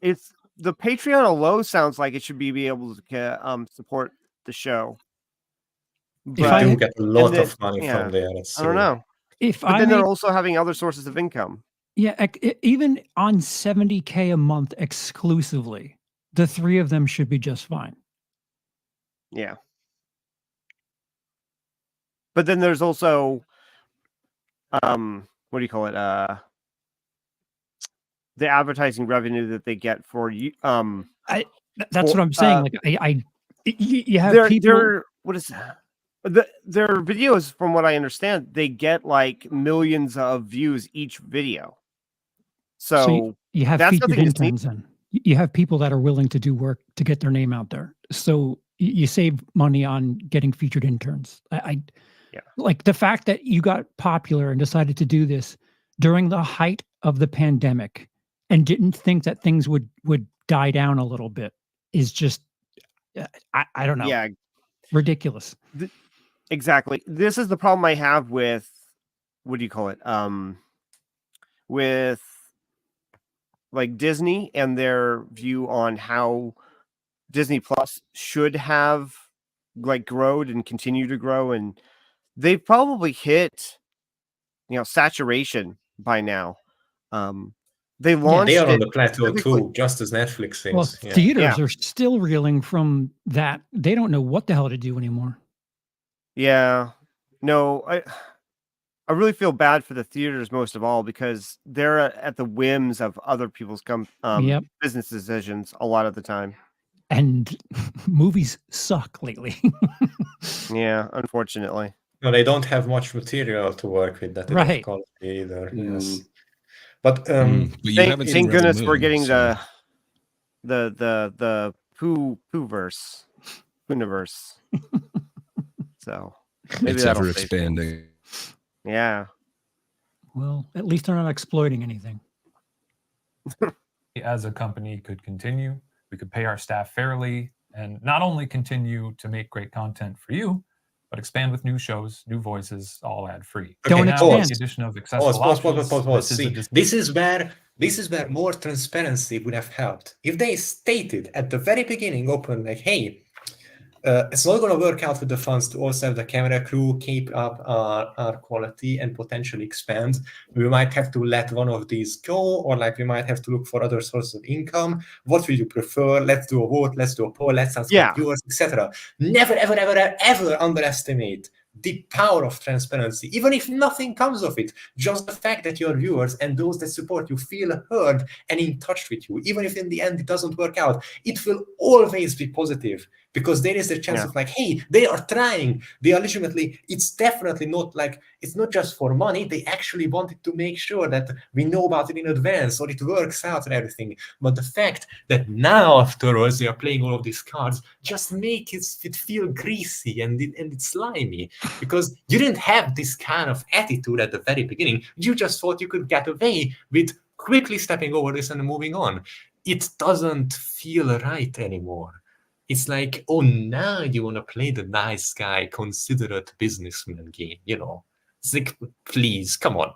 It's the Patreon alone sounds like it should be able to support the show. But you do get a lot of money from there. I don't know. But then they're also having other sources of income. Yeah, even on $70K a month exclusively, the three of them should be just fine. Yeah. But then there's also, what do you call it? The advertising revenue that they get for you. That's what I'm saying. You have people. What is that? Their videos, from what I understand, they get like millions of views each video. So you have that's featured nothing to interns, and you have people that are willing to do work to get their name out there. So you save money on getting featured interns. Like the fact that you got popular and decided to do this during the height of the pandemic and didn't think that things would die down a little bit is just, I don't know. Yeah. Ridiculous. Exactly. This is the problem I have with, what do you call it? With like Disney and their view on how Disney Plus should have like grown and continue to grow. And they've probably hit, saturation by now. They launched they are on it the plateau too, just as Netflix is. Well, theaters are still reeling from that. They don't know what the hell to do anymore. Yeah. No, I really feel bad for the theaters most of all, because they're at the whims of other people's business decisions a lot of the time. And movies suck lately. Yeah, unfortunately. No, they don't have much material to work with that right. either. Yes. But thank goodness we're getting the Pooh-verse. Pooniverse. So maybe it's that'll ever expanding. Yeah. Well, at least they're not exploiting anything. as a company could continue. We could pay our staff fairly and not only continue to make great content for you, but expand with new shows, new voices, all ad free. Don't Now, expand. with the addition of accessible options, this is a See, this is where more transparency would have helped. If they stated at the very beginning, open, like, hey, it's not going to work out with the funds to also have the camera crew keep up our quality and potentially expand. We might have to let one of these go, or like we might have to look for other sources of income. What will you prefer? Let's do a vote, let's do a poll, let's ask viewers, etc. Never, ever, ever, ever underestimate the power of transparency, even if nothing comes of it. Just the fact that your viewers and those that support you feel heard and in touch with you, even if in the end it doesn't work out, it will always be positive, because there is a chance of like, hey, they are trying, they are legitimately, it's definitely not like, it's not just for money, they actually wanted to make sure that we know about it in advance or it works out and everything. But the fact that now afterwards they are playing all of these cards just make it feel greasy and it's slimy, because you didn't have this kind of attitude at the very beginning. You just thought you could get away with quickly stepping over this and moving on. It doesn't feel right anymore. It's like, oh, now you want to play the nice guy, considerate businessman game, you know. It's like, please, come on.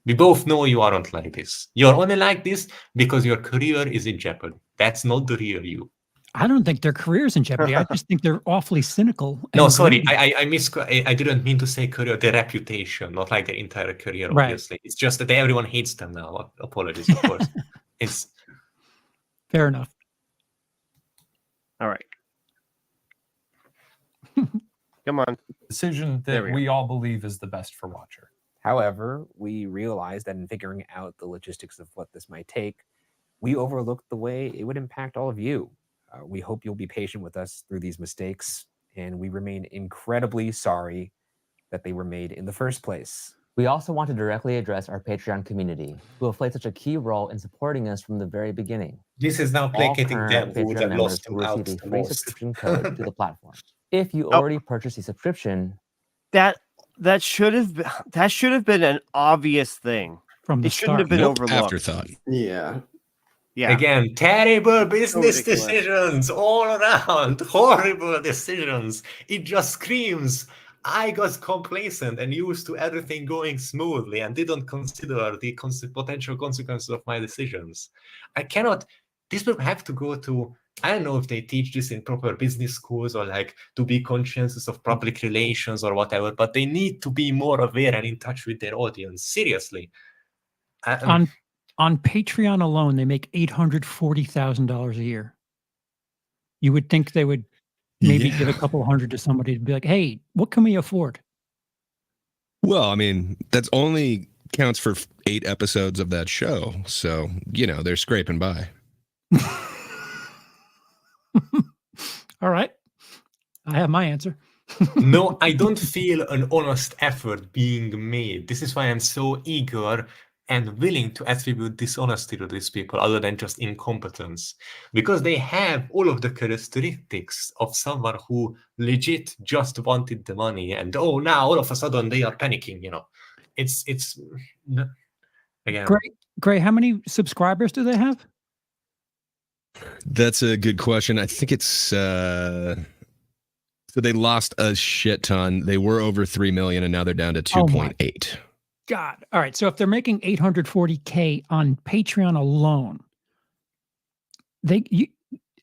We both know you aren't like this. You're only like this because your career is in jeopardy. That's not the real you. I don't think their career's in jeopardy. I just think they're awfully cynical. No, sorry, I didn't mean to say career, their reputation, not like their entire career, obviously. Right. It's just that everyone hates them now. Apologies, of course. It's fair enough. All right. Come on. Decision that we all believe is the best for Watcher. However, we realized that in figuring out the logistics of what this might take, we overlooked the way it would impact all of you. We hope you'll be patient with us through these mistakes, and we remain incredibly sorry that they were made in the first place. We also want to directly address our Patreon community, who have played such a key role in supporting us from the very beginning. This is now placating them who would have lost them out receive the a free most. subscription code to the platform. If you already purchased a subscription, that should have been an obvious thing from the it shouldn't have been overlooked. Afterthought. Yeah. Yeah. Again, terrible business decisions all around. Horrible decisions. It just screams. I got complacent and used to everything going smoothly and didn't consider the potential consequences of my decisions. I cannot. These people have to go to. I don't know if they teach this in proper business schools or like to be conscious of public relations or whatever, but they need to be more aware and in touch with their audience. Seriously. On Patreon alone, they make $840,000 a year. You would think they would maybe give a couple hundred to somebody to be like, hey, what can we afford? Well, I mean, that's only counts for 8 episodes of that show. So, you know, they're scraping by. All right. I have my answer. No, I don't feel an honest effort being made. This is why I'm so eager and willing to attribute dishonesty to these people other than just incompetence, because they have all of the characteristics of someone who legit just wanted the money and now all of a sudden they are panicking, you know. It's again. Gray, how many subscribers do they have? That's a good question. I think it's so they lost a shit ton. They were over 3 million and now they're down to 2.8. God. All right. So if they're making $840K on Patreon alone, you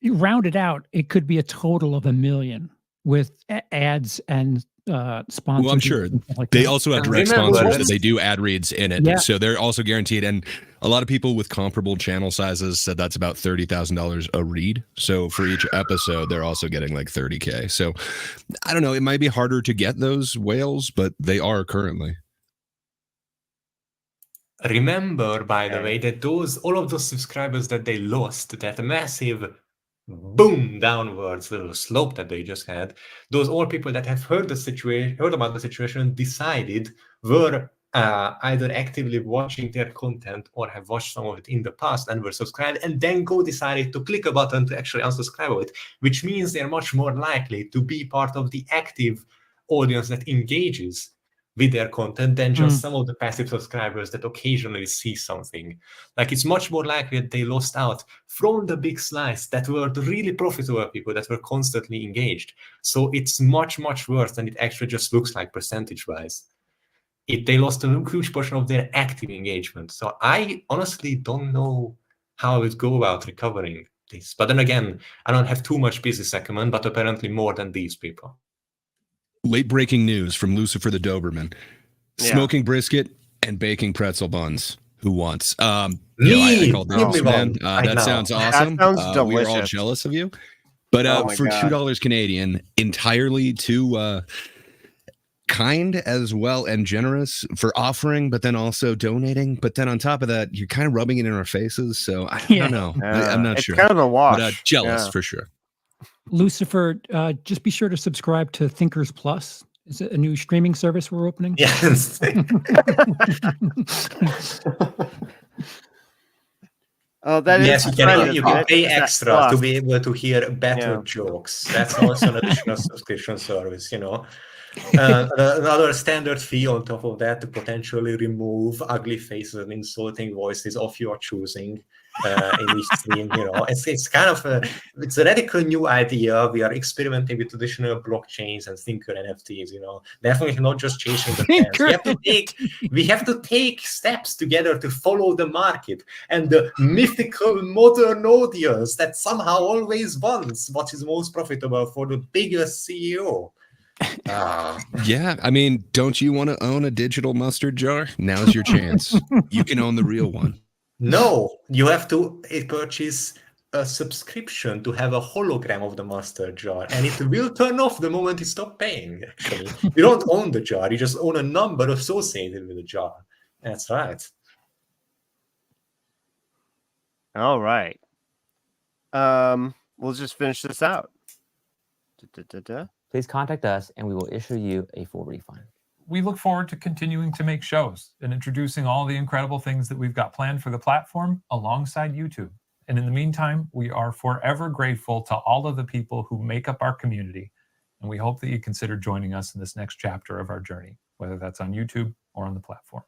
round it out, it could be a total of $1 million with ads and sponsors. Well, I'm sure they also have direct sponsors that they do ad reads in it. Yeah. So they're also guaranteed. And a lot of people with comparable channel sizes said that's about $30,000 a read. So for each episode, they're also getting like 30K. So I don't know. It might be harder to get those whales, but they are currently. Remember, by the way, that all of those subscribers that they lost, that massive boom downwards little slope that they just had, those all people that have heard about the situation, decided were either actively watching their content or have watched some of it in the past and were subscribed, and then decided to click a button to actually unsubscribe of it, which means they're much more likely to be part of the active audience that engages with their content than just some of the passive subscribers that occasionally see something. Like, it's much more likely that they lost out from the big slice that were the really profitable people that were constantly engaged. So it's much, much worse than it actually just looks like percentage-wise. They lost a huge portion of their active engagement. So I honestly don't know how I would go about recovering this. But then again, I don't have too much business acumen, but apparently more than these people. Late breaking news from Lucifer the Doberman. Smoking brisket and baking pretzel buns. Who wants? I called this, man. That sounds awesome. That sounds delicious. We are all jealous of you. But for $2 Canadian, entirely too kind as well and generous for offering, but then also donating. But then on top of that, you're kind of rubbing it in our faces. So I don't know. I'm not sure. It's kind of a wash. But jealous for sure. Lucifer, just be sure to subscribe to Thinkers Plus. Is it a new streaming service we're opening? Yes. Yes, you can pay extra to be able to hear better jokes. That's also an additional subscription service, Another standard fee on top of that to potentially remove ugly faces and insulting voices of your choosing in each stream. It's kind of it's a radical new idea. We are experimenting with traditional blockchains and thinker NFTs. Definitely not just chasing the trends. We have to take steps together to follow the market and the mythical modern audience that somehow always wants what is most profitable for the biggest CEO. Yeah, I mean, don't you want to own a digital mustard jar? Now's your chance. You can own the real one. No, you have to purchase a subscription to have a hologram of the mustard jar, and it will turn off the moment you stop paying, actually. You don't own the jar, you just own a number associated with the jar. That's right. All right. We'll just finish this out. Please contact us and we will issue you a full refund. We look forward to continuing to make shows and introducing all the incredible things that we've got planned for the platform alongside YouTube. And in the meantime, we are forever grateful to all of the people who make up our community. And we hope that you consider joining us in this next chapter of our journey, whether that's on YouTube or on the platform.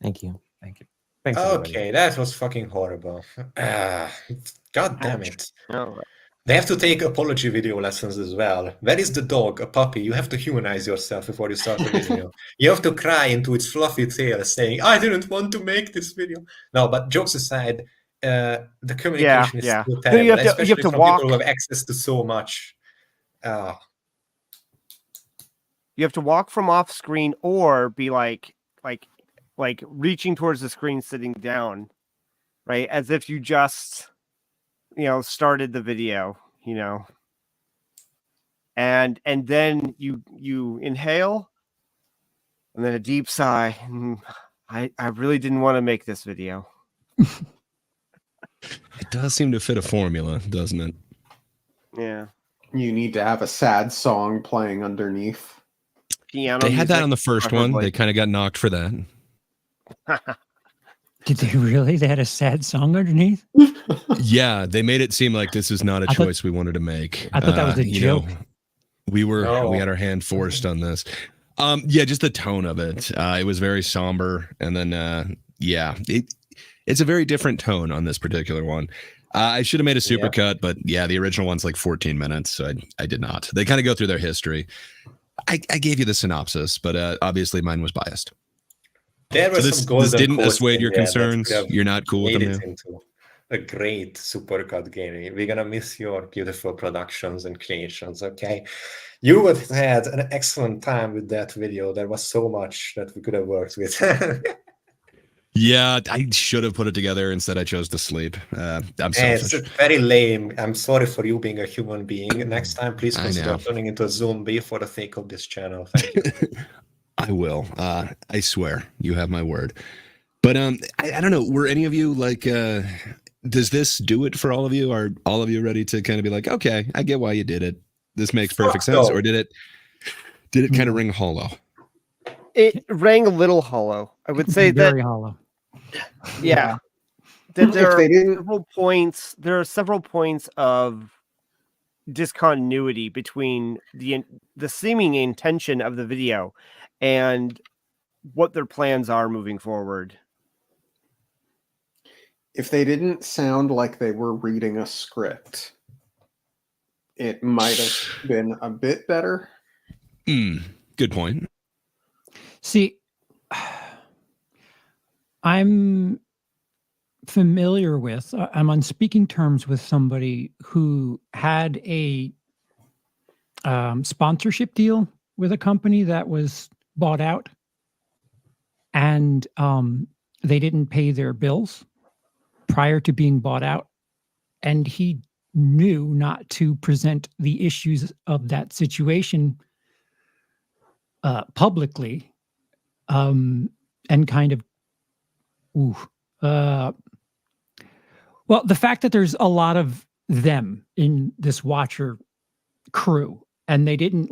Thank you. Thank you. Thanks, okay, that was fucking horrible. God damn it. All right. They have to take apology video lessons as well. Where is the dog, a puppy? You have to humanize yourself before you start the video. You have to cry into its fluffy tail saying, I didn't want to make this video. No, but jokes aside, the communication is still terrible, especially from people who have access to so much. You have to walk from off screen or be like reaching towards the screen, sitting down, right? As if you just... started the video, and then you inhale and then a deep sigh. I really didn't want to make this video. It does seem to fit a formula, doesn't it? Yeah. You need to have a sad song playing underneath. Piano they had that music, on the first one. They kind of got knocked for that. Did they really? They had a sad song underneath? Yeah, they made it seem like this is not a choice we wanted to make. I thought that was a joke. We had our hand forced on this. Yeah, just the tone of it. It was very somber. And then, it's a very different tone on this particular one. I should have made a supercut, but yeah, the original one's like 14 minutes. So I did not. They kind of go through their history. I gave you the synopsis, but obviously mine was biased. There was this didn't assuage your concerns. You're not cool with them now? Into a great supercut game. We're gonna miss your beautiful productions and creations. Okay, you would have had an excellent time with that video. There was so much that we could have worked with. Yeah, I should have put it together. Instead, I chose to sleep. I'm selfish. It's very lame. I'm sorry for you being a human being. Next time, please consider turning into a zombie for the sake of this channel. Thank you. I will. I swear. You have my word. But I don't know. Were any of you like, does this do it for all of you? Are all of you ready to kind of be like, okay, I get why you did it. This makes perfect sense. Or did it kind of ring hollow? It rang a little hollow. I would say very hollow. Yeah. There are several points of discontinuity between the seeming intention of the video and what their plans are moving forward. If they didn't sound like they were reading a script, it might have been a bit better. Good point. See, I'm familiar with, I'm on speaking terms with somebody who had a sponsorship deal with a company that was bought out, and they didn't pay their bills prior to being bought out, and he knew not to present the issues of that situation publicly, and kind of well, the fact that there's a lot of them in this Watcher crew, and they didn't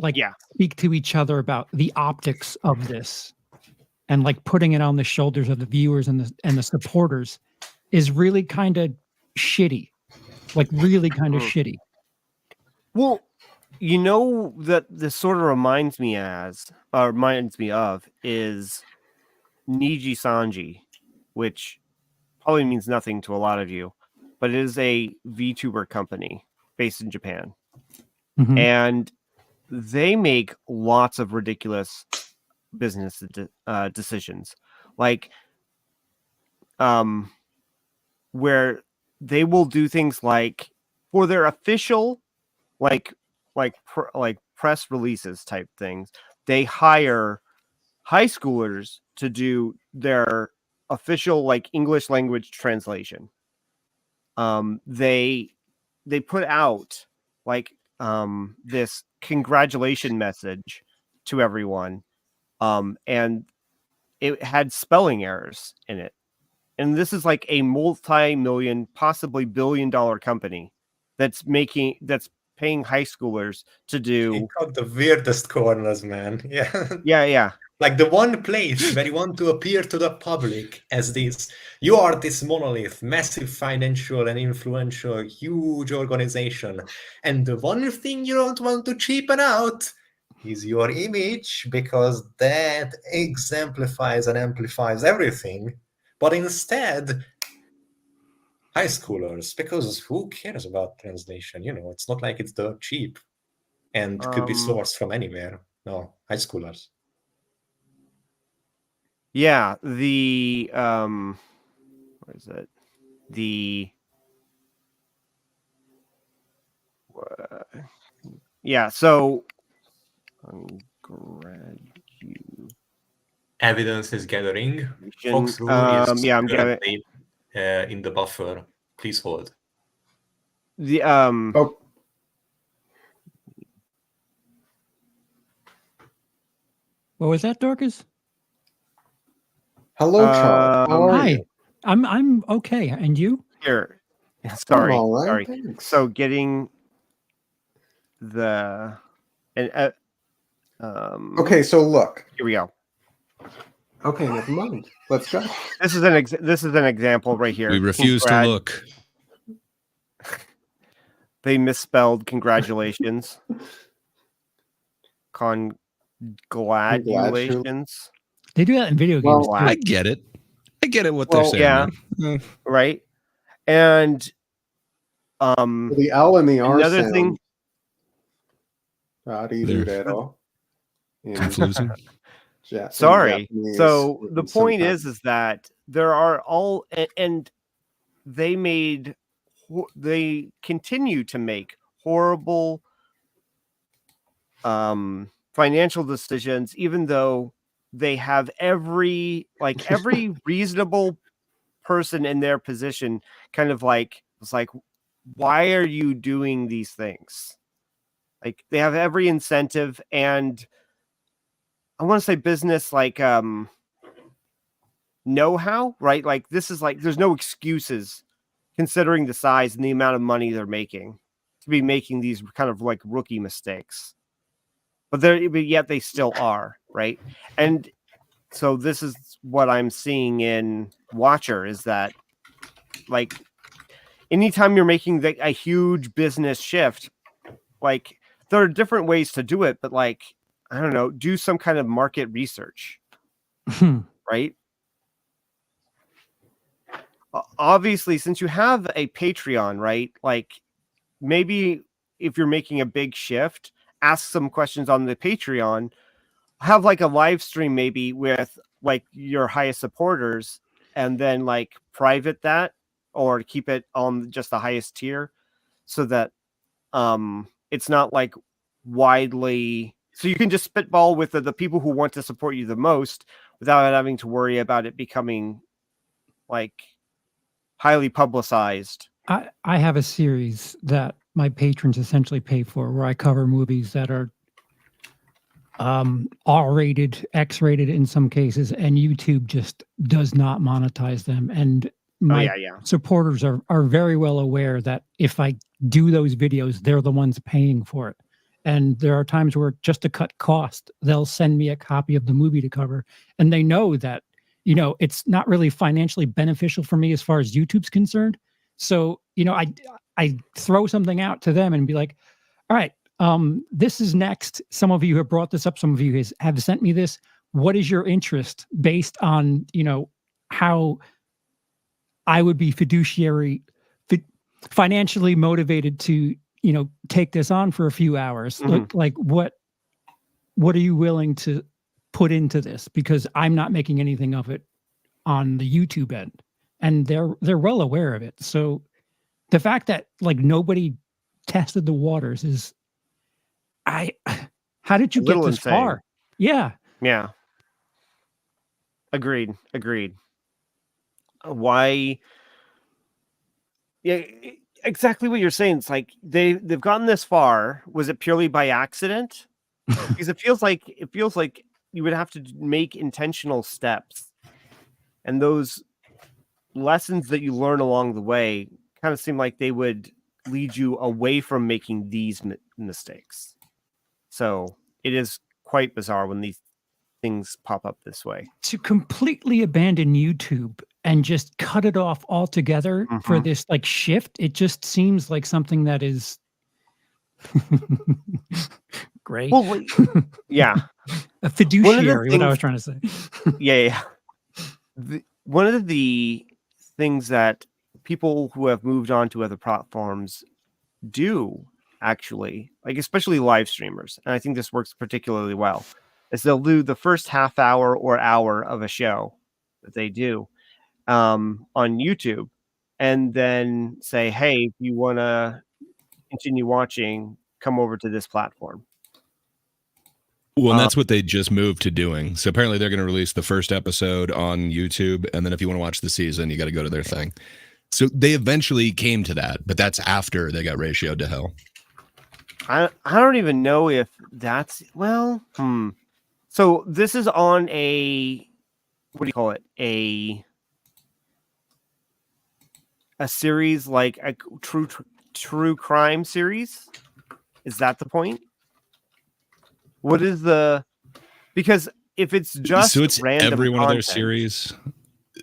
speak to each other about the optics of this, and like putting it on the shoulders of the viewers and the supporters, is really kind of shitty. Like really kind of shitty. Well, you know that this sort of reminds me of is Niji Sanji, which probably means nothing to a lot of you, but it is a VTuber company based in Japan. Mhm. And they make lots of ridiculous business decisions, like where they will do things like for their official like press releases type things, they hire high schoolers to do their official like English language translation. They put out like this congratulation message to everyone, and it had spelling errors in it. And this is like a multi-million, possibly billion-dollar company that's paying high schoolers to do. He got the weirdest corners, man. Yeah. Yeah. Like the one place where you want to appear to the public as this, you are this monolith, massive financial and influential, huge organization. And the one thing you don't want to cheapen out is your image, because that exemplifies and amplifies everything. But instead, high schoolers, because who cares about translation? You know, it's not like it's dirt cheap and could be sourced from anywhere. No, high schoolers. Yeah, the what is it? Yeah, so Evidence is gathering. Fox Rule is yeah, I'm currently in the buffer. Please hold. The Oh, What was that, Dorcas? hello, Charles. How are Hi. you? I'm okay. And you? Here. Sorry. all right, Sorry. thanks. So getting the Okay, so look. Here we go. Okay, never mind. Let's go. This is an example right here. We refuse to look. They misspelled congratulations. Congratulations. They do that in video games. Well, too. I get it. I get it what they're saying. Yeah. Man. Right. And the L and the R another sound. thing. Confusing. Sorry. So the point is that there are all, and they continue to make horrible financial decisions, even though they have every reasonable person in their position kind of like, it's like, why are you doing these things? Like they have every incentive, and I want to say business like know-how, right? Like this is like there's no excuses considering the size and the amount of money they're making to be making these kind of like rookie mistakes. But yet they still are, right? And so this is what I'm seeing in Watcher is that like anytime you're making a huge business shift, like there are different ways to do it, but like I don't know, do some kind of market research. right? Obviously, since you have a Patreon, right? Like maybe if you're making a big shift, ask some questions on the Patreon, have like a live stream maybe with like your highest supporters, and then like private that or keep it on just the highest tier so that it's not like widely, so you can just spitball with the people who want to support you the most without having to worry about it becoming like highly publicized. I have a series that my patrons essentially pay for where I cover movies that are R-rated, X-rated in some cases, and YouTube just does not monetize them. And my supporters are very well aware that if I do those videos, they're the ones paying for it. And there are times where just to cut cost, they'll send me a copy of the movie to cover, and they know that, you know, it's not really financially beneficial for me as far as YouTube's concerned. So, you know, I throw something out to them and be like, all right, this is next. Some of you have brought this up. Some of you have sent me this. What is your interest based on, you know, how I would be financially motivated to, you know, take this on for a few hours. Like what are you willing to put into this? Because I'm not making anything of it on the YouTube end, and they're well aware of it. So the fact that like nobody tested the waters is, how did you get this far? Yeah. Agreed. Why? Yeah, exactly what you're saying. It's like they've gotten this far. Was it purely by accident? Because it feels like you would have to make intentional steps, and those lessons that you learn along the way kind of seem like they would lead you away from making these mistakes. So it is quite bizarre when these things pop up this way. To completely abandon YouTube and just cut it off altogether for this like shift, it just seems like something that is great. Well, yeah. A fiduciary, what I was trying to say. Yeah. One of the things that people who have moved on to other platforms do, actually, like especially live streamers, and I think this works particularly well, is they'll do the first half hour or hour of a show that they do on YouTube, and then say, hey, if you want to continue watching, come over to this platform. Well, and that's what they just moved to doing. So apparently they're going to release the first episode on YouTube, and then if you want to watch the season, you got to go to their thing. So they eventually came to that, but that's after they got ratioed to hell. I don't even know if that's, well, So this is on a, what do you call it? A series, like a true crime series? Is that the point? What is the, because if it's just so it's random every one content, of their series.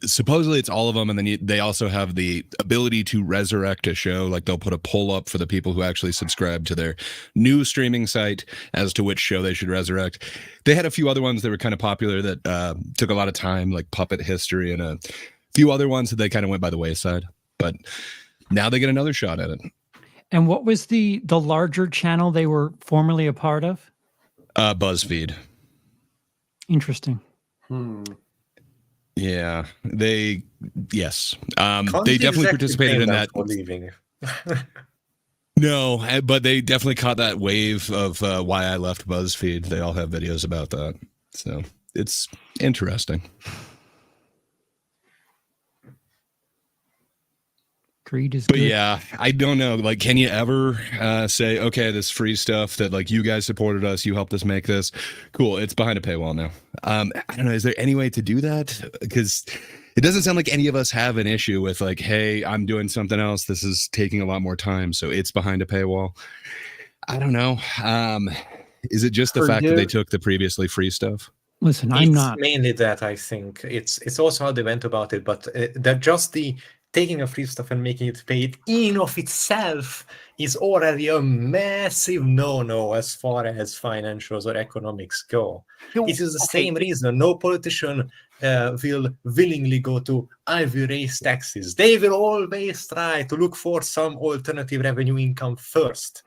Supposedly it's all of them, and then they also have the ability to resurrect a show. Like they'll put a poll up for the people who actually subscribe to their new streaming site as to which show they should resurrect. They had a few other ones that were kind of popular that took a lot of time, like Puppet History, and a few other ones that they kind of went by the wayside. But now they get another shot at it. And what was the larger channel they were formerly a part of? BuzzFeed. Interesting. Yeah, they definitely participated in that. Leaving. No, but they definitely caught that wave of why I left BuzzFeed. They all have videos about that. So it's interesting. Greed is good. But good. yeah, I don't know. Like, can you ever say, okay, this free stuff that like you guys supported us, you helped us make this, cool, it's behind a paywall now. I don't know. Is there any way to do that? Because it doesn't sound like any of us have an issue with like, hey, I'm doing something else. This is taking a lot more time, so it's behind a paywall. I don't know. Is it just the fact that they took the previously free stuff? Listen, it's mainly that. I think it's also how they went about it, but they're just the taking a free stuff and making it pay it in of itself is already a massive no-no as far as financials or economics go. It is the same reason no politician will willingly go to, I will raise taxes. They will always try to look for some alternative revenue income first,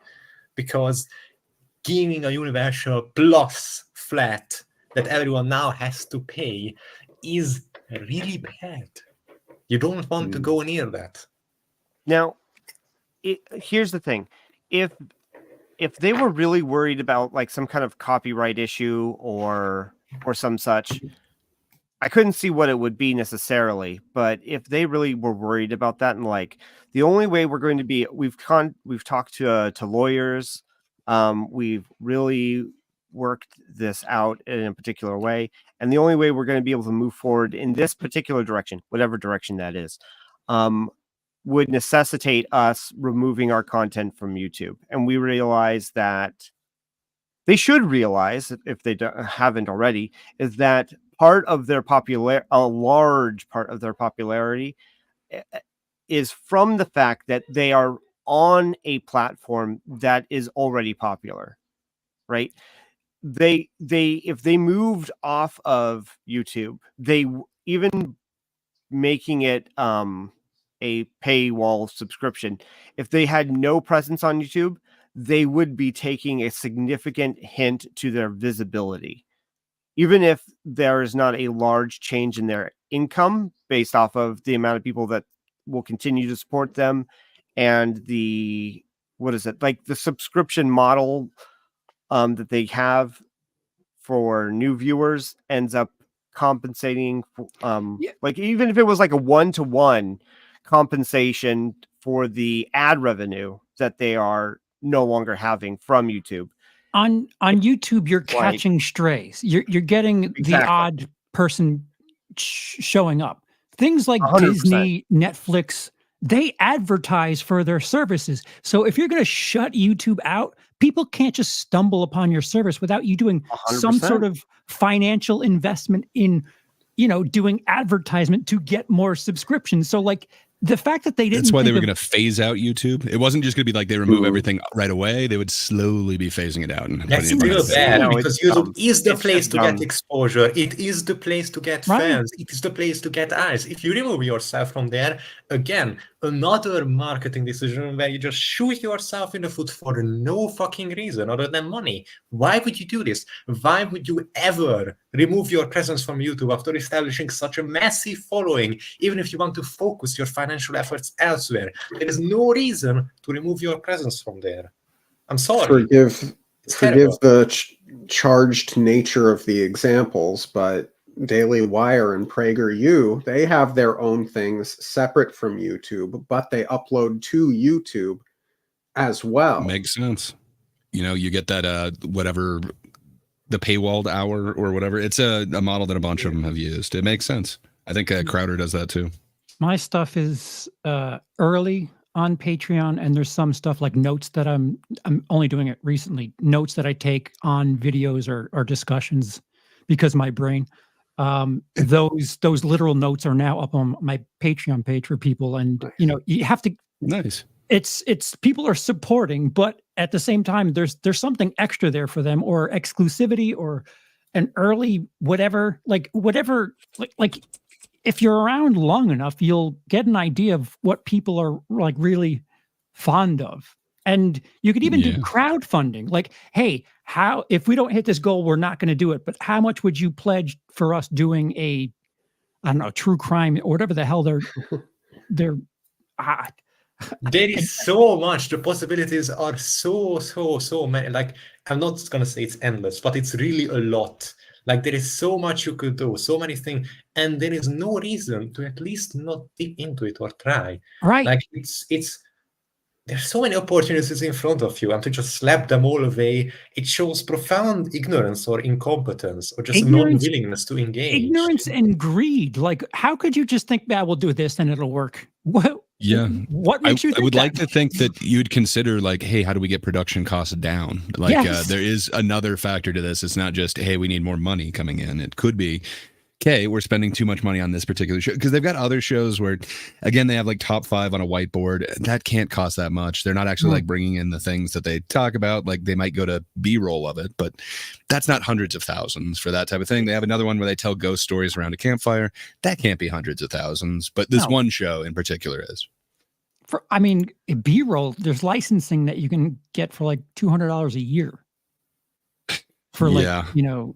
because giving a universal plus flat that everyone now has to pay is really bad. You don't want to go near that. Now, here's the thing. If they were really worried about like some kind of copyright issue or some such, I couldn't see what it would be necessarily. But if they really were worried about that, and like the only way we're going to be, we've talked to lawyers, we've really worked this out in a particular way, and the only way we're going to be able to move forward in this particular direction, whatever direction that is, would necessitate us removing our content from YouTube. And we realize that they should realize, if they haven't already, is that part of their a large part of their popularity is from the fact that they are on a platform that is already popular, right? They if they moved off of YouTube, they even making it a paywall subscription, if they had no presence on YouTube, they would be taking a significant hint to their visibility, even if there is not a large change in their income based off of the amount of people that will continue to support them and the subscription model that they have for new viewers ends up compensating like even if it was like a 1-to-1 compensation for the ad revenue that they are no longer having from YouTube. On YouTube, you're catching strays. You're getting the odd person showing up. Things like 100%. Disney, Netflix, they advertise for their services. So if you're going to shut YouTube out, people can't just stumble upon your service without you doing 100%. Some sort of financial investment in, doing advertisement to get more subscriptions. So like the fact that they didn't. That's why they were going to phase out YouTube. It wasn't just going to be like they remove everything right away. They would slowly be phasing it out. And that's still bad because YouTube is the place to get exposure. It is the place to get fans. It is the place to get eyes. If you remove yourself from there, again, another marketing decision where you just shoot yourself in the foot for no fucking reason other than money. Why would you do this? Why would you ever remove your presence from YouTube after establishing such a massive following, even if you want to focus your financial efforts elsewhere? There is no reason to remove your presence from there. I'm sorry. Forgive the charged nature of the examples, but Daily Wire and PragerU, they have their own things separate from YouTube, but they upload to YouTube as well. Makes sense. You get that whatever, the paywalled hour or whatever. It's a model that a bunch of them have used. It makes sense. I think Crowder does that too. My stuff is early on Patreon, and there's some stuff like notes that I'm only doing it recently. Notes that I take on videos or discussions because my brain. Those literal notes are now up on my Patreon page for people, and you have to. Nice. It's people are supporting, but at the same time, there's something extra there for them, or exclusivity, or an early whatever. Like if you're around long enough, you'll get an idea of what people are like really fond of. And you could even do crowdfunding. Like, hey, if we don't hit this goal, we're not going to do it. But how much would you pledge for us doing true crime or whatever the hell they're there is so much. The possibilities are so many. Like, I'm not going to say it's endless, but it's really a lot. Like, there is so much you could do, so many things, and there is no reason to at least not dip into it or try. Right. Like, it's there's so many opportunities in front of you, and to just slap them all away, it shows profound ignorance or incompetence or just non-willingness to engage. Ignorance and greed. Like, how could you just think, we'll do this and it'll work? What makes you think I would that? like to think that you'd consider like, hey, how do we get production costs down? Like, there is another factor to this. It's not just, hey, we need more money coming in. It could be, okay, we're spending too much money on this particular show, because they've got other shows where, again, they have like top 5 on a whiteboard. That can't cost that much. They're not actually like bringing in the things that they talk about. Like they might go to B-roll of it, but that's not hundreds of thousands for that type of thing. They have another one where they tell ghost stories around a campfire. That can't be hundreds of thousands, but this one show in particular is. I mean, B-roll, there's licensing that you can get for like $200 a year for like, you know,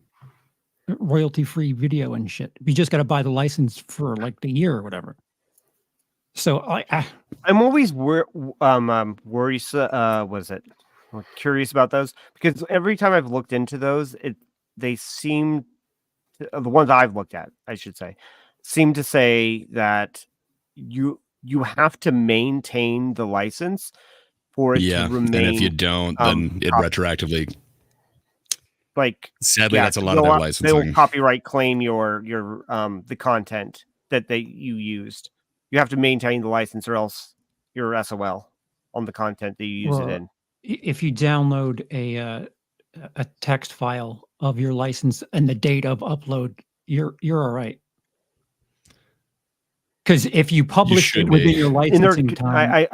royalty-free video and shit. You just got to buy the license for like the year or whatever. So I'm always curious about those, because every time I've looked into those, they seem the ones I've looked at, I should say, seem to say that you have to maintain the license for it to remain. And if you don't, then it retroactively. Like, sadly, that's a lot of their licensing. They will copyright claim your the content that you used. You have to maintain the license, or else you're SOL on the content that you use it in. If you download a text file of your license and the date of upload, you're all right. Because if you publish it within your licensing time,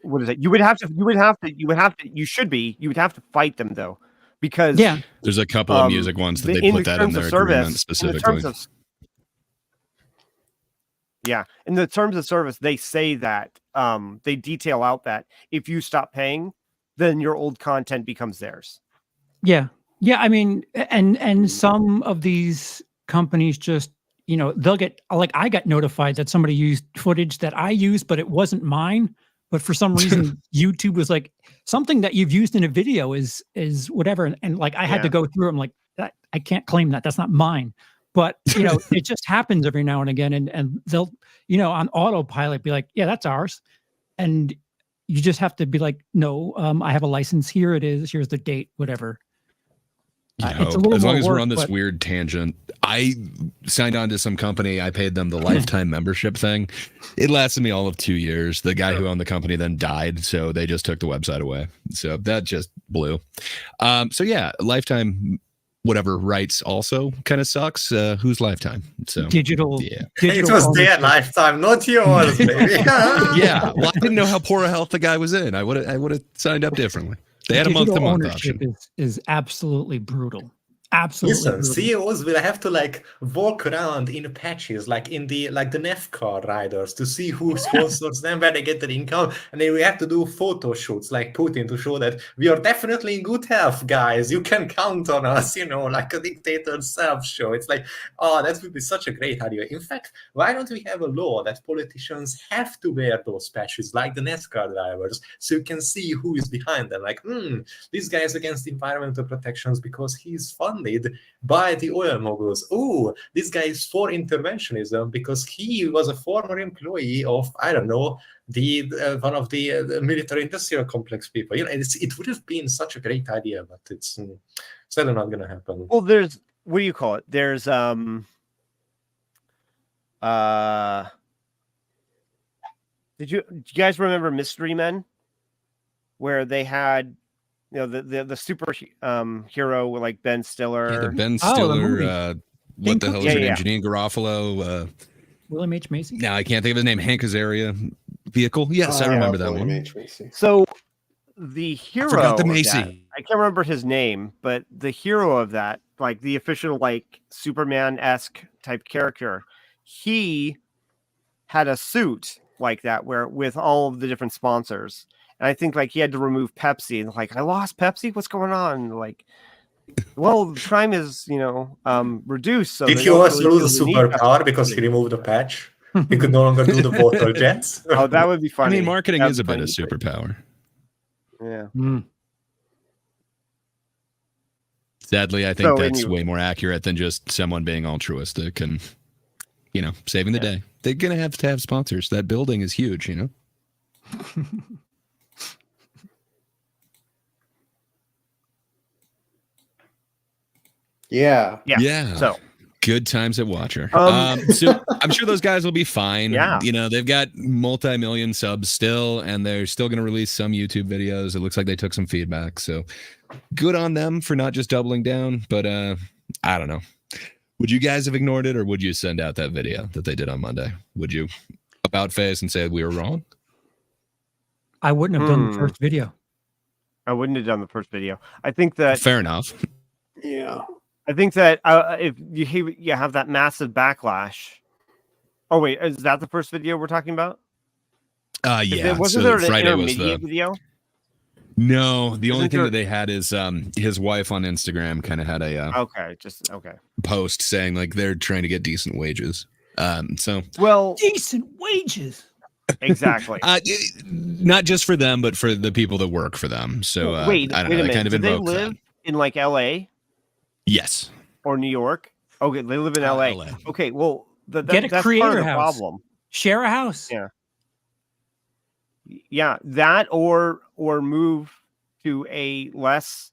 what is it? You would have to fight them though. Because there's a couple of music ones that they put that in their agreement specifically. In the terms of service, they say that they detail out that if you stop paying, then your old content becomes theirs. Yeah. I mean, and some of these companies just, you know, they'll get, like, I got notified that somebody used footage that I used, but it wasn't mine. But for some reason, YouTube was like, something that you've used in a video is whatever. And like, I had to go through. I'm like, I can't claim that. That's not mine. But, you know, it just happens every now and again. And they'll, you know, on autopilot be like, yeah, that's ours. And you just have to be like, no, I have a license. Here it is. Here's the date, whatever. It's a little as long as we're on this weird tangent, I signed on to some company. I paid them the lifetime membership thing. It lasted me all of 2 years. The guy who owned the company then died, so they just took the website away. So that just blew. So yeah, lifetime whatever rights also kind of sucks. Whose lifetime? So digital. It was their lifetime, not yours, baby. Yeah. Well, I didn't know how poor a health the guy was in. I would have signed up differently. They had a month-to-month option. Is absolutely brutal. Absolutely. Listen, CEOs will have to like walk around in patches, like in the NASCAR riders, to see who sponsors them, where they get their income, and then we have to do photo shoots like Putin to show that we are definitely in good health, guys. You can count on us, you know, like a dictator's self-show. It's like, oh, that would be such a great idea. In fact, why don't we have a law that politicians have to wear those patches, like the NASCAR drivers, so you can see who is behind them? Like, this guy is against environmental protections because he's funded by the oil moguls. Oh, this guy is for interventionism because he was a former employee of, I don't know, the one of the military industrial complex people. You know, it would have been such a great idea, but it's certainly not going to happen. Well, there's, what do you call it? There's did you guys remember Mystery Men, where they had, you know, the super hero like Ben Stiller? Yeah, the Ben Stiller. What the hell is your name? Janine Garofalo. William H. Macy. Now I can't think of his name. Hank Azaria vehicle. Yes, I remember that one. H. Macy. So the hero, I forgot the Macy. I can't remember his name, but the hero of that, like the official like Superman-esque type character, he had a suit like that where with all of the different sponsors. And I think like he had to remove Pepsi, and like, I lost Pepsi. What's going on? Like, well, the crime is, you know, reduced. So did he also lose the superpower because he removed the patch? He could no longer do the water jets. Oh, that would be funny. I mean, marketing is a bit of superpower. Yeah. Sadly, I think that's way more accurate than just someone being altruistic and, you know, saving the day. They're gonna have to have sponsors. That building is huge, you know. Yeah. So good times at Watcher. So I'm sure those guys will be fine. Yeah. You know, they've got multi-million subs still, and they're still going to release some YouTube videos. It looks like they took some feedback. So good on them for not just doubling down. But I don't know. Would you guys have ignored it, or would you send out that video that they did on Monday? Would you about face and say we were wrong? I wouldn't have done the first video. I wouldn't have done the first video. I think that fair enough. Yeah. I think that if you have that massive backlash. Oh wait, is that the first video we're talking about? Yeah. Wasn't there an intermediate video? No, the only thing that they had is his wife on Instagram kind of had a okay post saying like they're trying to get decent wages. Decent wages. Exactly. Not just for them, but for the people that work for them. So wait I don't a know. minute. Kind of Do they invoke live that. in like LA? Yes. Or New York? Okay, they live in LA. Okay, well Get a that's creator part of the house. problem. Share a house. Yeah, that or move to a less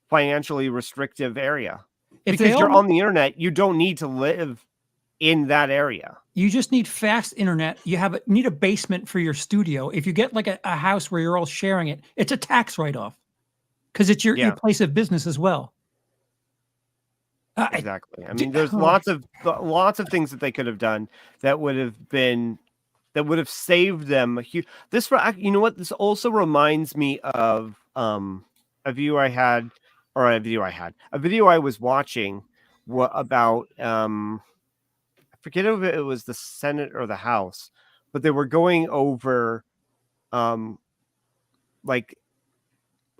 financially restrictive area. Because you're on the internet, you don't need to live in that area. You just need fast internet. You need a basement for your studio. If you get like a house where you're all sharing it, it's a tax write-off because it's your place of business as well. Exactly. I mean, there's lots of things that they could have done that would have saved them a huge. You know what? This also reminds me of a video I was watching about I forget if it was the Senate or the House, but they were going over like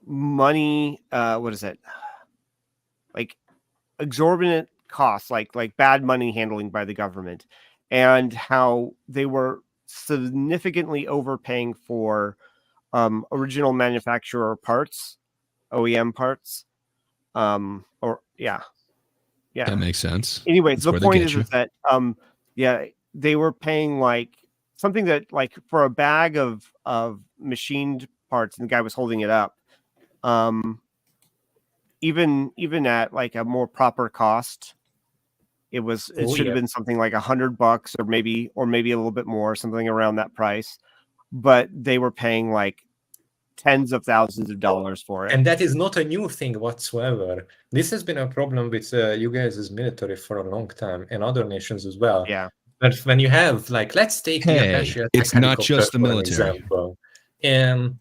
money. What is it? Like exorbitant costs, like bad money handling by the government, and how they were significantly overpaying for original manufacturer parts, OEM parts. That makes sense. Anyway, That's the where they point get is that they were paying like something that like for a bag of machined parts, and the guy was holding it up. Even at like a more proper cost, it should have been something like $100 or maybe a little bit more, something around that price. But they were paying like tens of thousands of dollars for it. And that is not a new thing whatsoever. This has been a problem with you guys' military for a long time, and other nations as well. Yeah. But when you have like, let's take the Apache it's not just the military. Example. And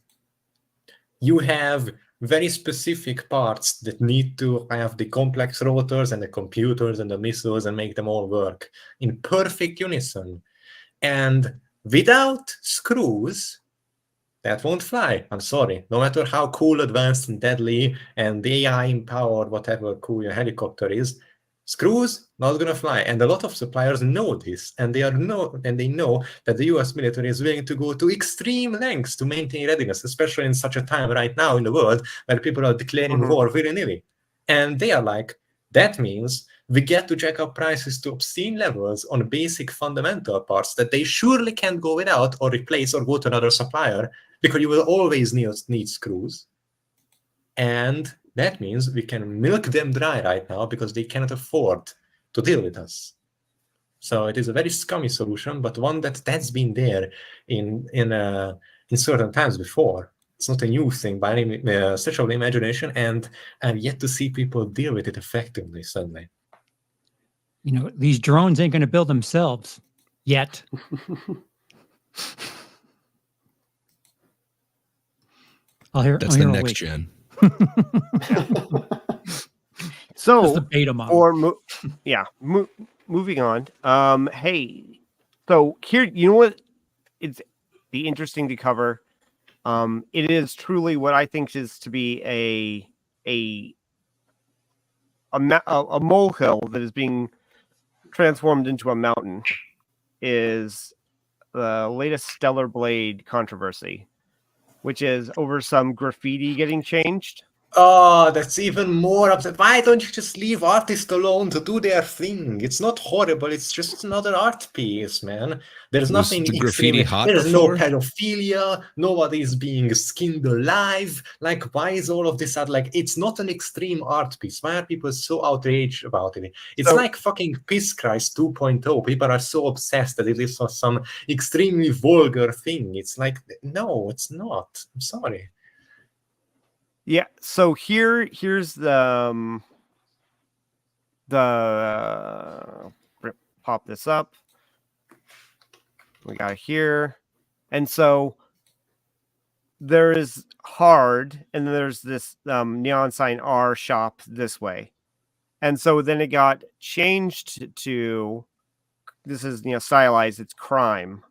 you have very specific parts that need to have the complex rotors and the computers and the missiles and make them all work in perfect unison. And without screws, that won't fly. I'm sorry. No matter how cool, advanced, and deadly, and AI-empowered, whatever cool your helicopter is, screws not gonna fly. And a lot of suppliers know this, and they know that the US military is willing to go to extreme lengths to maintain readiness, especially in such a time right now in the world where people are declaring war willy-nilly. And they are like, that means we get to jack up prices to obscene levels on basic fundamental parts that they surely can't go without or replace or go to another supplier, because you will always need screws. And that means we can milk them dry right now because they cannot afford to deal with us. So it is a very scummy solution, but one that's been there in certain times before. It's not a new thing by any stretch of the imagination, and I've yet to see people deal with it effectively suddenly. You know, these drones ain't going to build themselves yet. That's the next gen. So the beta model. Moving on. Hey, so here, you know what? It's be interesting to cover. It is truly what I think is to be a molehill that is being transformed into a mountain. Is the latest Stellar Blade controversy, which is over some graffiti getting changed. Oh, that's even more upset. Why don't you just leave artists alone to do their thing? It's not horrible. It's just another art piece, man. There's nothing graffiti hot There's before? no pedophilia. Nobody's being skinned alive. Like, why is all of this like? It's not an extreme art piece. Why are people so outraged about it? It's like fucking Piss Christ 2.0. People are so obsessed that it is some extremely vulgar thing. It's like, no, it's not. I'm sorry. Yeah, so here's the pop this up. We got here. And so there is hard, and then there's this neon sign R shop this way. And so then it got changed to, this is, stylized, it's crime.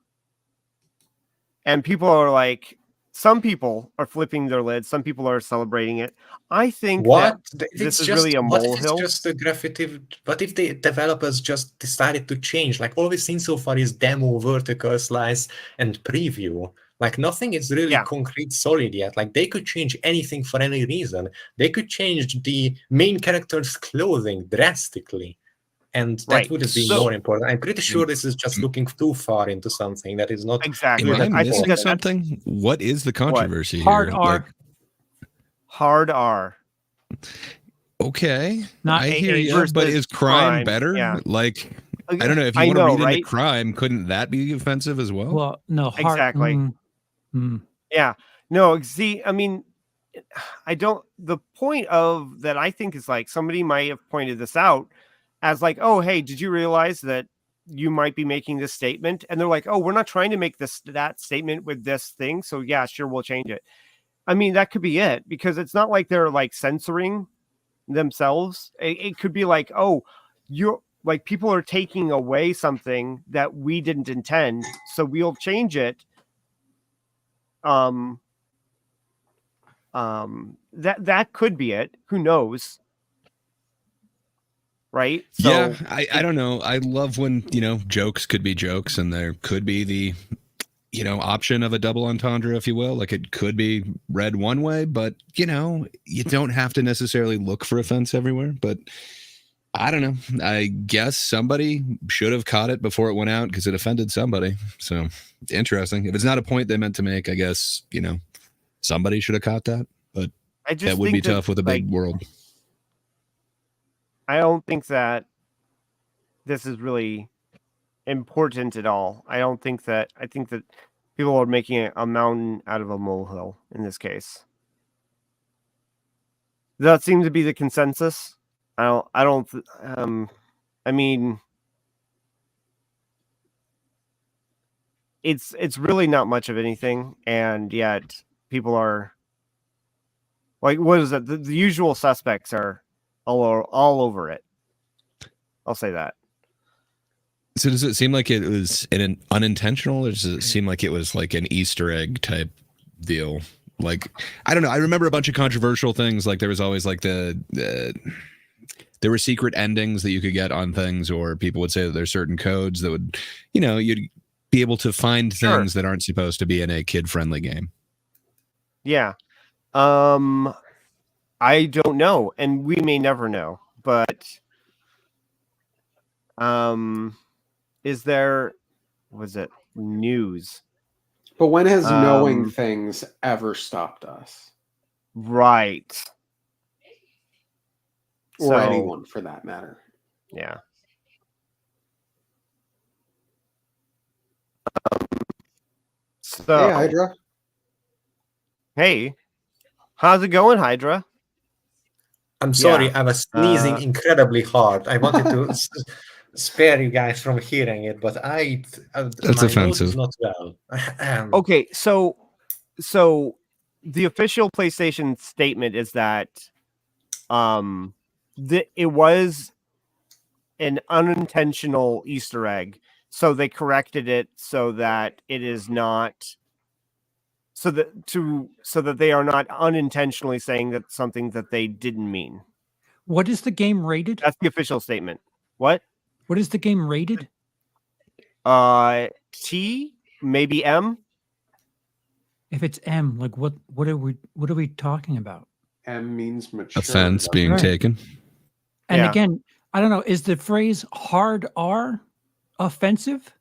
And people are like, some people are flipping their lids, some people are celebrating it. I think What? that If this it's is just really a what if it's molehill. just a graffiti? What if the developers just decided to change? Like all we've seen so far is demo, vertical slice, and preview. Like nothing is really Yeah. concrete, solid yet. Like they could change anything for any reason. They could change the main character's clothing drastically, and that Right. would have been So- more important. I'm pretty sure this is just looking too far into something that is not Exactly. really Am I I think missing that something? What is the controversy Hard here? R. hard R. Okay, Not I hear AA you, but versus is crime crime, better? yeah. Like, I don't know. If you I want to know, read right? into crime, couldn't that be offensive as well? Well, no, hard. Exactly. Yeah. No, see, I mean, the point of that I think is like somebody might have pointed this out as like, oh, hey, did you realize that you might be making this statement? And they're like, oh, we're not trying to make that statement with this thing. So yeah, sure, we'll change it. I mean, that could be it, because it's not like they're like censoring themselves. It could be like, oh, you're like, people are taking away something that we didn't intend, so we'll change it. That could be it. Who knows? Right? So, yeah, I don't know. I love when, jokes could be jokes, and there could be the, option of a double entendre, if you will. Like it could be read one way, but, you don't have to necessarily look for offense everywhere. But I don't know. I guess somebody should have caught it before it went out because it offended somebody. So interesting. If it's not a point they meant to make, I guess, somebody should have caught that. But that would be tough with a big world. I don't think that this is really important at all. I think that people are making a mountain out of a molehill in this case. That seems to be the consensus. I mean, it's really not much of anything, and yet people are like, what is it? The usual suspects are all over it. I'll say that. So does it seem like it was an unintentional, or does it seem like it was like an Easter egg type deal? Like, I don't know. I remember a bunch of controversial things. Like there was always like there were secret endings that you could get on things, or people would say that there's certain codes that would, you'd be able to find things that aren't supposed to be in a kid-friendly game. Yeah. I don't know, and we may never know, but is there, was it news? But when has knowing things ever stopped us? Right. Or anyone for that matter. Yeah. So, hey, Hydra. Hey, how's it going, Hydra? I'm sorry, Yeah. I was sneezing incredibly hard. I wanted to spare you guys from hearing it, but That's my offensive. nose is not well. Okay, so the official PlayStation statement is that it was an unintentional Easter egg, so they corrected it so that it is not, so that they are not unintentionally saying that something that they didn't mean. What is the game rated? That's the official statement. What is the game rated? T, maybe M. If it's M, like what are we talking about? M means mature. Offense being Right. taken. And Yeah. again, I don't know, is the phrase hard R offensive?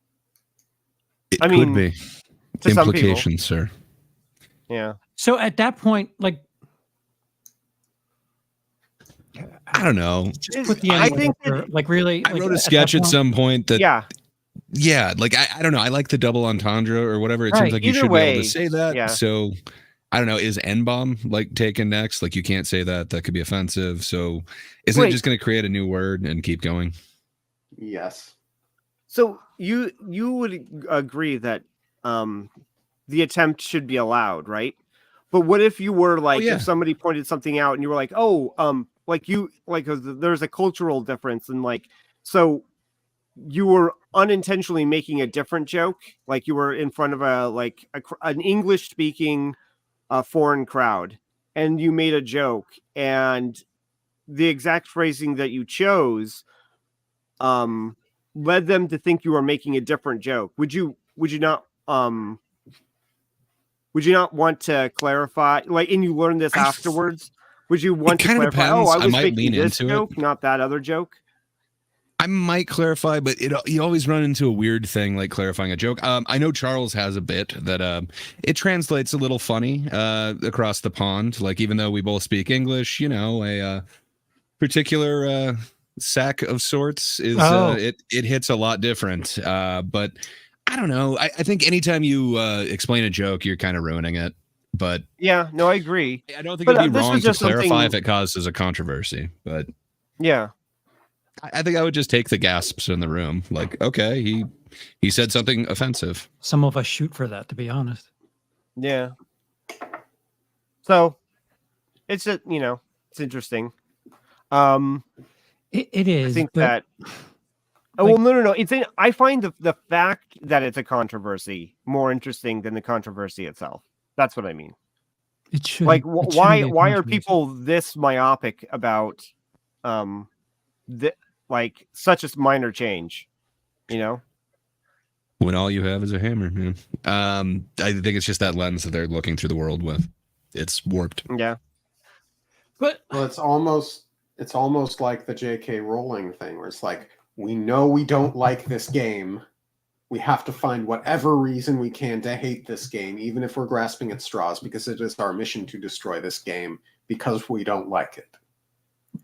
It I could mean, be. to some people. Implications, sir. Yeah. So at that point, like, I don't know. just put the I N think word there, like really. I like, wrote a that sketch at point- some point that, Yeah. like, I don't know. I like the double entendre or whatever. It Right. seems like you Either should be able way, to say that. yeah. So I don't know, is N-bomb like taken next? Like you can't say that. That could be offensive. So isn't Wait. it just going to create a new word and keep going? Yes. So you would agree that the attempt should be allowed, right? But what if you were like, yeah. if somebody pointed something out and you were like, there's a cultural difference, and like, so you were unintentionally making a different joke, like you were in front of an English speaking foreign crowd, and you made a joke, and the exact phrasing that you chose led them to think you were making a different joke. Would you not want to clarify, like, and you learn this afterwards? Would you want to clarify? Depends. Oh, I was might making lean this into joke, it. not that other joke. I might clarify, but you always run into a weird thing like clarifying a joke. I know Charles has a bit that it translates a little funny across the pond. Like even though we both speak English, a particular sack of sorts is it hits a lot different. But I don't know. I think anytime you explain a joke, you're kind of ruining it. But yeah, no, I agree. I don't think it'd be wrong to clarify if it causes a controversy. But yeah. I think I would just take the gasps in the room. Like, okay, he said something offensive. Some of us shoot for that, to be honest. Yeah. So it's it's interesting. It is. I think but, that. Oh, well, no. I find the fact that it's a controversy more interesting than the controversy itself. That's what I mean. It should. Like, why are people this myopic about like such a minor change, when all you have is a hammer, man. I think it's just that lens that they're looking through the world with. It's warped. Yeah. But it's almost like the J.K. Rowling thing, where it's like, we know we don't like this game. We have to find whatever reason we can to hate this game, even if we're grasping at straws, because it is our mission to destroy this game because we don't like it.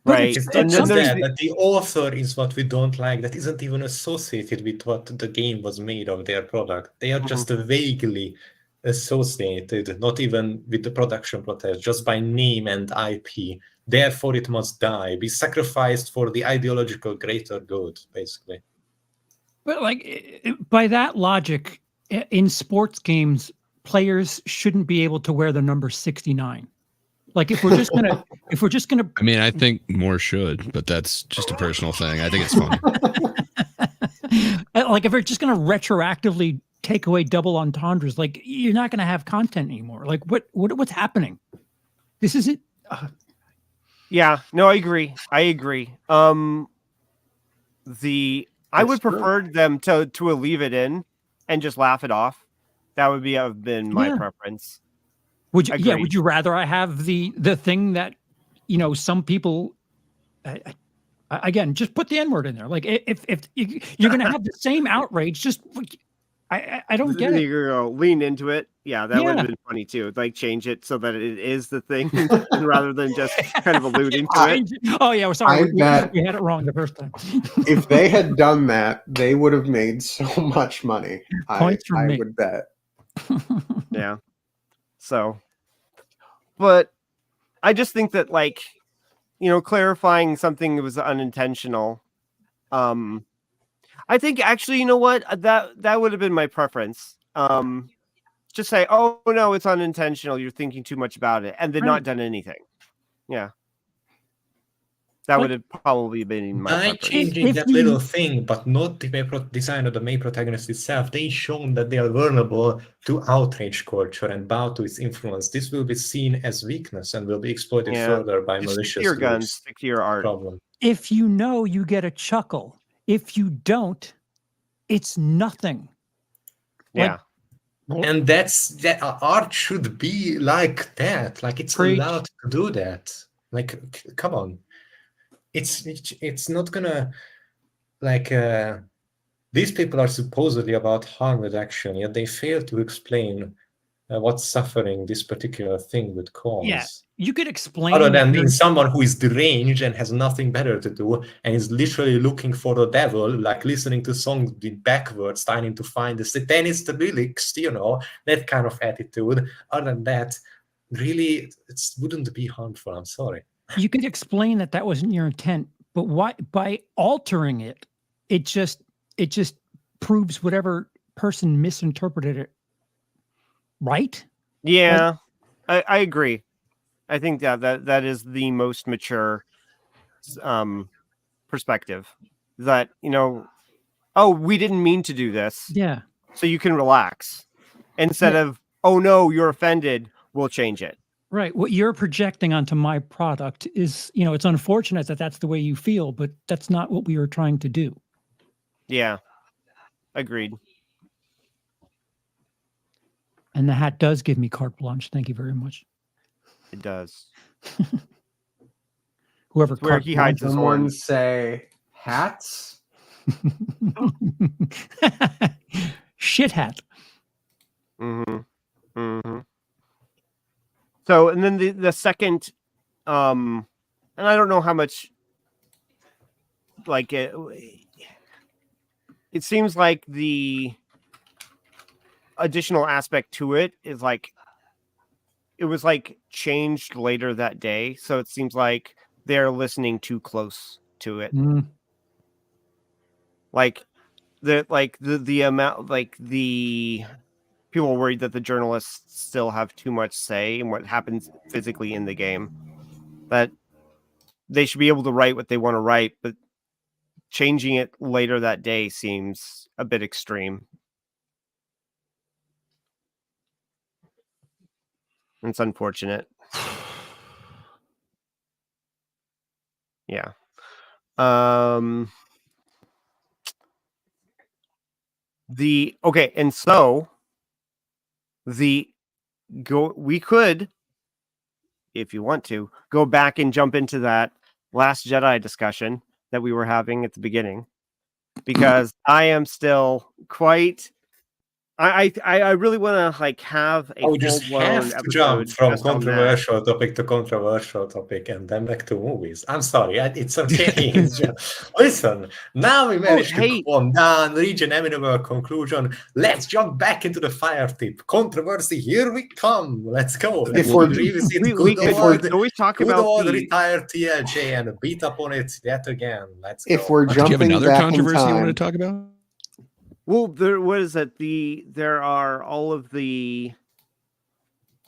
Right. It's not just that the author is what we don't like, that isn't even associated with what the game was made of, their product. They are just vaguely associated, not even with the production process, just by name and IP. Therefore, it must die, be sacrificed for the ideological greater good, basically. But by that logic, in sports games, players shouldn't be able to wear the number 69. Like if we're just gonna, I mean, I think more should, but that's just a personal thing. I think it's funny. Like if we're just gonna retroactively take away double entendres, like you're not gonna have content anymore. Like what's happening? This is it. Yeah, no, I agree. I would prefer them to leave it in and just laugh it off. That would have been my preference. Would you? Agreed. Yeah. Would you rather I have the thing that, some people, again, just put the N-word in there. Like if you're going to have the same outrage, just I don't get it. You go lean into it. Yeah, that would have been funny too. Like change it so that it is the thing rather than just kind of alluding to it. Oh yeah, we're sorry. We had it wrong the first time. If they had done that, they would have made so much money. Points from me. I would bet. Yeah. So, but I just think that clarifying something that was unintentional. I think actually, you know what? That would have been my preference. Just say, oh no, it's unintentional. You're thinking too much about it, and then not done anything. Yeah. That would have probably been my preference. By changing that little thing, but not the design of the main protagonist itself, they've shown that they are vulnerable to outrage culture and bow to its influence. This will be seen as weakness and will be exploited further by malicious stick to your guns, stick to your art. Problem. If you know, you get a chuckle. If you don't, it's nothing. Yeah. And that art should be like that. Like it's allowed to do that. Like, come on. It's not gonna these people are supposedly about harm reduction, yet they fail to explain what suffering this particular thing would cause. Yeah, you could explain. Other than being someone who is deranged and has nothing better to do and is literally looking for the devil, like listening to songs backwards, trying to find then it's the lyrics, that kind of attitude. Other than that, really it wouldn't be harmful. I'm sorry. You could explain that wasn't your intent, but why by altering it, it just proves whatever person misinterpreted it. Right? Yeah, I agree. I think that is the most mature perspective. That, oh, we didn't mean to do this. Yeah. So you can relax instead of, oh no, you're offended, we'll change it. Right. What you're projecting onto my product is, it's unfortunate that that's the way you feel, but that's not what we were trying to do. Yeah. Agreed. And the hat does give me carte blanche. Thank you very much. It does. Whoever where he hides his Someone horns. say hats. Shit hat. Mm-hmm. Mm-hmm. So, and then the second, and I don't know how much, like, it seems like the additional aspect to it is like, it was like changed later that day. So it seems like they're listening too close to it. Mm. Like the amount, like the people are worried that the journalists still have too much say in what happens physically in the game. That they should be able to write what they want to write, but changing it later that day seems a bit extreme. It's unfortunate. Yeah. And so we could, if you want to, go back and jump into that Last Jedi discussion that we were having at the beginning, because I am still quite. I really want to like have a We just have to jump from controversial topic to controversial topic and then back to movies. I'm sorry, it's okay. Listen, now we managed to calm down, reach an amenable conclusion. Let's jump back into the fire tip. Controversy, here we come. Let's go. Let's revisit always talk about the retired TLJ and beat up on it yet again. Let's go. If we're jumping do you have another back controversy in time, you want to talk about? Well, there are all of the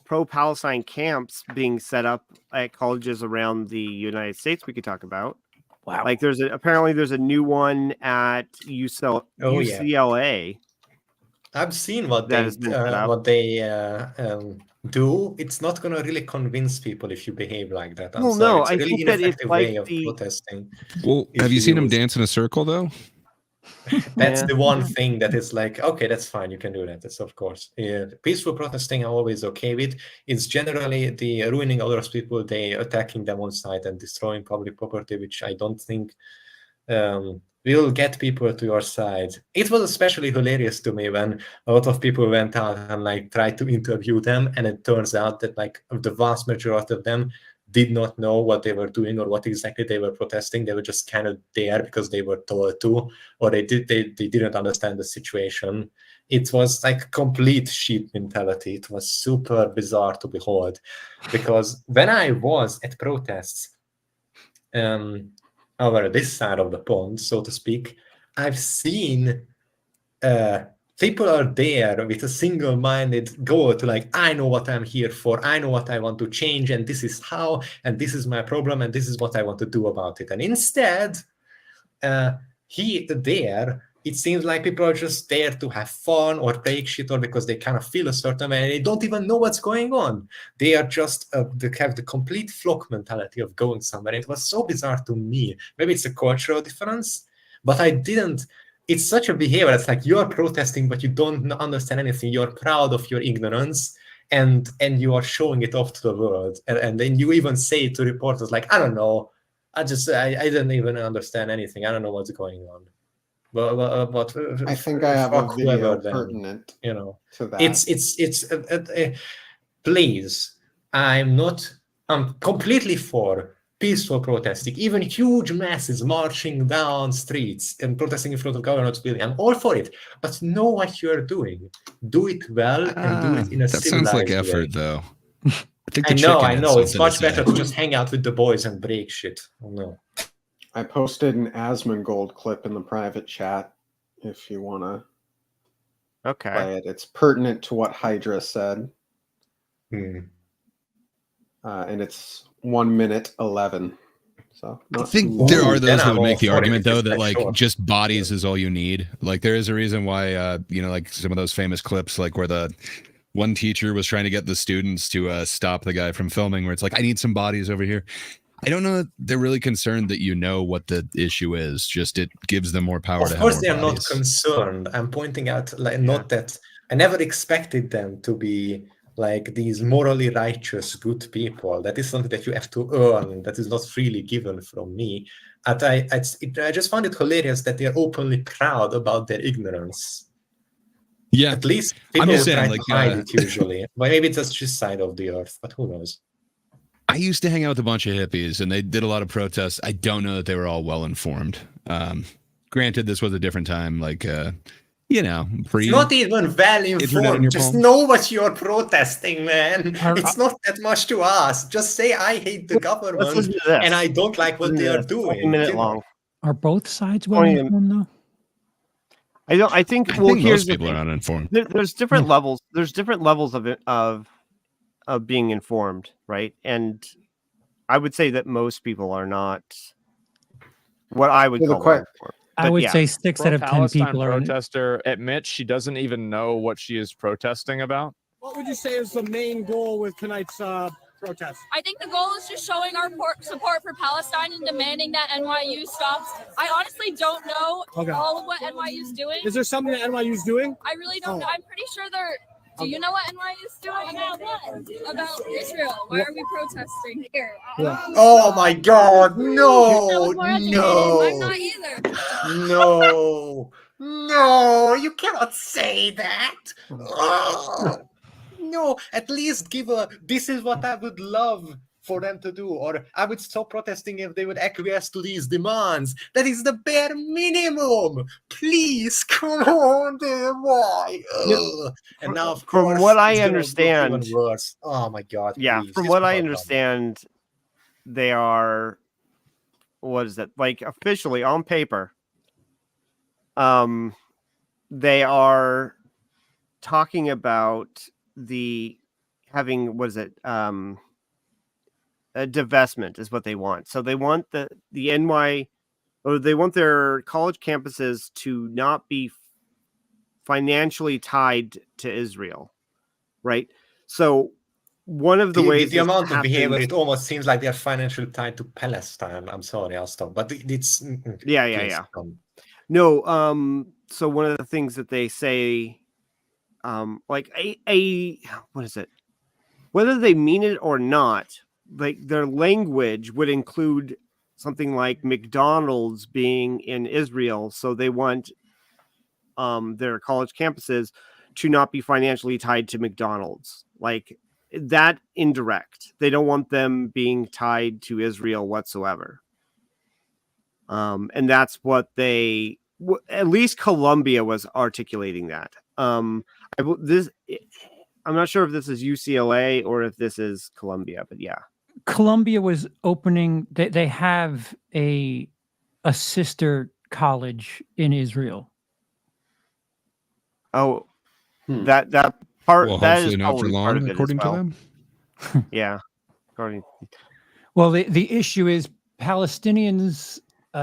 pro-Palestine camps being set up at colleges around the United States we could talk about. Wow. Like apparently there's a new one at UCLA. I've seen what they do. It's not going to really convince people if you behave like that. Well, no, it's a really ineffective way of protesting. Well, have you seen them dance in a circle though? That's the one thing that is like, okay, that's fine. You can do that. That's of course. Peaceful protesting I'm always okay with. It's generally the ruining others people, they attacking them on site and destroying public property, which I don't think will get people to your side. It was especially hilarious to me when a lot of people went out and like tried to interview them, and it turns out that like the vast majority of them did not know what they were doing or what exactly they were protesting. They were just kind of there because they were told to, or they didn't understand the situation. It was like complete sheep mentality. It was super bizarre to behold, because when I was at protests over this side of the pond, so to speak, I've seen people are there with a single-minded goal to like, I know what I'm here for, I know what I want to change, and this is how, and this is my problem, and this is what I want to do about it. And instead, it seems like people are just there to have fun or take shit, or because they kind of feel a certain way and they don't even know what's going on. They are just they have the complete flock mentality of going somewhere. It was so bizarre to me. Maybe it's a cultural difference, but I didn't. It's such a behavior. It's like you're protesting, but you don't understand anything. You're proud of your ignorance, and you are showing it off to the world. And then you even say to reporters, like, I don't know, I didn't even understand anything. I don't know what's going on. But I think I have a video pertinent, to that. It's please. I'm completely for peaceful protesting, even huge masses marching down streets and protesting in front of government's building. I'm all for it, but know what you're doing. Do it well and do it in a civilized way. That sounds like effort, though. I think I the know, chicken I had know. It's something to much say. better to just hang out with the boys and break shit. Oh no. I posted an Asmongold clip in the private chat if you want to Okay. play it. It's pertinent to what Hydra said. Hmm. And it's 1 minute 11. So I not think too there long. are those then who I'm would all make the for it argument if though it's that that like short. just bodies is all you need. Like there is a reason why like some of those famous clips, like where the one teacher was trying to get the students to stop the guy from filming, where it's like, I need some bodies over here. I don't know that they're really concerned that you know what the issue is. Just it gives them more power to Of have course, more they are not bodies. concerned. I'm pointing out, like, not that I never expected them to be like these morally righteous, good people. That is something that you have to earn. That is not freely given from me. And I just found it hilarious that they are openly proud about their ignorance. Yeah, At least I'm people just will saying, try like, to hide it usually. But maybe it's just this side of the earth. But who knows? I used to hang out with a bunch of hippies, and they did a lot of protests. I don't know that they were all well informed. Granted, this was a different time, like you know, It's not even well internet in informed. your Just palms. know what you're protesting, man. Are- It's not that much to ask. Just say I hate the Let's government listen to this. and I don't like what Listen they to are this. doing. 20-minute you know. long. Are both sides well 20 informed though? I don't. I think. I Well, think here's most the people thing. are uninformed. There's different levels. There's different levels of it of being informed, right? And I would say that most people are not what I would Well, the call que- well-informed. I But would yeah, say 6 out of 10 Pro-Palestine people are in it. protester admits she doesn't even know what she is protesting about. What would you say is the main goal with tonight's protest? I think the goal is just showing our support for Palestine and demanding that NYU stops. I honestly don't know all of what NYU is doing. Is there something that NYU is doing? I really don't know. I'm pretty sure they're... Do you know what NYU is doing? About what? About Israel. Why are we protesting here? Yeah. Oh my God! No! That was more educated. No! I'm not either. No! No! You cannot say that! Oh, no! At least give a. This is what I would love for them to do, or I would stop protesting if they would acquiesce to these demands. That is the bare minimum. Please, come on, why? And now, of course, from what I it's gonna look understand, even worse. Oh my God! yeah. please, From just what I hold on. understand, they are. What is it like officially on paper? They are talking about the having what is it? A divestment is what they want. So they want the NY, or they want their college campuses to not be financially tied to Israel, right? So one of the ways the this amount of behavior, happens- it almost seems like they're financially tied to Palestine. I'm sorry, I'll stop. But it's yeah. No, so one of the things that they say, like a what is it? Whether they mean it or not, like their language would include something like McDonald's being in Israel, so they want their college campuses to not be financially tied to McDonald's. Like that indirect. They don't want them being tied to Israel whatsoever. And that's what they at least Columbia was articulating that. I'm not sure if this is UCLA or if this is Columbia, but yeah. Columbia was opening. They have a sister college in Israel. Oh, that part. Well, that hopefully is not for probably part long, of it according as to well. them. Yeah, according. Well, the issue is Palestinians.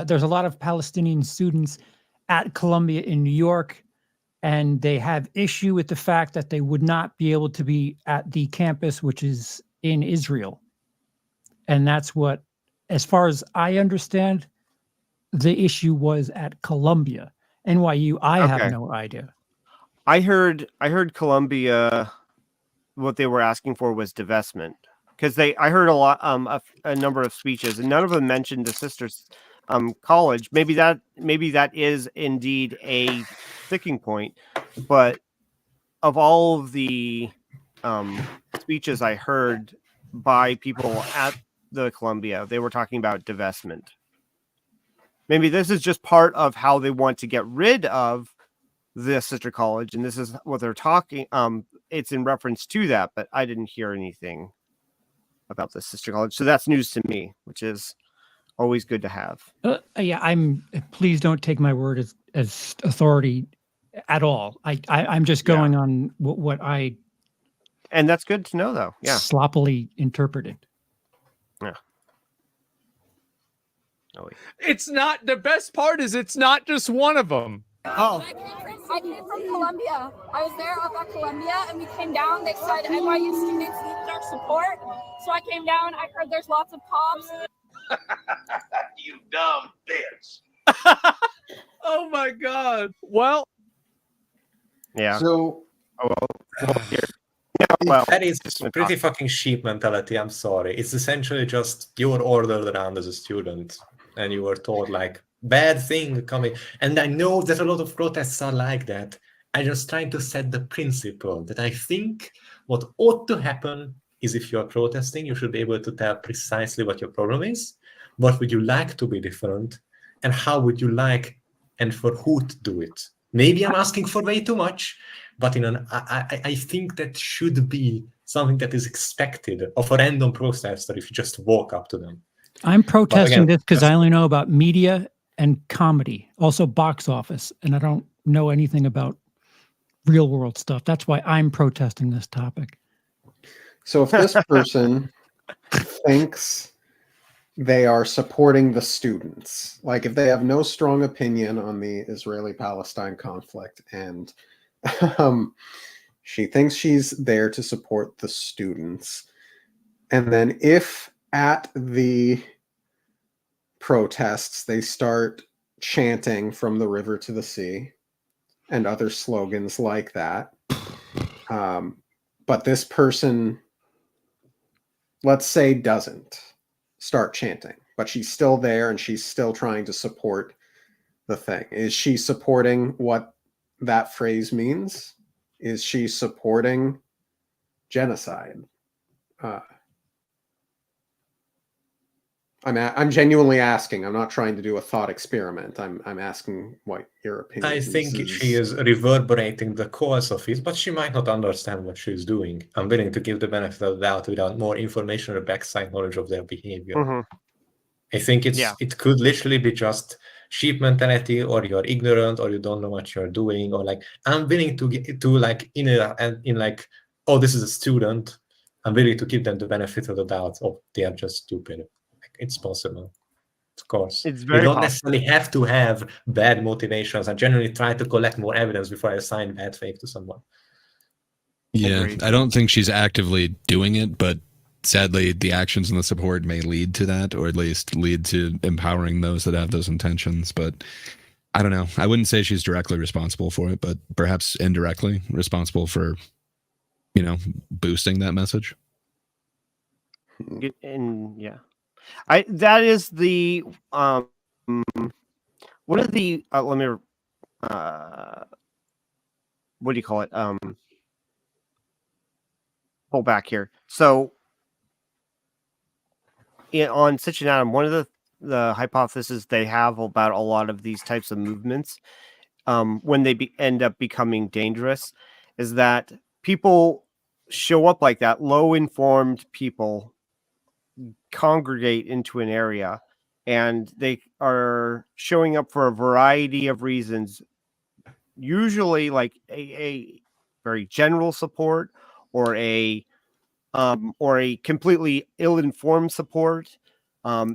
There's a lot of Palestinian students at Columbia in New York, and they have issue with the fact that they would not be able to be at the campus, which is in Israel. And that's what, as far as I understand, the issue was at Columbia. NYU, I have no idea. I heard Columbia. What they were asking for was divestment, because I heard a lot, a number of speeches, and none of them mentioned the sisters college. Maybe that is indeed a sticking point, but of all of the speeches I heard by people at the Columbia, they were talking about divestment. Maybe this is just part of how they want to get rid of the sister college, and this is what they're talking. It's in reference to that, but I didn't hear anything about the sister college. So that's news to me, which is always good to have. Yeah, please don't take my word as authority at all. I'm just going on what I. And that's good to know, though. Yeah. Sloppily interpreted. Yeah. Oh, wait. It's not, the best part is it's not just one of them. Oh. I came from Columbia. I was there up at Columbia, and we came down. They said NYU students need our support. So I came down. I heard there's lots of cops. You dumb bitch. Oh my God. Well. Yeah. So. That is pretty fucking sheep mentality. I'm sorry. It's essentially just you were ordered around as a student and you were told like bad thing coming. And I know that a lot of protests are like that. I'm just trying to set the principle that I think what ought to happen is if you're protesting, you should be able to tell precisely what your problem is. What would you like to be different? And how would you like and for who to do it? Maybe I'm asking for way too much, but I think that should be something that is expected of a random protester if you just walk up to them. I'm protesting this because I only know about media and comedy, also box office, and I don't know anything about real world stuff. That's why I'm protesting this topic. So if this person thinks they are supporting the students, like if they have no strong opinion on the Israeli-Palestine conflict and she thinks she's there to support the students, and then if at the protests they start chanting from the river to the sea and other slogans like that, but this person, let's say, doesn't start chanting, but she's still there and she's still trying to support the thing. Is she supporting what that phrase means? Is she supporting genocide? I'm genuinely asking. I'm not trying to do a thought experiment. I'm asking what your opinion is. I think she is reverberating the cause of it, but she might not understand what she's doing. I'm willing to give the benefit of the doubt without more information or backside knowledge of their behavior. Mm-hmm. I think it could literally be just sheep mentality, or you're ignorant, or you don't know what you're doing, or like I'm willing to get to like in like, oh, this is a student. I'm willing to give them the benefit of the doubt. Oh, they are just stupid. Like, it's possible, of course. It's very you don't possible. necessarily have to have bad motivations. I generally try to collect more evidence before I assign bad faith to someone. Yeah, Agreed. I don't think she's actively doing it, but sadly, the actions and the support may lead to that, or at least lead to empowering those that have those intentions. But I don't know. I wouldn't say she's directly responsible for it, but perhaps indirectly responsible for, boosting that message. And yeah, that is the one of the let me what do you call it? Pull back here. So on Such an Atom, one of the hypotheses they have about a lot of these types of movements, when they end up becoming dangerous, is that people show up like that. Low-informed people congregate into an area, and they are showing up for a variety of reasons, usually like a very general support, or a completely ill-informed support,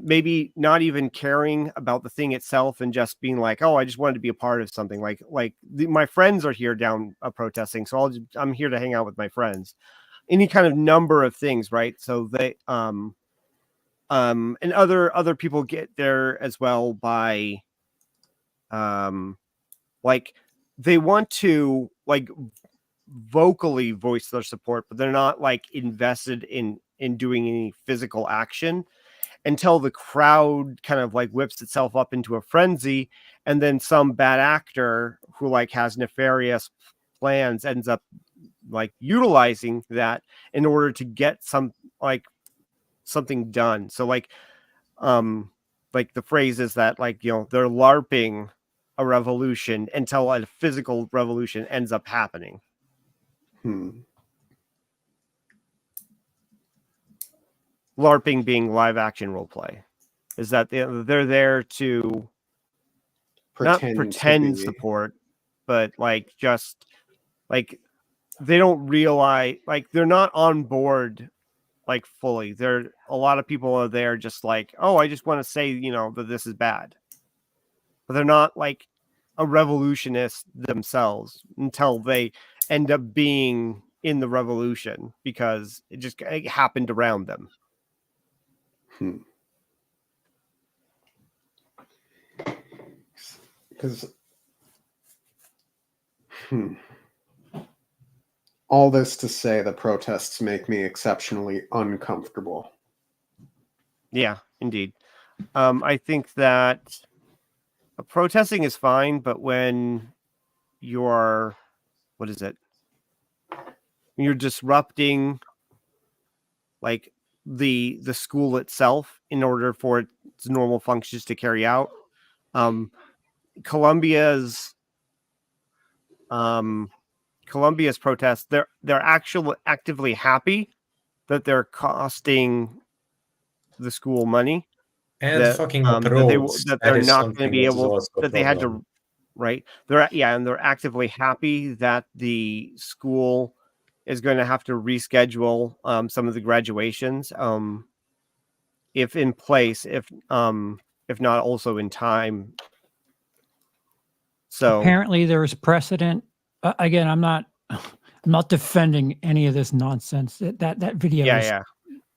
maybe not even caring about the thing itself and just being like, oh, I just wanted to be a part of something, my friends are here down protesting, so I'm here to hang out with my friends. Any kind of number of things, right? So they and other people get there as well by like they want to like vocally voice their support, but they're not like invested in doing any physical action until the crowd kind of like whips itself up into a frenzy, and then some bad actor who like has nefarious plans ends up like utilizing that in order to get something done. So like the phrase is that like, they're LARPing a revolution until a physical revolution ends up happening. LARPing being live action role play, is that they're there to not pretend support, but like just like they don't realize, like they're not on board like fully. There, a lot of people are there just like, oh, I just want to say, that this is bad, but they're not like a revolutionist themselves until they end up being in the revolution because it happened around them. Because all this to say, the protests make me exceptionally uncomfortable. Yeah, indeed. I think that protesting is fine, but when you're, what is it? When you're disrupting like the school itself in order for its normal functions to carry out. Columbia's protests, they're actually actively happy that they're costing the school money, And that fucking up roads. that That they're is not going to something be that is able, also a that they had problem. to, right? They're actively happy that the school is going to have to reschedule some of the graduations, if in place, if not also in time. So apparently there is precedent. Again, I'm not defending any of this nonsense. That video is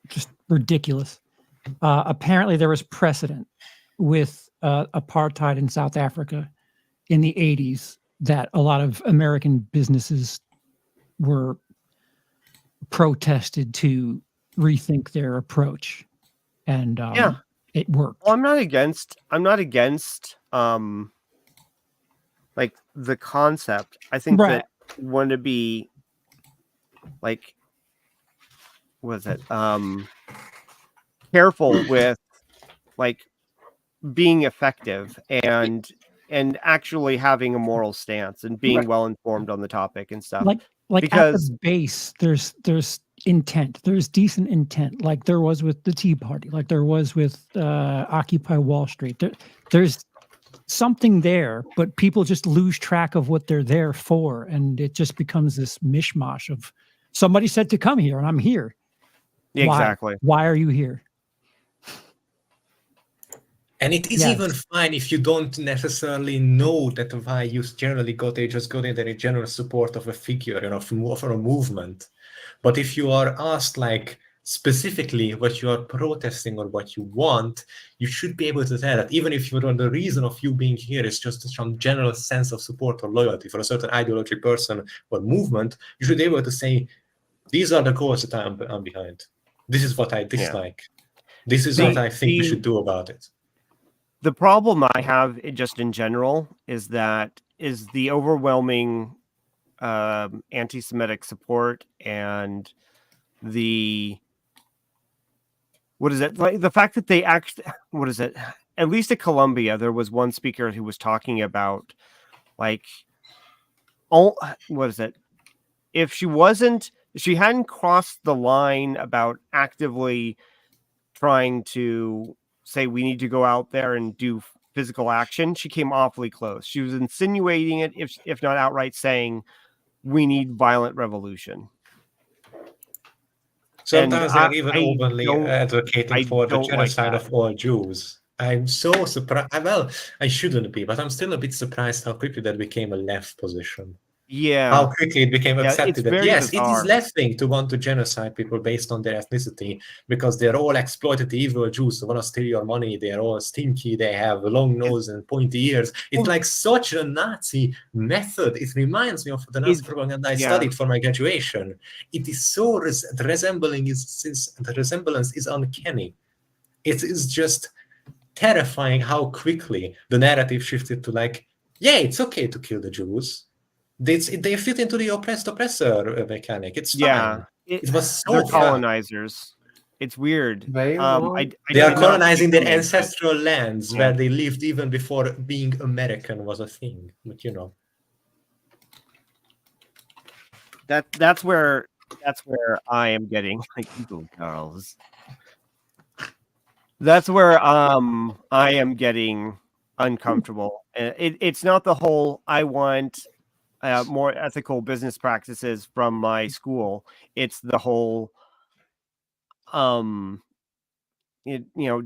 just ridiculous. Apparently there was precedent with apartheid in South Africa in the 80s that a lot of American businesses were protested to rethink their approach, and it worked. Well, I'm not against like the concept. I think that you want to be like, what is it? Careful with like being effective and actually having a moral stance and being well informed on the topic and stuff. Like because at the base, there's intent. There's decent intent, like there was with the Tea Party, like there was with Occupy Wall Street. There's something there, but people just lose track of what they're there for, and it just becomes this mishmash of somebody said to come here, and I'm here. Yeah, exactly. Why are you here? And it is even fine if you don't necessarily know that why you generally go there, just go there in general support of a figure, for a movement. But if you are asked like specifically what you are protesting or what you want, you should be able to tell that, even if the reason of you being here is just some general sense of support or loyalty for a certain ideology, person, or movement, you should be able to say, these are the goals that I'm behind. This is what I dislike. This is what I think we should do about it. The problem I have just in general is the overwhelming anti-Semitic support and the fact that they at least at Columbia there was one speaker who was talking about like if she hadn't crossed the line about actively trying to say we need to go out there and do physical action, she came awfully close. She was insinuating it, if not outright saying we need violent revolution. Sometimes they're even openly advocating for the genocide of all Jews. I'm so surprised. Well, I shouldn't be, but I'm still a bit surprised how quickly that became a left position. Yeah. How quickly it became accepted that, yes, bizarre. it is left-wing to want to genocide people based on their ethnicity because they're all exploited evil Jews who want to steal your money. They're all stinky. They have a long nose and pointy ears. It's like such a Nazi method. It reminds me of the Nazi propaganda I studied for my graduation. It is so the resemblance is uncanny. It is just terrifying how quickly the narrative shifted to like, yeah, it's okay to kill the Jews. They fit into the oppressor mechanic. It's fine. It was so they're colonizers. It's weird. They are colonizing their ancestral lands where they lived even before being American was a thing. But that's where I am getting like evil girls. That's where I am getting uncomfortable. It's not the whole I want more ethical business practices from my school. It's the whole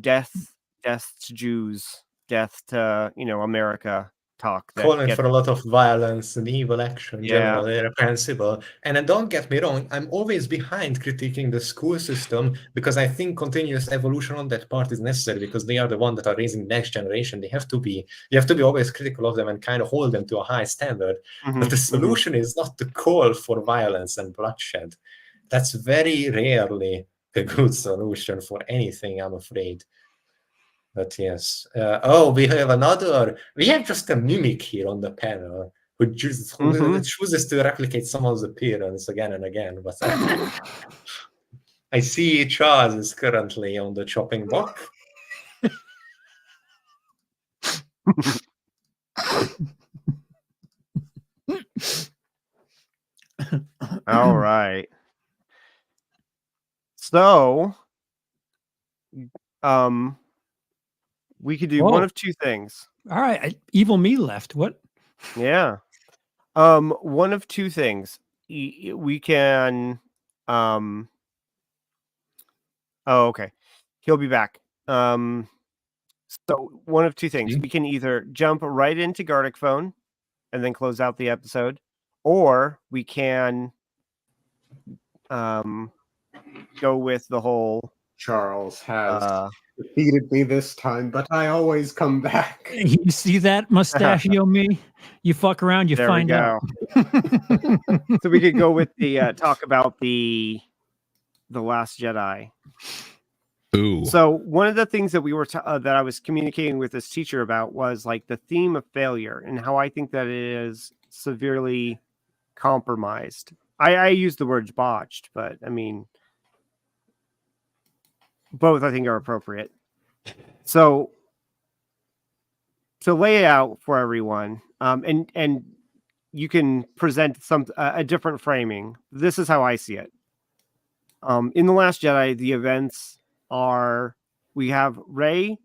death to Jews, death to America talk that Calling gets for a lot of violence and evil action, Yeah. generally reprehensible. And don't get me wrong, I'm always behind critiquing the school system because I think continuous evolution on that part is necessary because they are the one that are raising the next generation. You have to be always critical of them and kind of hold them to a high standard. But the solution is not to call for violence and bloodshed. That's very rarely a good solution for anything, I'm afraid. But yes. We have just a mimic here on the panel who chooses to replicate someone's appearance again and again. But I see Charles is currently on the chopping block. All right. So, we could do one of two things. All right, evil me left. What? Yeah. One of two things. We can. Oh, okay. He'll be back. So one of two things. We can either jump right into Gardic Phone and then close out the episode, or we can go with the whole. Charles has defeated me this time, but I always come back. You see that mustachio me? You fuck around, you There find we out. So we could go with the talk about the Last Jedi. Ooh. So one of the things that we were that I was communicating with this teacher about was like the theme of failure and how I think that it is severely compromised. I use the words botched, but I mean both I think are appropriate. So to lay it out for everyone, and you can present a different framing. This is how I see it. In The Last Jedi, the events are we have Rey,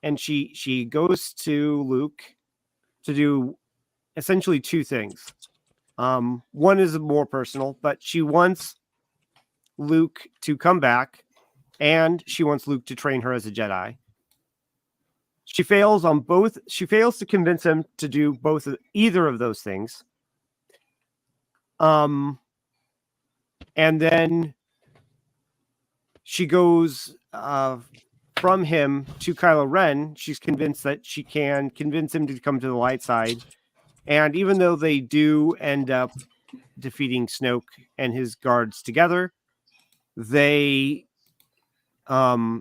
and she goes to Luke to do essentially two things. One is more personal, but she wants Luke to come back, and she wants Luke to train her as a Jedi. She fails on both. She fails to convince him to do either of those things. And then she goes from him to Kylo Ren. She's convinced that she can convince him to come to the light side. And even though they do end up defeating Snoke and his guards together,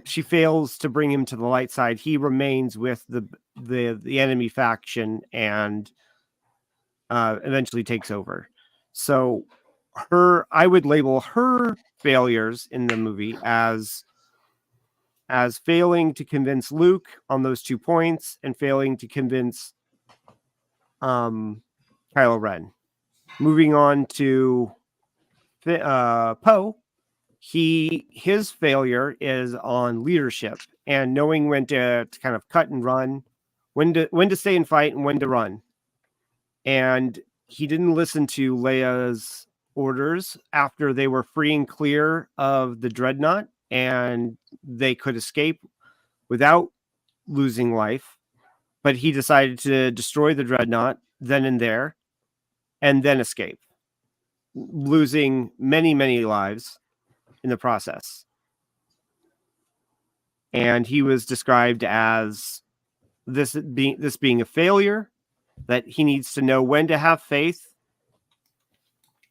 she fails to bring him to the light side. He remains with the enemy faction and eventually takes over. So I would label her failures in the movie as failing to convince Luke on those 2 points and failing to convince Kylo Ren. Moving on to Poe, his failure is on leadership and knowing when to kind of cut and run, when to stay and fight and when to run. And he didn't listen to Leia's orders after they were free and clear of the dreadnought and they could escape without losing life. But he decided to destroy the dreadnought then and there and then escape, losing many, many lives in the process. And he was described as this being a failure, that he needs to know when to have faith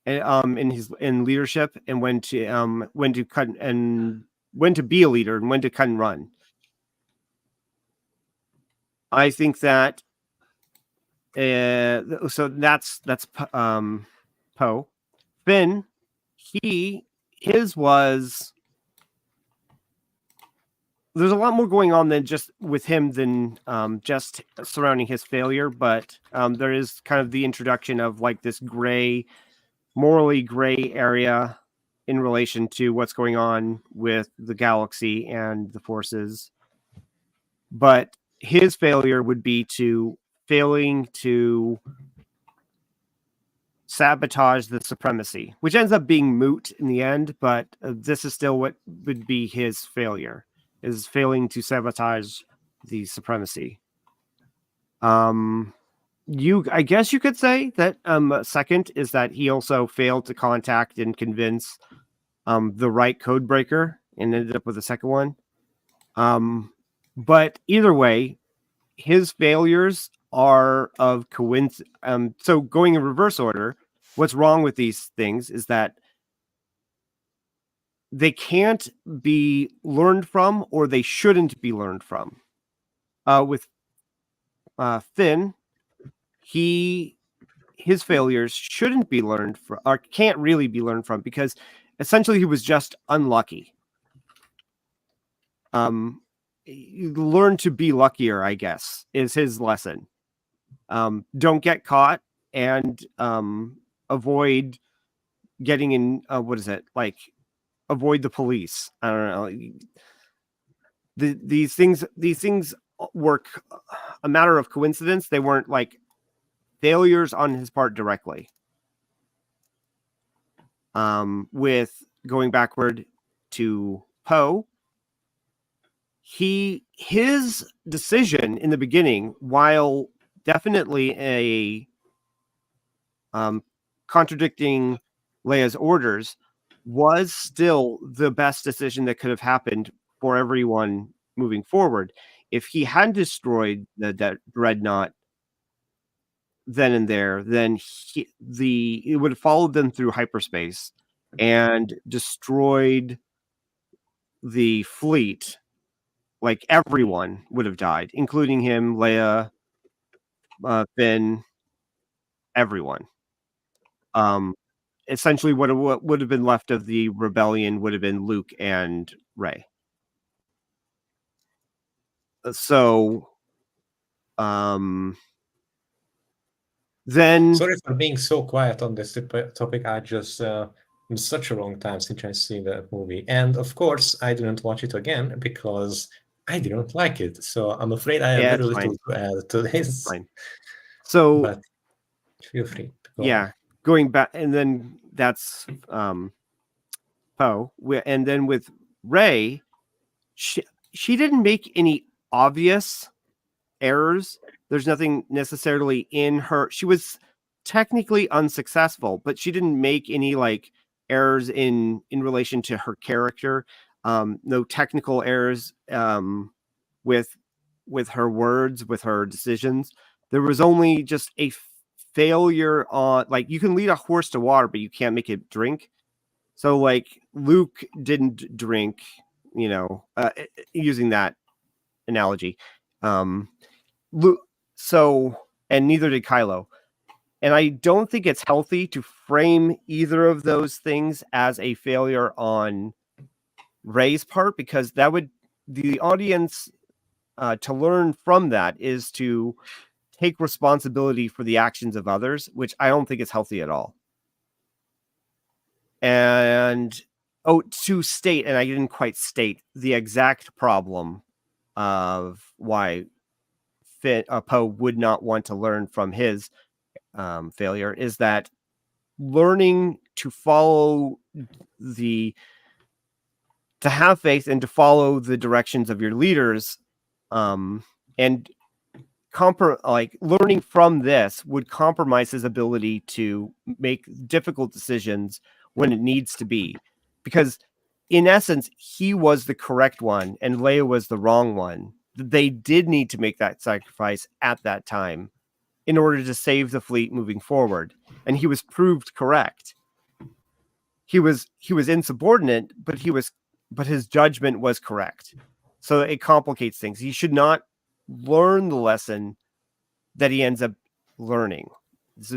in leadership and when to cut and when to be a leader and when to cut and run. I think that so that's Poe. Finn, his was there's a lot more going on than just with him than just surrounding his failure, but there is kind of the introduction of like this morally gray area in relation to what's going on with the galaxy and the forces. but his failure would be failing to sabotage the supremacy, which ends up being moot in the end, but this is still what would be his failure, is failing to sabotage the supremacy. I guess you could say that second is that he also failed to contact and convince the right code breaker and ended up with the second one. But either way, his failures are of coincidence. So going in reverse order, what's wrong with these things is that they can't be learned from, or they shouldn't be learned from. With Finn, his failures shouldn't be learned from, or can't really be learned from, because essentially he was just unlucky. Learn to be luckier, I guess, is his lesson. Don't get caught, and avoid getting in. Avoid the police. I don't know. These things work a matter of coincidence. They weren't like failures on his part directly. With going backward to Poe, his decision in the beginning, while definitely contradicting Leia's orders, was still the best decision that could have happened for everyone moving forward. If he had destroyed the dreadnought then and there, then it would have followed them through hyperspace and destroyed the fleet. Like, everyone would have died, including him, Leia, Finn, everyone. Essentially, what would have been left of the rebellion would have been Luke and Rey. So, then... Sorry for being so quiet on this topic. I just... it's such a long time since I see that movie. And, of course, I didn't watch it again because I didn't like it. So I'm afraid I have very little to add to this. Fine. So... But feel free. Going back, and then that's Poe. And then with Rey, she didn't make any obvious errors. There's nothing necessarily in her. She was technically unsuccessful, but she didn't make any like errors in relation to her character. No technical errors with her words, with her decisions. There was only just a failure on, like, you can lead a horse to water, but you can't make it drink. So, like, Luke didn't drink, using that analogy. Luke, and neither did Kylo. And I don't think it's healthy to frame either of those things as a failure on Rey's part, because the audience to learn from that is to take responsibility for the actions of others, which I don't think is healthy at all. And to state, and I didn't quite state the exact problem of why Poe would not want to learn from his failure, is that learning to have faith and to follow the directions of your leaders, and learning from this would compromise his ability to make difficult decisions when it needs to be, because in essence he was the correct one and Leia was the wrong one. They did need to make that sacrifice at that time in order to save the fleet moving forward, and he was proved correct. He was insubordinate, but his judgment was correct. So it complicates things. He should not learn the lesson that he ends up learning. This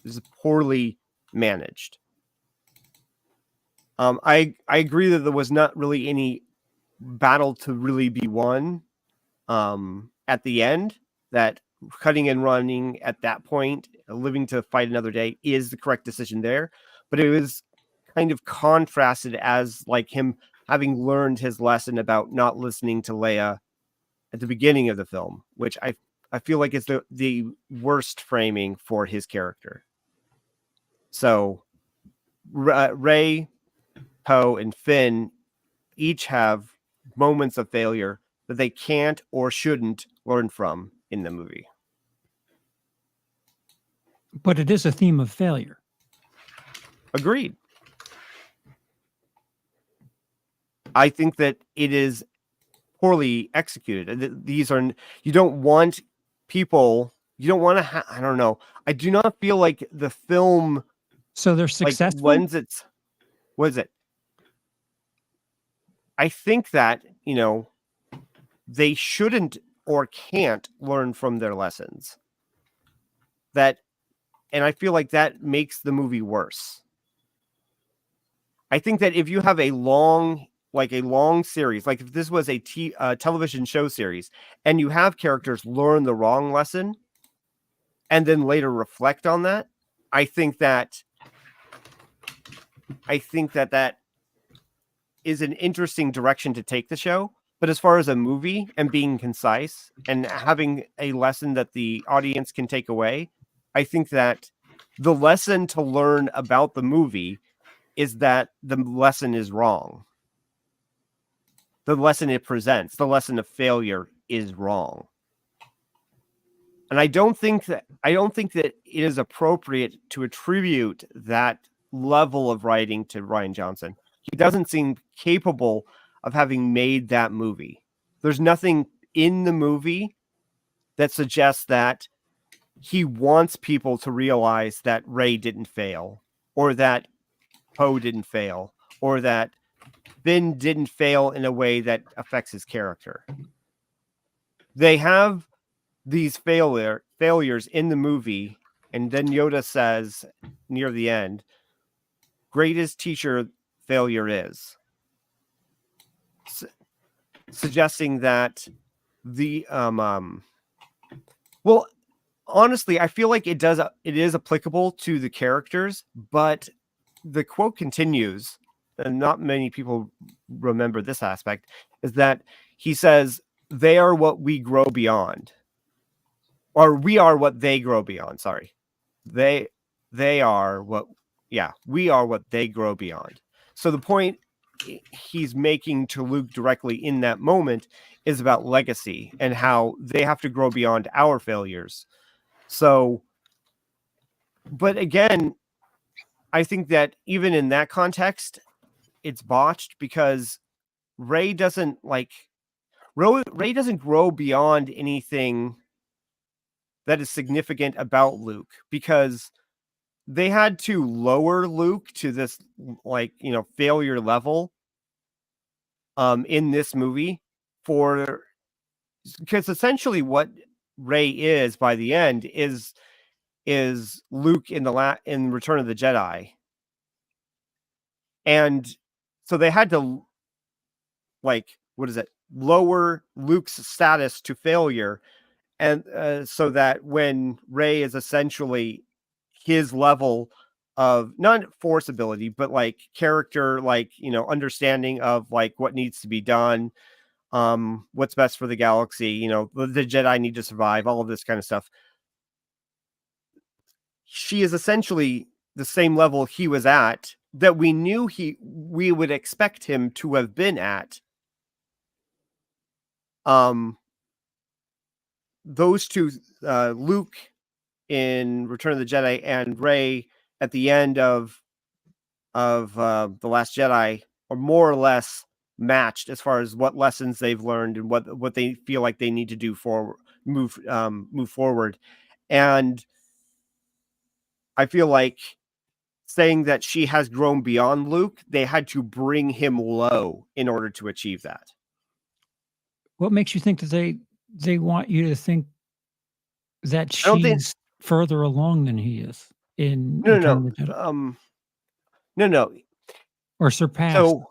is poorly managed. I agree that there was not really any battle to really be won at the end. That cutting and running at that point, living to fight another day, is the correct decision there. But it was kind of contrasted as like him having learned his lesson about not listening to Leia at the beginning of the film, which I feel like is the worst framing for his character. So Rey, Poe, and Finn each have moments of failure that they can't or shouldn't learn from in the movie. But it is a theme of failure. Agreed. I think that it is poorly executed. These are, you don't want people, you don't want to I don't know. I do not feel like the film So they're like successful. lends its, what is it? I think that, you know, they shouldn't or can't learn from their lessons. That, and I feel like that makes the movie worse. I think that if you have a long series, like if this was a television show series, and you have characters learn the wrong lesson and then later reflect on that, I think that that is an interesting direction to take the show. But as far as a movie and being concise and having a lesson that the audience can take away, I think that the lesson to learn about the movie is that the lesson is wrong. The lesson it presents, the lesson of failure, is wrong. And I don't think that it is appropriate to attribute that level of writing to Rian Johnson. He doesn't seem capable of having made that movie. There's nothing in the movie that suggests that he wants people to realize that Rey didn't fail, or that Poe didn't fail, or that Finn didn't fail in a way that affects his character. They have these failures in the movie, and then Yoda says near the end, greatest teacher failure is. Suggesting that the well, honestly, I feel like it is applicable to the characters, but the quote continues, and not many people remember this aspect, is that he says, they are what we grow beyond. Or we are what they grow beyond. Sorry. We are what they grow beyond. So the point he's making to Luke directly in that moment is about legacy and how they have to grow beyond our failures. So, but again, I think that even in that context, it's botched because Rey doesn't grow beyond anything that is significant about Luke, because they had to lower Luke to this failure level in this movie because essentially what Rey is by the end is Luke in Return of the Jedi. And so they had to lower Luke's status to failure, and so that when Rey is essentially his level of not force ability, but character, understanding of what needs to be done, what's best for the galaxy, the Jedi need to survive, all of this kind of stuff. She is essentially the same level he was at, that we knew we would expect him to have been at. Those two, Luke in Return of the Jedi and Rey at the end of The Last Jedi, are more or less matched as far as what lessons they've learned and what they feel like they need to do move forward. And I feel like saying that she has grown beyond Luke, they had to bring him low in order to achieve that. What makes you think that they want you to think that she's further along than he is in Return of the Jedi? No. Or surpassed. So,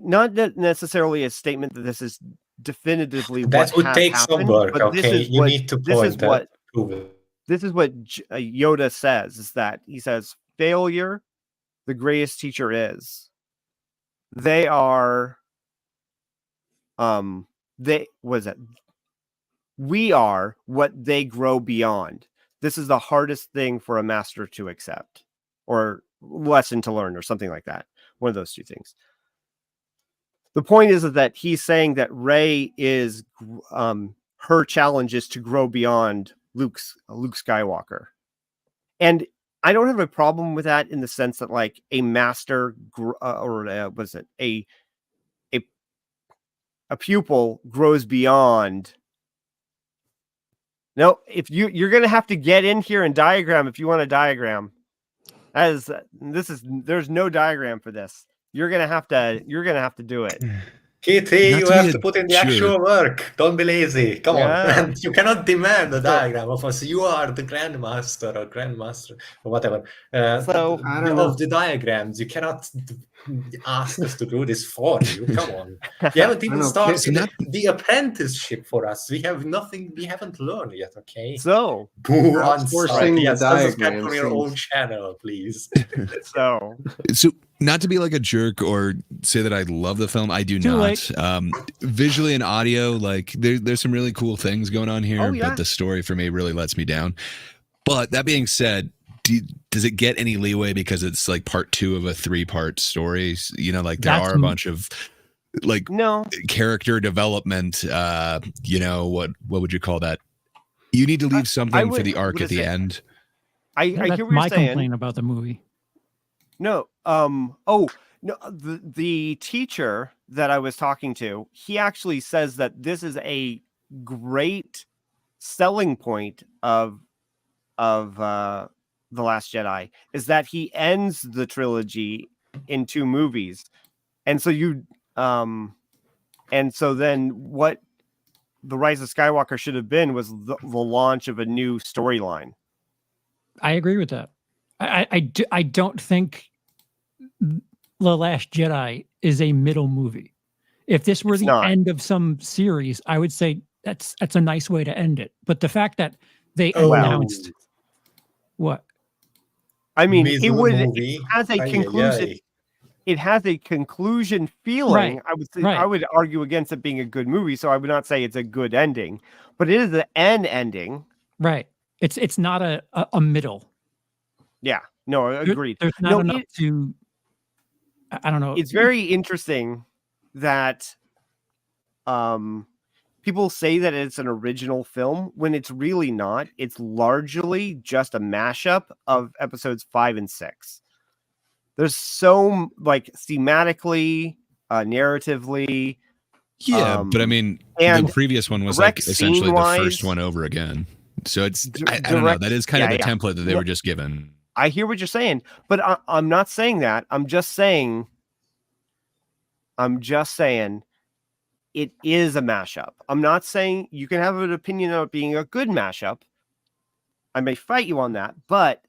not necessarily a statement that this is definitively that what would has take happened, some work. but Okay, you need to point that. This is what Yoda says, is that he says, failure, the greatest teacher is. They are we are what they grow beyond. This is the hardest thing for a master to accept, or lesson to learn, or something like that. One of those two things. The point is that he's saying that Rey is her challenge is to grow beyond Luke Skywalker, and I don't have a problem with that in the sense that like a master was it a pupil grows beyond. No, if you're going to have to get in here and diagram if you want a diagram. There's no diagram for this. You're gonna have to do it. Kitty, you have to put in the actual work. Don't be lazy. Come on, man. You cannot demand a diagram of us. You are the grandmaster or whatever. So I don't know. Of the diagrams, you cannot ask us to do this for you. Come on. You haven't even started the apprenticeship for us. We have nothing. We haven't learned yet. Okay. So outsourcing the diagram on your own channel, please. So not to be like a jerk or say that I love the film, I do not. Visually and audio, like there's some really cool things going on here, but the story for me really lets me down. But that being said, does it get any leeway because it's like part 2 of a 3-part story? You know, like there are a bunch of like character development. You know, what would you call that? You need to leave something for the arc at the end. I hear what you're my saying. complaint about the movie. No. The teacher that I was talking to, he actually says that this is a great selling point of The Last Jedi, is that he ends the trilogy in 2 movies. And so then what The Rise of Skywalker should have been was the launch of a new storyline. I agree with that. I don't think The Last Jedi is a middle movie. If this were the end of some series, I would say that's a nice way to end it. But the fact that they announced what? I mean, it has a conclusion. It has a conclusion feeling. Right. I would argue against it being a good movie, so I would not say it's a good ending. But it is an ending. Right. It's not a middle. Yeah. No, agreed. There's not enough to. I don't know. It's very interesting that people say that it's an original film when it's really not. It's largely just a mashup of episodes 5 and 6. There's so like thematically, narratively. Yeah, but I mean, the previous one was like essentially the first one over again. So it's I don't know. That is kind of the template that they were just given. I hear what you're saying, but I'm not saying that. I'm just saying it is a mashup. I'm not saying you can have an opinion of it being a good mashup. I may fight you on that, but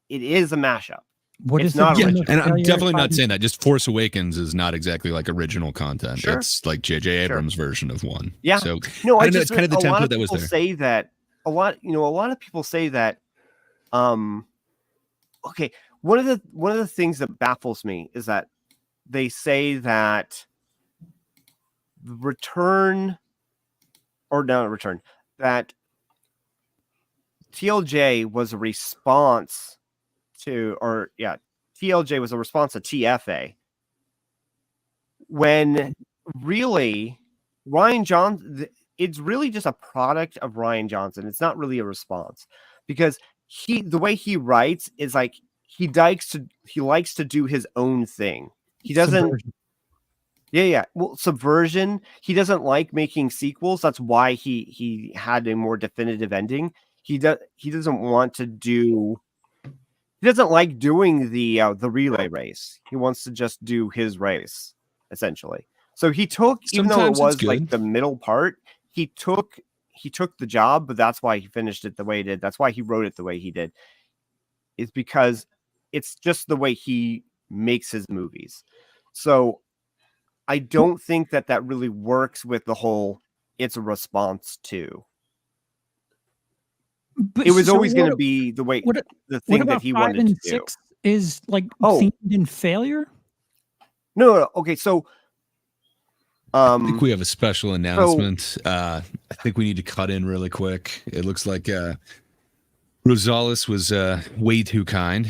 it is a mashup. It's not original. And I'm definitely not saying that. Just Force Awakens is not exactly like original content. Sure. It's like J.J. Abrams' version of one. Yeah. So no, I know it's kind of the template that was there. Say that a lot of people say that. Okay, one of the things that baffles me is that they say that that TLJ was a response to, TLJ was a response to TFA, when really Rian Johnson, it's really just a product of Rian Johnson. It's not really a response, because the way he writes is like he likes to do his own thing. He doesn't. Subversion. Yeah. Well, subversion. He doesn't like making sequels. That's why he had a more definitive ending. He doesn't want to do. He doesn't like doing the relay race. He wants to just do his race, essentially. So he took, even though it was like the middle part, he took the job, but that's why he finished it the way he did. That's why he wrote it the way he did. It's because it's just the way he makes his movies. So I don't think that really works with the whole it's a response to. But it was always going to be the way the thing that he wanted to do. 6 is like themed in failure? No. Okay, so I think we have a special announcement. I think we need to cut in really quick. It looks like Rosales was way too kind.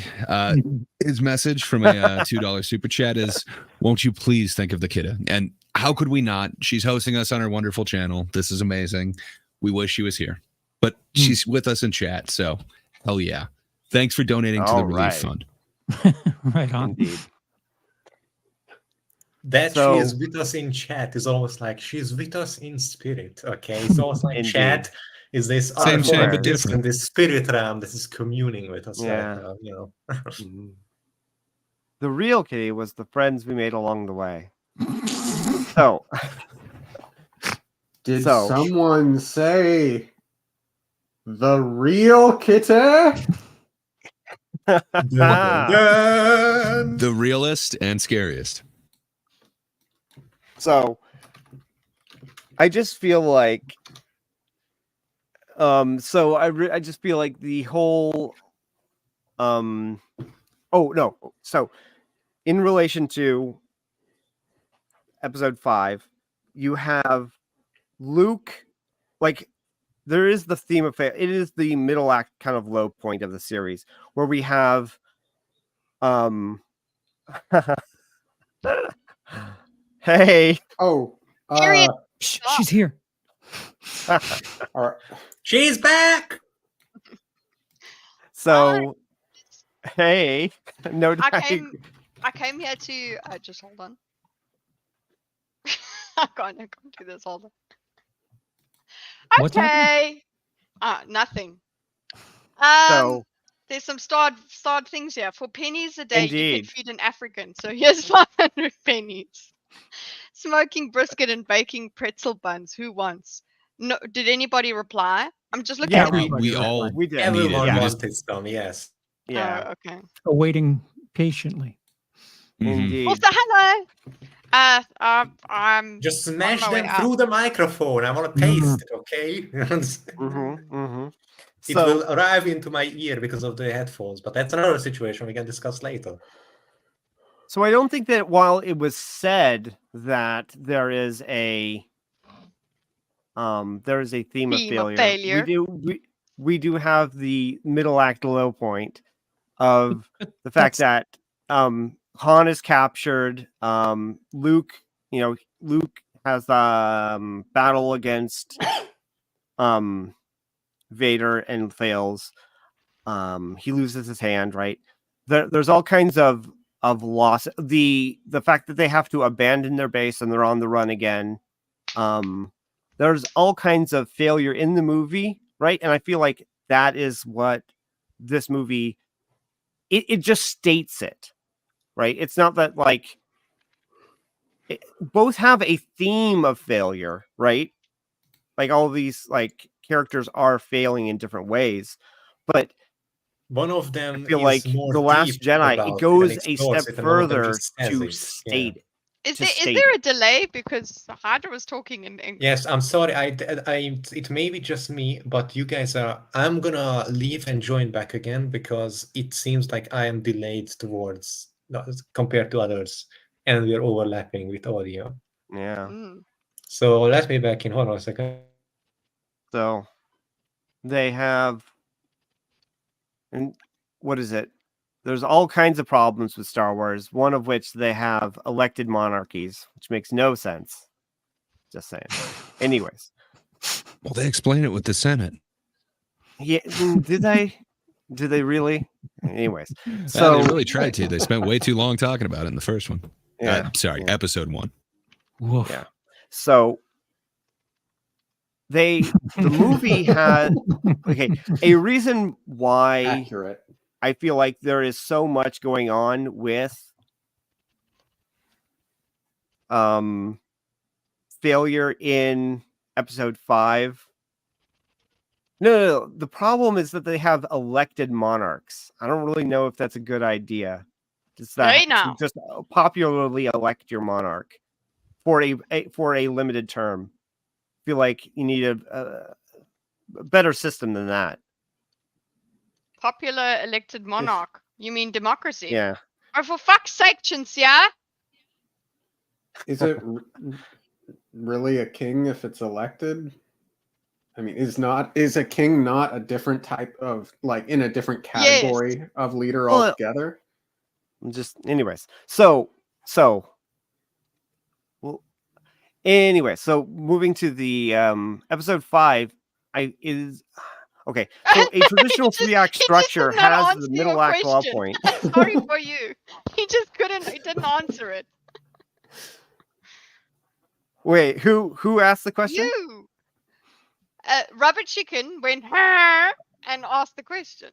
His message from a $2 super chat is, won't you please think of the kidda? And how could we not? She's hosting us on her wonderful channel. This is amazing. We wish she was here. But she's with us in chat, so hell yeah. Thanks for donating to the relief fund. Right on. Indeed. That she is with us in chat is almost like she's with us in spirit. Okay, it's almost like chat is this Same chat, but this different. this spirit realm that is communing with us Yeah. right now. You know. The real kitty was the friends we made along the way. So, Did someone say the real kitty? The realest and scariest. So, I just feel like, I just feel like the whole, oh no, so in relation to episode 5, you have Luke, like, there is the theme of it is the middle act kind of low point of the series where we have hey, she's here. All right. She's back. So hey, no, I came here to just hold on. I can't do this. Hold on. What's Okay. Nothing. There's some starred things here. For pennies a day, you Indeed. can feed an African. So here's 500 pennies. Smoking brisket and baking pretzel buns. Who wants? No. Did anybody reply? I'm just looking at the we all we did. Everyone Yeah. wanted some, yes. Yeah. Oh, okay. Awaiting patiently. Indeed. Also, hello. I'm Just on smash my way them out. through the microphone. I want to taste it, okay? It will arrive into my ear because of the headphones, but that's another situation we can discuss later. So I don't think that while it was said that there is a theme of failure. We do have the middle act low point of the fact that Han is captured. Luke has battle against Vader and fails. He loses his hand, right? There's all kinds of loss. The fact that they have to abandon their base and they're on the run again. There's all kinds of failure in the movie, right? And I feel like that is what this movie it just states it, right? It's not that like both have a theme of failure, right? Like all these like characters are failing in different ways, but one of them I feel is like more The Last deep Jedi, about it goes and a explores step it, and one of them further just says to it. state it. Is there a delay because Hydra was talking in English? Yes, I'm sorry. It may be just me, but you guys are. I'm gonna leave and join back again because it seems like I am delayed towards compared to others, and we're overlapping with audio. Yeah. So let me back in. Hold on a second. So they have, and what is it? There's all kinds of problems with Star Wars, one of which they have elected monarchies, which makes no sense. Just saying. Anyways. Well, they explain it with the Senate. Yeah, did they? Did they really? Anyways. So they really tried to. They spent way too long talking about it in the first one. Yeah. Episode 1. Woof. Yeah. So the movie had a reason why accurate. I feel like there is so much going on with failure in episode 5. No. The problem is that they have elected monarchs. I don't really know if that's a good idea. Just just popularly elect your monarch for a limited term. I feel like you need a better system than that. Popular elected monarch. You mean democracy? Yeah. Oh, for fuck's sake, Chinsia! Is it really a king if it's elected? I mean, is a king not a different type of, like, in a different category of leader Well, altogether? Just anyways. So well, anyway, so moving to the episode 5, okay. So a traditional He 3-act just structure did not has answer the your middle act low question. point. Sorry for you. He just couldn't. He didn't answer it. Wait, who asked the question? You. Rubber Chicken went "Huh?" and asked the question.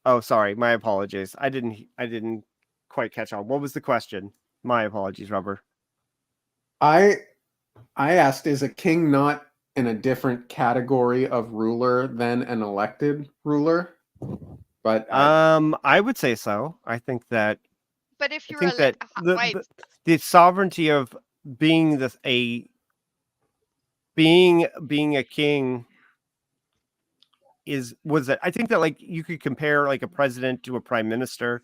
Oh, sorry. My apologies. I didn't quite catch on. What was the question? My apologies, Rubber. I asked, is a king not in a different category of ruler than an elected ruler? But I would say so. I think that But if I you're think that wait, the sovereignty of being being a king I think that, like, you could compare like a president to a prime minister,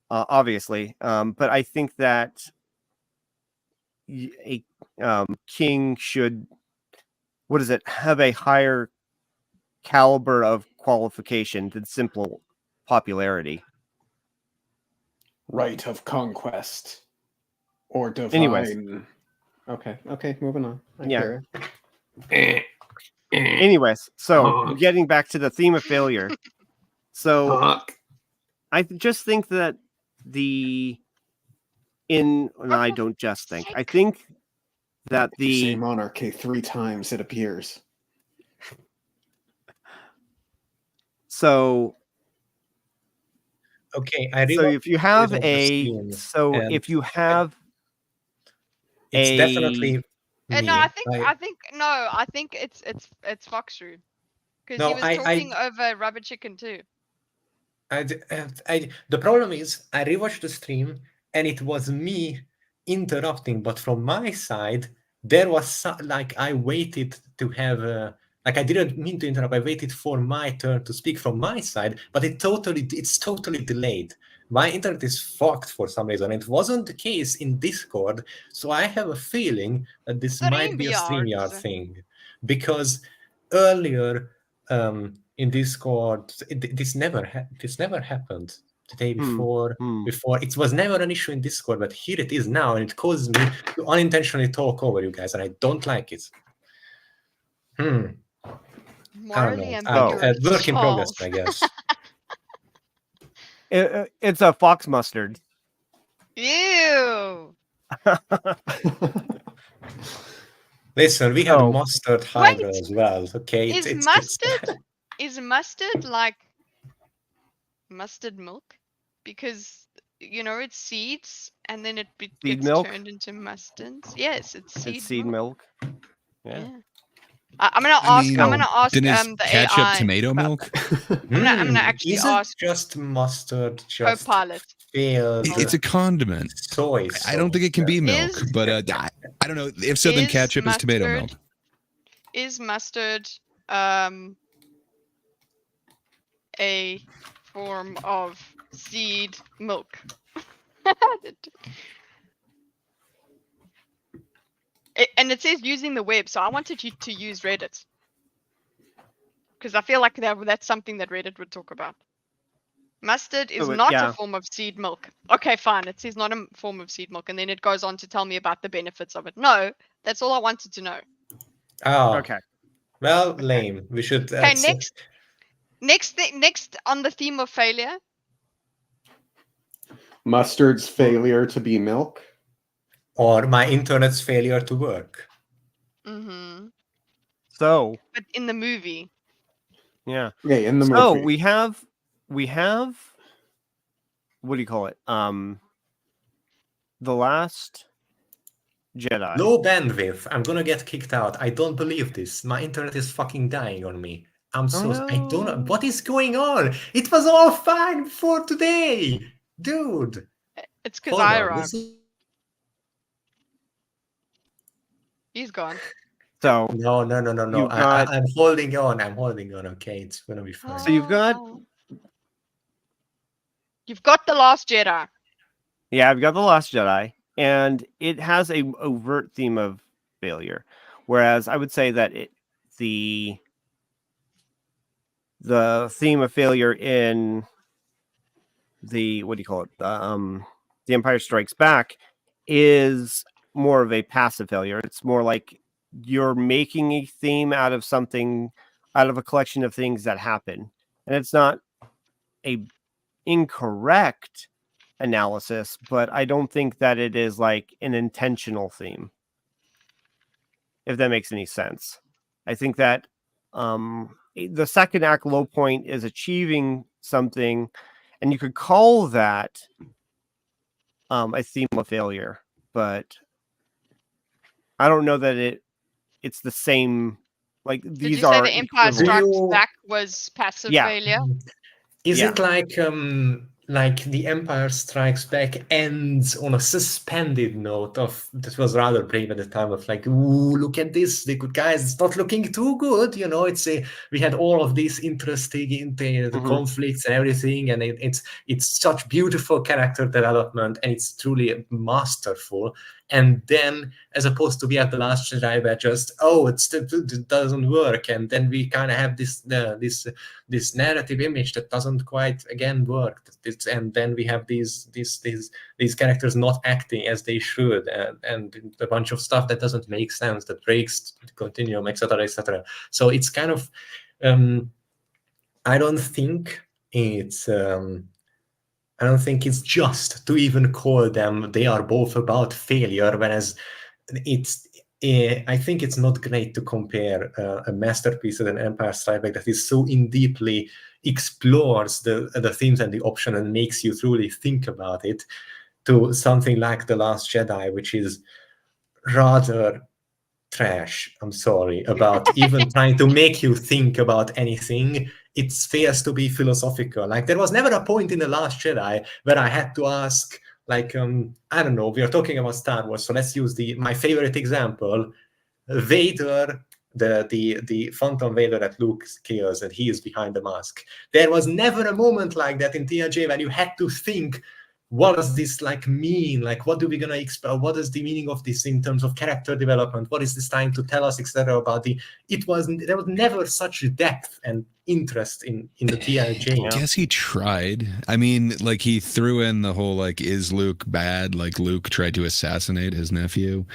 obviously, but I think that a king should have a higher caliber of qualification than simple popularity. right of conquest or divine. Anyways. Okay, moving on. I Yeah. hear it. Anyways, so getting back to the theme of failure. So I just think that I don't just think. I think that You say monarchy 3 times, it appears. So Okay, so if you have it's definitely me. no, I think it's Foxroo because he No, was talking over Rubber Chicken too. The problem is I rewatched the stream and it was me interrupting, but from my side there was like I waited to have like I didn't mean to interrupt. I waited for my turn to speak from my side, but it's totally delayed. My internet is fucked for some reason. It wasn't the case in Discord, so I have a feeling that this might be a StreamYard thing, because earlier in Discord, this never happened. The day before, it was never an issue in Discord, but here it is now, and it causes me to unintentionally talk over you guys, and I don't like it. Morally I don't know. ambiguous. Work in progress, I guess. It's a fox mustard. Ew. Listen, we have mustard hydra as well. Okay, Is mustard like mustard milk? Because it's seeds and then it gets milk? turned into mustards. Yes, it's seed milk. Yeah. I'm gonna ask. I'm gonna ask then is the ketchup AI tomato milk? I'm gonna actually ask just mustard. Just Copilot. It's a condiment. Soy. I don't think it can be milk, but I don't know. If so, then ketchup is tomato milk. Is mustard a form of seed milk? And it says using the web, so I wanted you to use Reddit because I feel like that's something that Reddit would talk about. Mustard is not a form of seed milk. Okay, fine. It says not a form of seed milk, and then it goes on to tell me about the benefits of it. No, that's all I wanted to know. Oh, okay. Well, lame. We should. Okay, next on the theme of failure. Mustard's failure to be milk, or my internet's failure to work. Mm-hmm. So, but in the movie. Yeah. Okay, in the movie. So we have what do you call it? The Last Jedi. Low bandwidth. I'm gonna get kicked out. I don't believe this. My internet is fucking dying on me. I don't know what is going on. It was all fine before today, dude. It's because I arrived. He's gone. So no. I'm holding on. Okay, it's gonna be fine. So you've got The Last Jedi. Yeah, I've got The Last Jedi, and it has a overt theme of failure. Whereas I would say that the theme of failure in the the Empire Strikes Back is more of a passive failure. It's more like you're making a theme out of a collection of things that happen, and it's not a incorrect analysis, but I don't think that it is like an intentional theme, if that makes any sense. I think that the second act low point is achieving something, and you could call that a theme of failure, but I don't know that it's the same. Like Did these you say are the Empire equivalent. Strikes Back was passive Yeah. failure? Is Yeah. it like the Empire Strikes Back ends on a suspended note that was rather brave at the time of like, ooh, look at this, the good guys, it's not looking too good, you know. We had all of these interesting the conflicts and everything, and it's such beautiful character development, and it's truly masterful. And then, as opposed to be at the Last Jedi, where just it doesn't work, and then we kind of have this narrative image that doesn't quite again work. And then we have these characters not acting as they should, and a bunch of stuff that doesn't make sense, that breaks the continuum, etc., etc. So it's kind of I don't think it's just to even call them. They are both about failure, whereas I think it's not great to compare a masterpiece as an Empire Strikes Back that is so in deeply explores the themes and the option and makes you truly think about it, to something like The Last Jedi, which is rather trash. I'm sorry about even trying to make you think about anything. It fails to be philosophical. Like, there was never a point in The Last Jedi where I had to ask, like, I don't know, we are talking about Star Wars, so let's use my favorite example, Vader, the Phantom Vader that Luke kills, and he is behind the mask. There was never a moment like that in TNG when you had to think, what does this like mean? Like, what do we gonna expel? What is the meaning of this in terms of character development? What is this trying to tell us, etc. About there was never such depth and interest in the TNG. I guess he tried. I mean, like, he threw in the whole like, is Luke bad? Like, Luke tried to assassinate his nephew.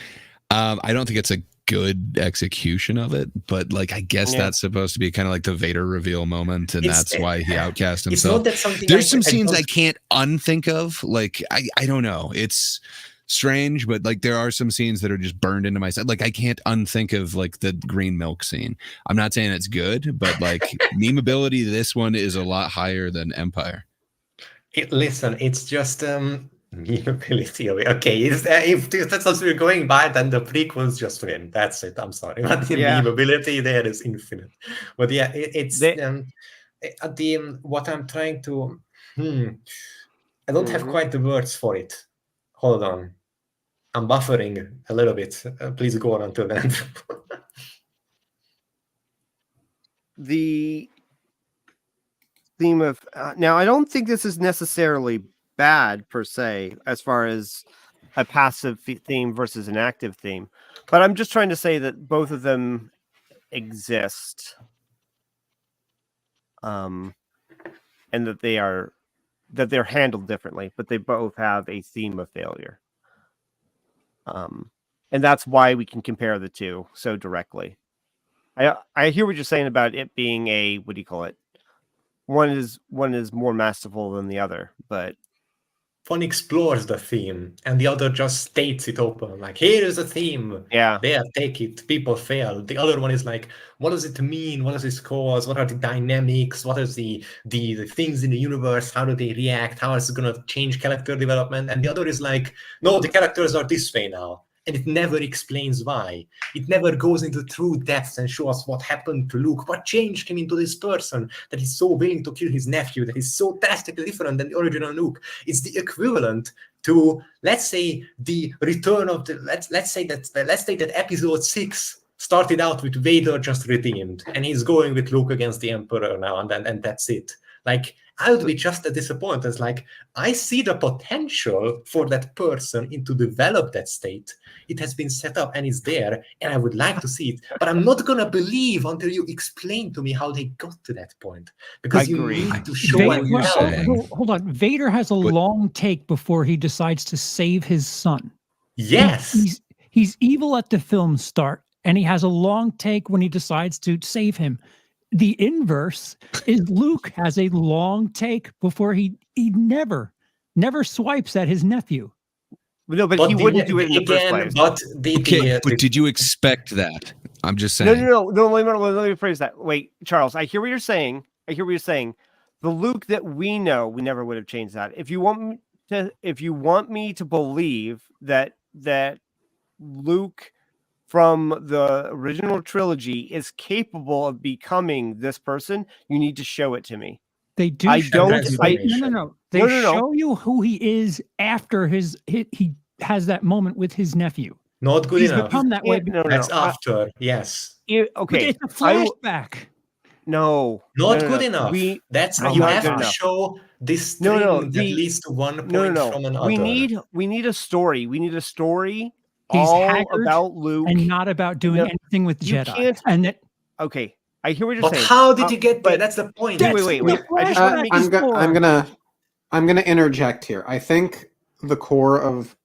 I don't think it's a good execution of it, but like, I guess that's supposed to be kind of like the Vader reveal moment, and that's why he outcast himself. It's not that something There's some scenes I can't unthink of. Like, I don't know. It's strange, but like, there are some scenes that are just burned into my side. Like, I can't unthink of like the green milk scene. I'm not saying it's good, but like, memeability, this one is a lot higher than Empire. Listen, it's just memeability of it. Okay, if that's what we're going by, then the prequels just win. That's it. I'm sorry, but the memeability there is infinite. But yeah, what I'm trying to. I don't have quite the words for it. Hold on, I'm buffering a little bit. Please go on until then. The theme of now, I don't think this is necessarily bad per se as far as a passive theme versus an active theme, but I'm just trying to say that both of them exist, and that they're handled differently, but they both have a theme of failure, and that's why we can compare the two so directly. I hear what you're saying about it being a, what do you call it? One is more masterful than the other, but one explores the theme and the other just states it open, like, here is a theme, there, take it, people fail. The other one is like, what does it mean, what does this cause, what are the dynamics, what is the things in the universe, how do they react, how is it going to change character development? And the other is like, no, the characters are this way now, and it never explains why. It never goes into true depth and shows us what happened to Luke, what changed him into this person that is so willing to kill his nephew, that is so drastically different than the original Luke. It's the equivalent to, let's say, the return of the let's say that episode 6 started out with Vader just redeemed, and he's going with Luke against the Emperor now, and that's it. Like, I would be just as disappointed. As like, I see the potential for that person to develop that state. It has been set up and it's there, and I would like to see it, but I'm not gonna believe until you explain to me how they got to that point, because you need to show and tell. Hold on, Vader has a long take before he decides to save his son. Yes, he's evil at the film start, and he has a long take when he decides to save him. The inverse is Luke has a long take before he never swipes at his nephew. No, but he wouldn't do it in the first place. But but did you expect that? I'm just saying. No. Let me phrase that. Wait, Charles, I hear what you're saying. The Luke that we know, we never would have changed that. If you want me to believe that Luke from the original trilogy is capable of becoming this person, you need to show it to me. They do. No. They show you who he is after he has that moment with his nephew. Not good enough. He's become that way. That's after. Yes. Okay. But it's a flashback. No. Not good enough. You have to show this string that leads to one point from another. We need a story. We need a story. He's all about Luke and not about doing anything with Jedi. Okay, I hear what you're but saying. How did you get there? That's the point. Wait. I just want to make I'm gonna interject here. I think the core of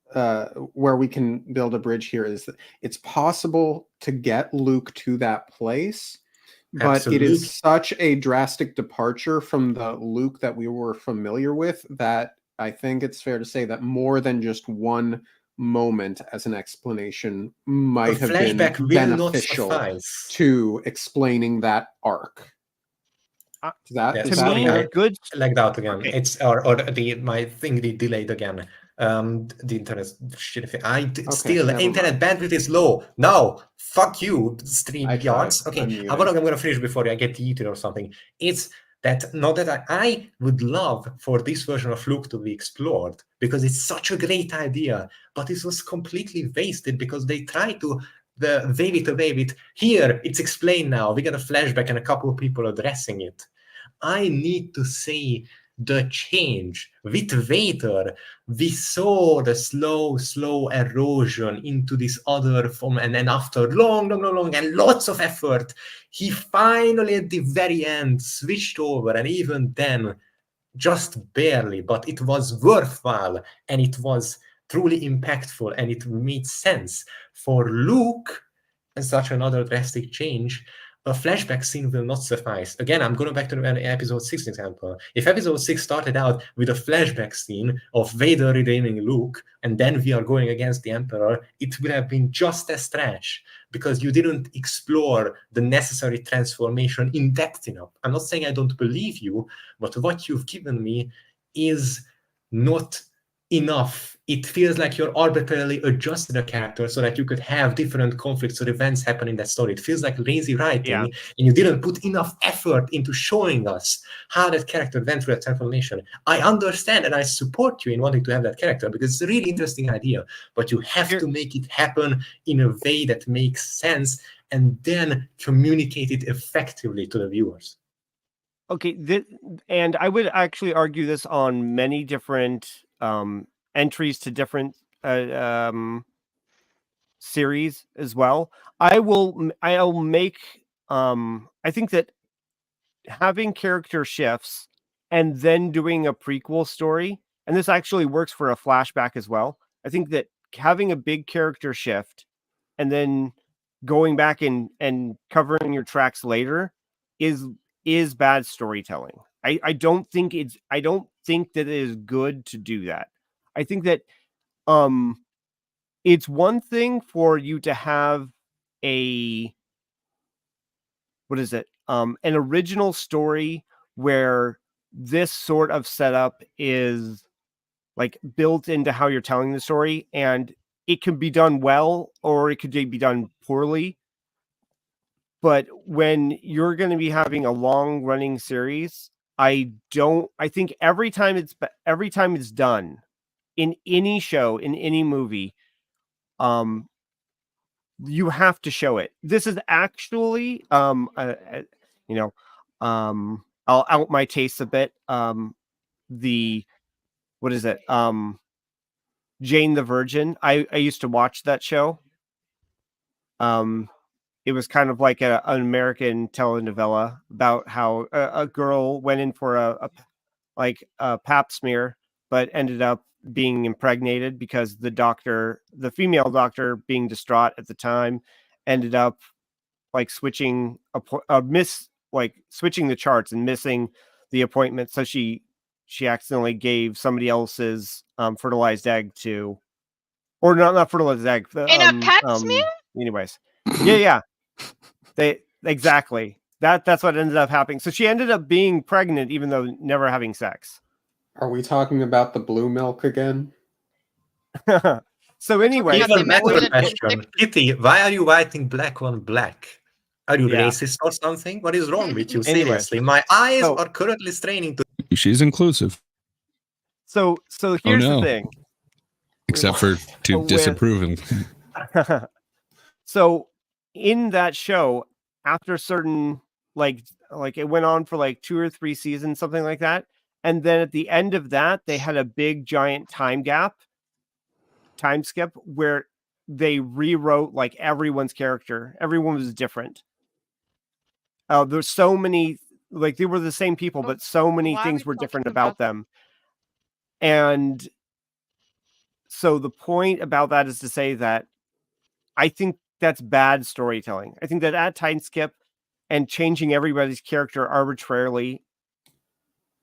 where we can build a bridge here is that it's possible to get Luke to that place, but it is such a drastic departure from the Luke that we were familiar with that I think it's fair to say that more than just one moment as an explanation might have been beneficial to explaining that arc. Good like that again. Okay. It's my thing delayed again. The internet internet bandwidth is low. No, fuck you, stream yards. Okay, I'm gonna finish before I get eaten or something. It's that not that I would love for this version of Luke to be explored because it's such a great idea, but it was completely wasted because they tried to wave it. Here, it's explained now. We get a flashback and a couple of people addressing it. I need to see the change. With Vader, we saw the slow erosion into this other form, and then after long and lots of effort, he finally at the very end switched over, and even then, just barely, but it was worthwhile, and it was truly impactful, and it made sense. For Luke, and such another drastic change, a flashback scene will not suffice. Again, I'm going back to the episode 6 example. If episode 6 started out with a flashback scene of Vader redeeming Luke, and then we are going against the Emperor, it would have been just as trash because you didn't explore the necessary transformation in depth enough. I'm not saying I don't believe you, but what you've given me is not enough. It feels like you're arbitrarily adjusting a character so that you could have different conflicts or events happen in that story. It feels like lazy writing, and you didn't put enough effort into showing us how that character went through that transformation. I understand and I support you in wanting to have that character because it's a really interesting idea, but you have to make it happen in a way that makes sense and then communicate it effectively to the viewers. Okay, and I would actually argue this on many different entries to different series as well. I'll make I think that having character shifts and then doing a prequel story, and this actually works for a flashback as well. I think that having a big character shift and then going back and covering your tracks later is bad storytelling. I don't think that it is good to do that. I think that it's one thing for you to have an original story where this sort of setup is like built into how you're telling the story, and it can be done well or it could be done poorly. But when you're going to be having a long running series, I think every time it's done in any show, in any movie, you have to show it. This is actually, a I'll out my taste a bit. What is it? Jane the Virgin. I used to watch that show. It was kind of like an American telenovela about how a girl went in for a pap smear, but ended up being impregnated because the female doctor, being distraught at the time, ended up like switching switching the charts and missing the appointment. So she accidentally gave somebody else's fertilized egg to, or not fertilized egg. In a pap smear? Anyways, yeah. Exactly. That's what ended up happening. So she ended up being pregnant, even though never having sex. Are we talking about the blue milk again? So anyway, Even better question, Kitty. Why are you writing black on black? Are you racist or something? What is wrong with you? Seriously, my eyes are currently straining to. She's inclusive. So here's the thing. Except for to disapproving. So in that show, after certain like it went on for like 2 or 3 seasons, something like that, and then at the end of that, they had a big giant time skip where they rewrote like everyone's character. Everyone was different. There's so many, like they were the same people, but so many things were different about them. And so the point about that is to say that I think that's bad storytelling. I think that time skip and changing everybody's character arbitrarily.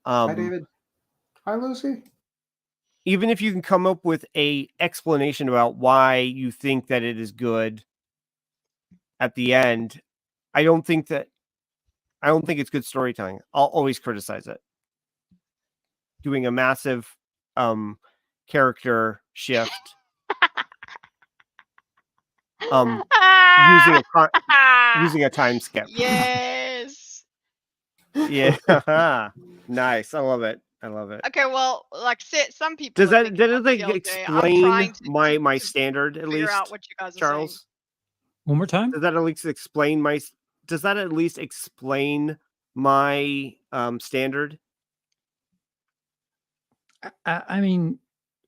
Hi, David. Hi, Lucy. Even if you can come up with a explanation about why you think that it is good at the end, I don't think it's good storytelling. I'll always criticize it. Doing a massive character shift. Using a time skip. Yes. Yeah. Nice. I love it. Okay, well, like some people. Does that explain my standard at least? Out what you guys are Charles. saying. One more time. Does that at least explain my standard? I mean,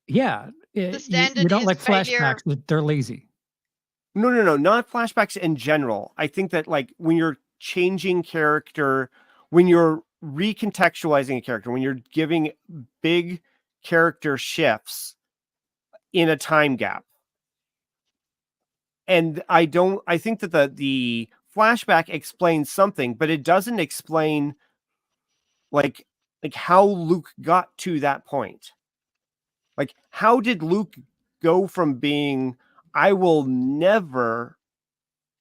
yeah. The standard you don't is like failure. flashbacks, but they're lazy. No, not flashbacks in general. I think that like when you're changing character, when you're recontextualizing a character, when you're giving big character shifts in a time gap. And I think that the flashback explains something, but it doesn't explain like how Luke got to that point. Like, how did Luke go from being, I will never,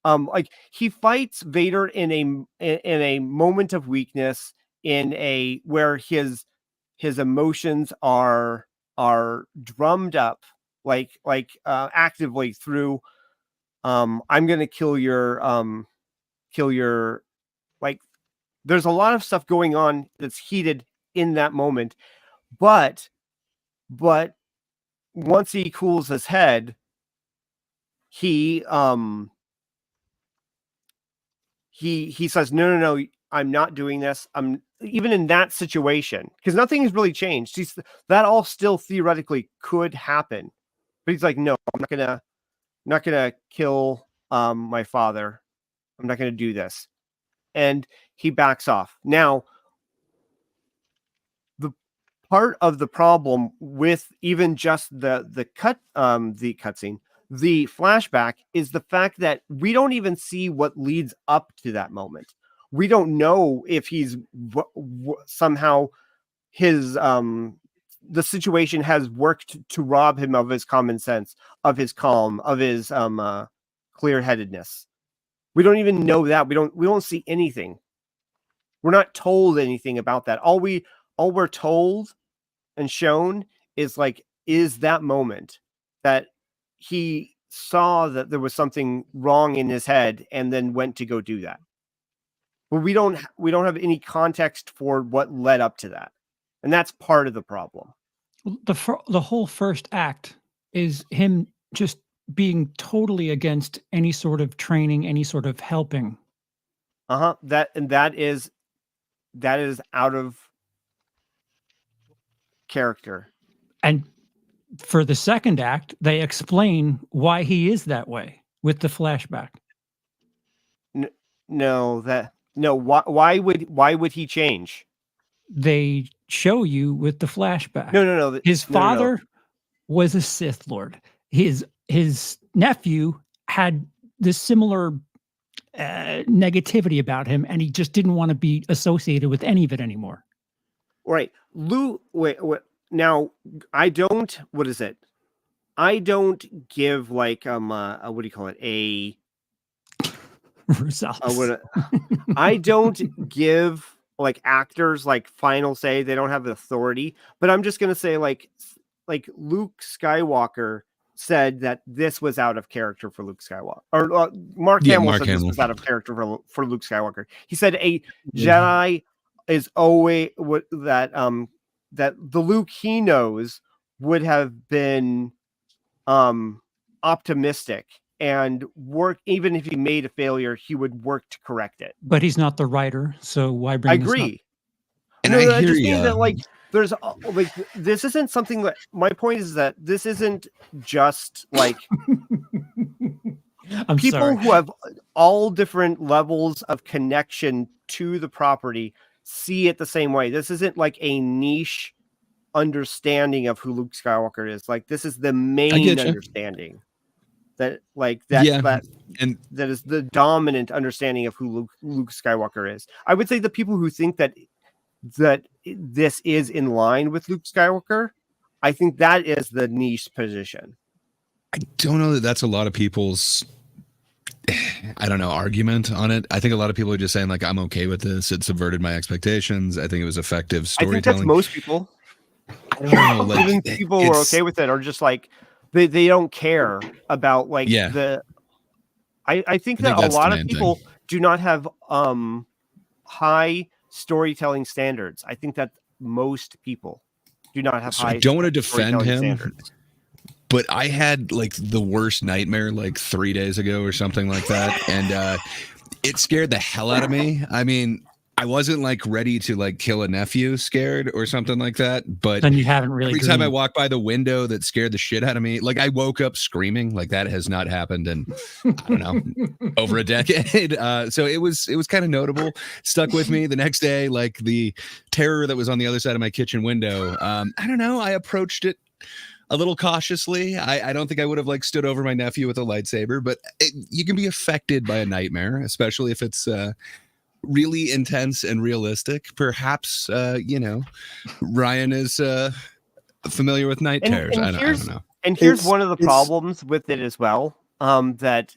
like he fights Vader in a moment of weakness, where his emotions are drummed up actively through I'm gonna kill your like there's a lot of stuff going on that's heated in that moment, but once he cools his head, he says, no, I'm not doing this. I'm even in that situation, because nothing has really changed. That all still theoretically could happen, but he's like, no, I'm not gonna kill my father. I'm not gonna do this, and he backs off. Now, the part of the problem with even just the cutscene, the flashback, is the fact that we don't even see what leads up to that moment. We don't know if he's somehow his the situation has worked to rob him of his common sense, of his calm, of his clear-headedness. We don't even know that. We don't see anything. We're not told anything about that. All we're told and shown is that moment that he saw that there was something wrong in his head and then went to go do that. But we don't have any context for what led up to that. And that's part of the problem. The whole first act is him just being totally against any sort of training, any sort of helping. That is that is out of character. And for the second act, they explain why he is that way with the flashback. Why would he change? They show you with the flashback. No. His father was a Sith Lord. His nephew had this similar negativity about him, and he just didn't want to be associated with any of it anymore. Right. Luke, wait. Now, I don't, what is it? I don't give like, what do you call it? Results. I don't give like actors like final say. They don't have the authority, but I'm just going to say like Luke Skywalker said that this was out of character for Luke Skywalker, or Mark Hamill said this was out of character for Luke Skywalker. He said a Jedi is always that the Luke he knows would have been optimistic and work, even if he made a failure, he would work to correct it. But he's not the writer, so why bring I this agree. up? And I hear just you. mean that like there's like this isn't something that my point is that this isn't just like people who have all different levels of connection to the property see it the same way. This isn't like a niche understanding of who Luke Skywalker is. Like this is the main understanding that like that that is the dominant understanding of who Luke Skywalker is. I would say the people who think that this is in line with Luke Skywalker, I think that is the niche position. I don't know that that's a lot of people's, I don't know, argument on it. I think a lot of people are just saying like, I'm okay with this. It subverted my expectations. I think it was effective storytelling. I think that's most people. I don't know. Like, even people who are okay with it are just like, they don't care about like I think that a lot of people do not have high storytelling standards. I think that most people do not have high. I don't want to defend him, standards. But I had like the worst nightmare like 3 days ago or something like that, and it scared the hell out of me. I mean, I wasn't like ready to like kill a nephew scared or something like that, but then you haven't really. Every time I walk by the window, that scared the shit out of me. Like I woke up screaming. Like that has not happened in I don't know over a decade. So it was kind of notable. Stuck with me the next day. Like the terror that was on the other side of my kitchen window. I don't know. I approached it a little cautiously. I don't think I would have like stood over my nephew with a lightsaber, but you can be affected by a nightmare, especially if it's really intense and realistic. Perhaps Ryan is familiar with night terrors. I don't know. And here's one of the problems with it as well, that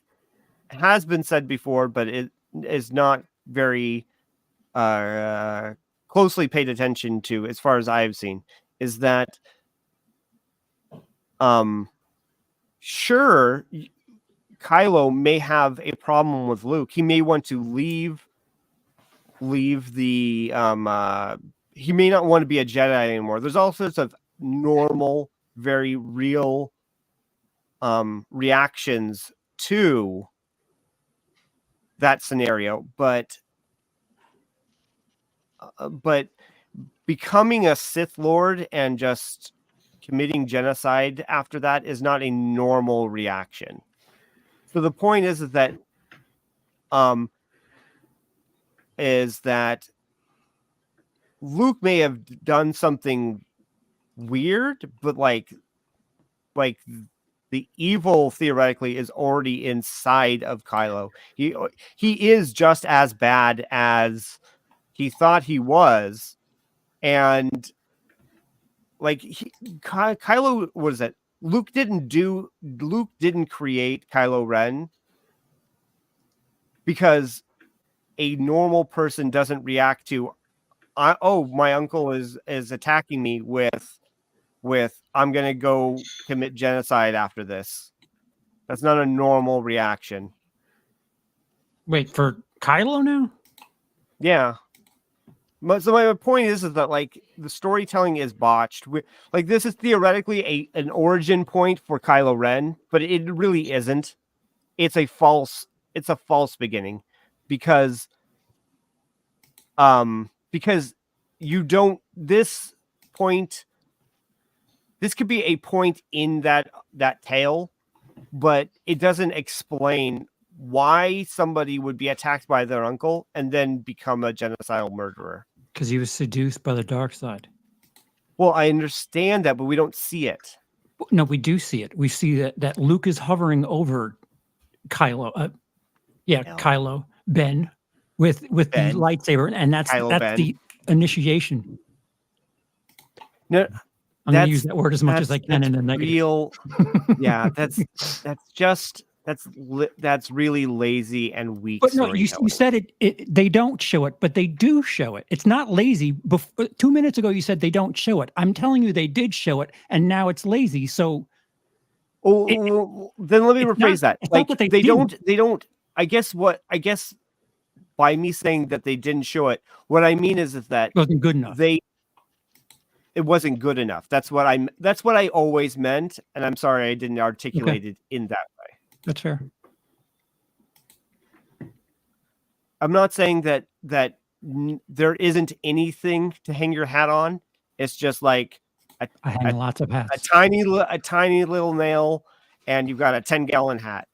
has been said before, but it is not very closely paid attention to, as far as I've seen, is that sure, Kylo may have a problem with Luke. He may want to leave the he may not want to be a Jedi anymore. There's all sorts of normal, very real reactions to that scenario, but becoming a Sith Lord and just committing genocide after that is not a normal reaction. So the point is that Luke may have done something weird, but like the evil theoretically is already inside of Kylo. He is just as bad as he thought he was, and like Kylo, what is it? Luke didn't create Kylo Ren because a normal person doesn't react to, my uncle is attacking me with I'm gonna go commit genocide after this. That's not a normal reaction. Wait, for Kylo now? Yeah. So my point is that like the storytelling is botched. Like this is theoretically an origin point for Kylo Ren, but it really isn't. It's a false beginning, because because you don't. This could be a point in that tale, but it doesn't explain why somebody would be attacked by their uncle and then become a genocidal murderer. Because he was seduced by the dark side. Well, I understand that, but we don't see it. No, we do see it. We see that Luke is hovering over Kylo. Kylo Ben with Ben. the lightsaber, and that's Ben. the initiation. No, I'm going to use that word as much as I can in the negative. Yeah, that's really lazy and weak. But no, you said it. They don't show it, but they do show it. It's not lazy. 2 minutes ago, you said they don't show it. I'm telling you, they did show it, and now it's lazy. So, then let me rephrase that. Like they don't. I guess by me saying that they didn't show it, what I mean is that it wasn't good enough. It wasn't good enough. That's what I always meant, and I'm sorry I didn't articulate it in that way. That's fair. I'm not saying that there isn't anything to hang your hat on. It's just like I hang lots of hats. A tiny little nail, and you've got a 10-gallon hat.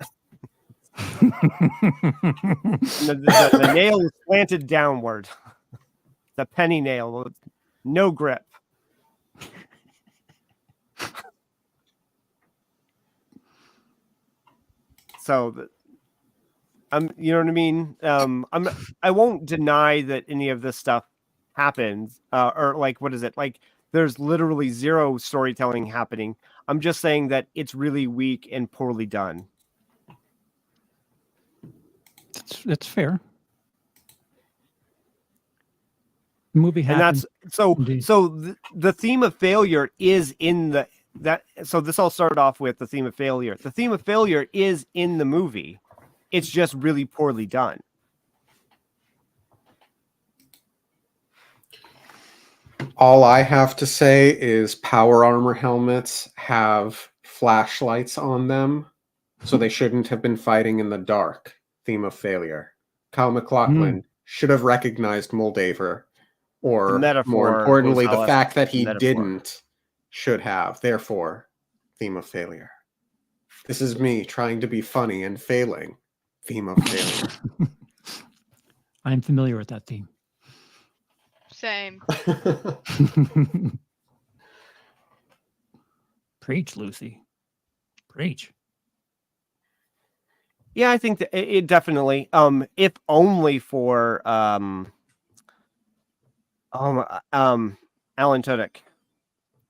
the nail is slanted downward. The penny nail, no grip. So, you know what I mean? I won't deny that any of this stuff happens, or like, what is it? Like, there's literally zero storytelling happening. I'm just saying that it's really weak and poorly done. That's fair. The movie happens. And so the theme of failure is in so this all started off with the theme of failure. The theme of failure is in the movie. It's just really poorly done. All I have to say is power armor helmets have flashlights on them, so they shouldn't have been fighting in the dark. Theme of failure. Kyle MacLachlan should have recognized Moldaver, or more importantly, the fact that he didn't should have. Therefore, theme of failure. This is me trying to be funny and failing. Theme of failure. I'm familiar with that theme. Same. Preach, Lucy. Preach. Yeah, I think that it definitely. If only for Alan Tudyk,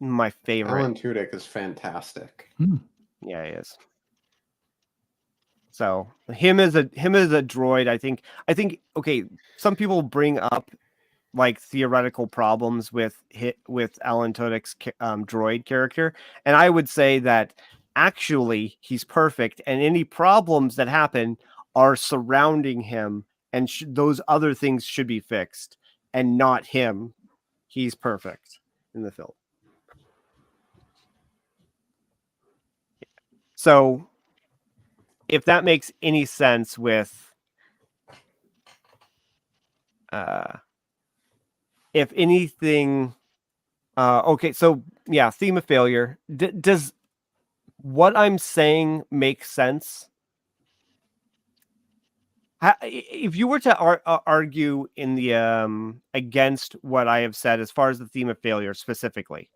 my favorite. Alan Tudyk is fantastic. Yeah, he is. So him as a droid, I think okay. Some people bring up like theoretical problems with Alan Tudyk's droid character, and I would say that actually he's perfect, and any problems that happen are surrounding him, and those other things should be fixed, and not him. He's perfect in the film. So if that makes any sense with if anything, okay, so yeah, theme of failure. Does what I'm saying make sense? If you were to argue in the against what I have said as far as the theme of failure specifically,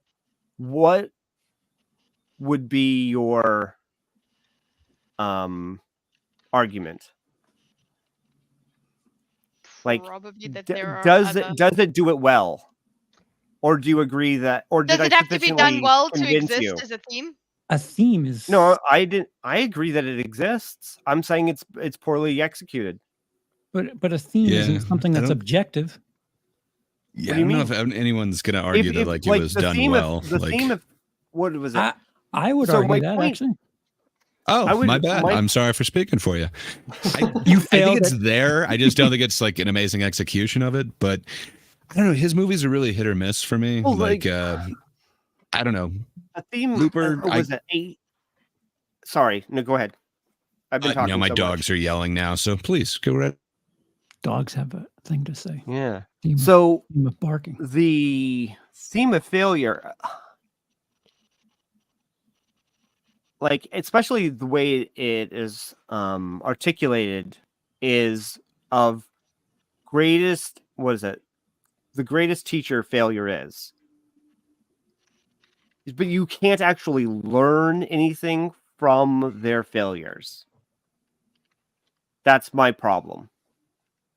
what would be your argument? Like, does it do it well, or do you agree that, or does it have to be done well to exist as a theme? A theme is no. I agree that it exists. I'm saying it's poorly executed. But a theme isn't something that's objective. Yeah, I don't know if anyone's going to argue that like it was done well. The theme of what was it? I would argue that actually. Oh, my bad. I'm sorry for speaking for you. You I think it's there. I just don't think it's like an amazing execution of it. But I don't know. His movies are really hit or miss for me. I don't know. A theme. Looper. Was it 8? Sorry. No, go ahead. I've been talking. My dogs are yelling now, so please go ahead. Dogs have a thing to say. Yeah. So theme of barking. the theme of failure, like especially the way it is articulated, is of greatest. What is it? The greatest teacher failure is. But you can't actually learn anything from their failures. That's my problem.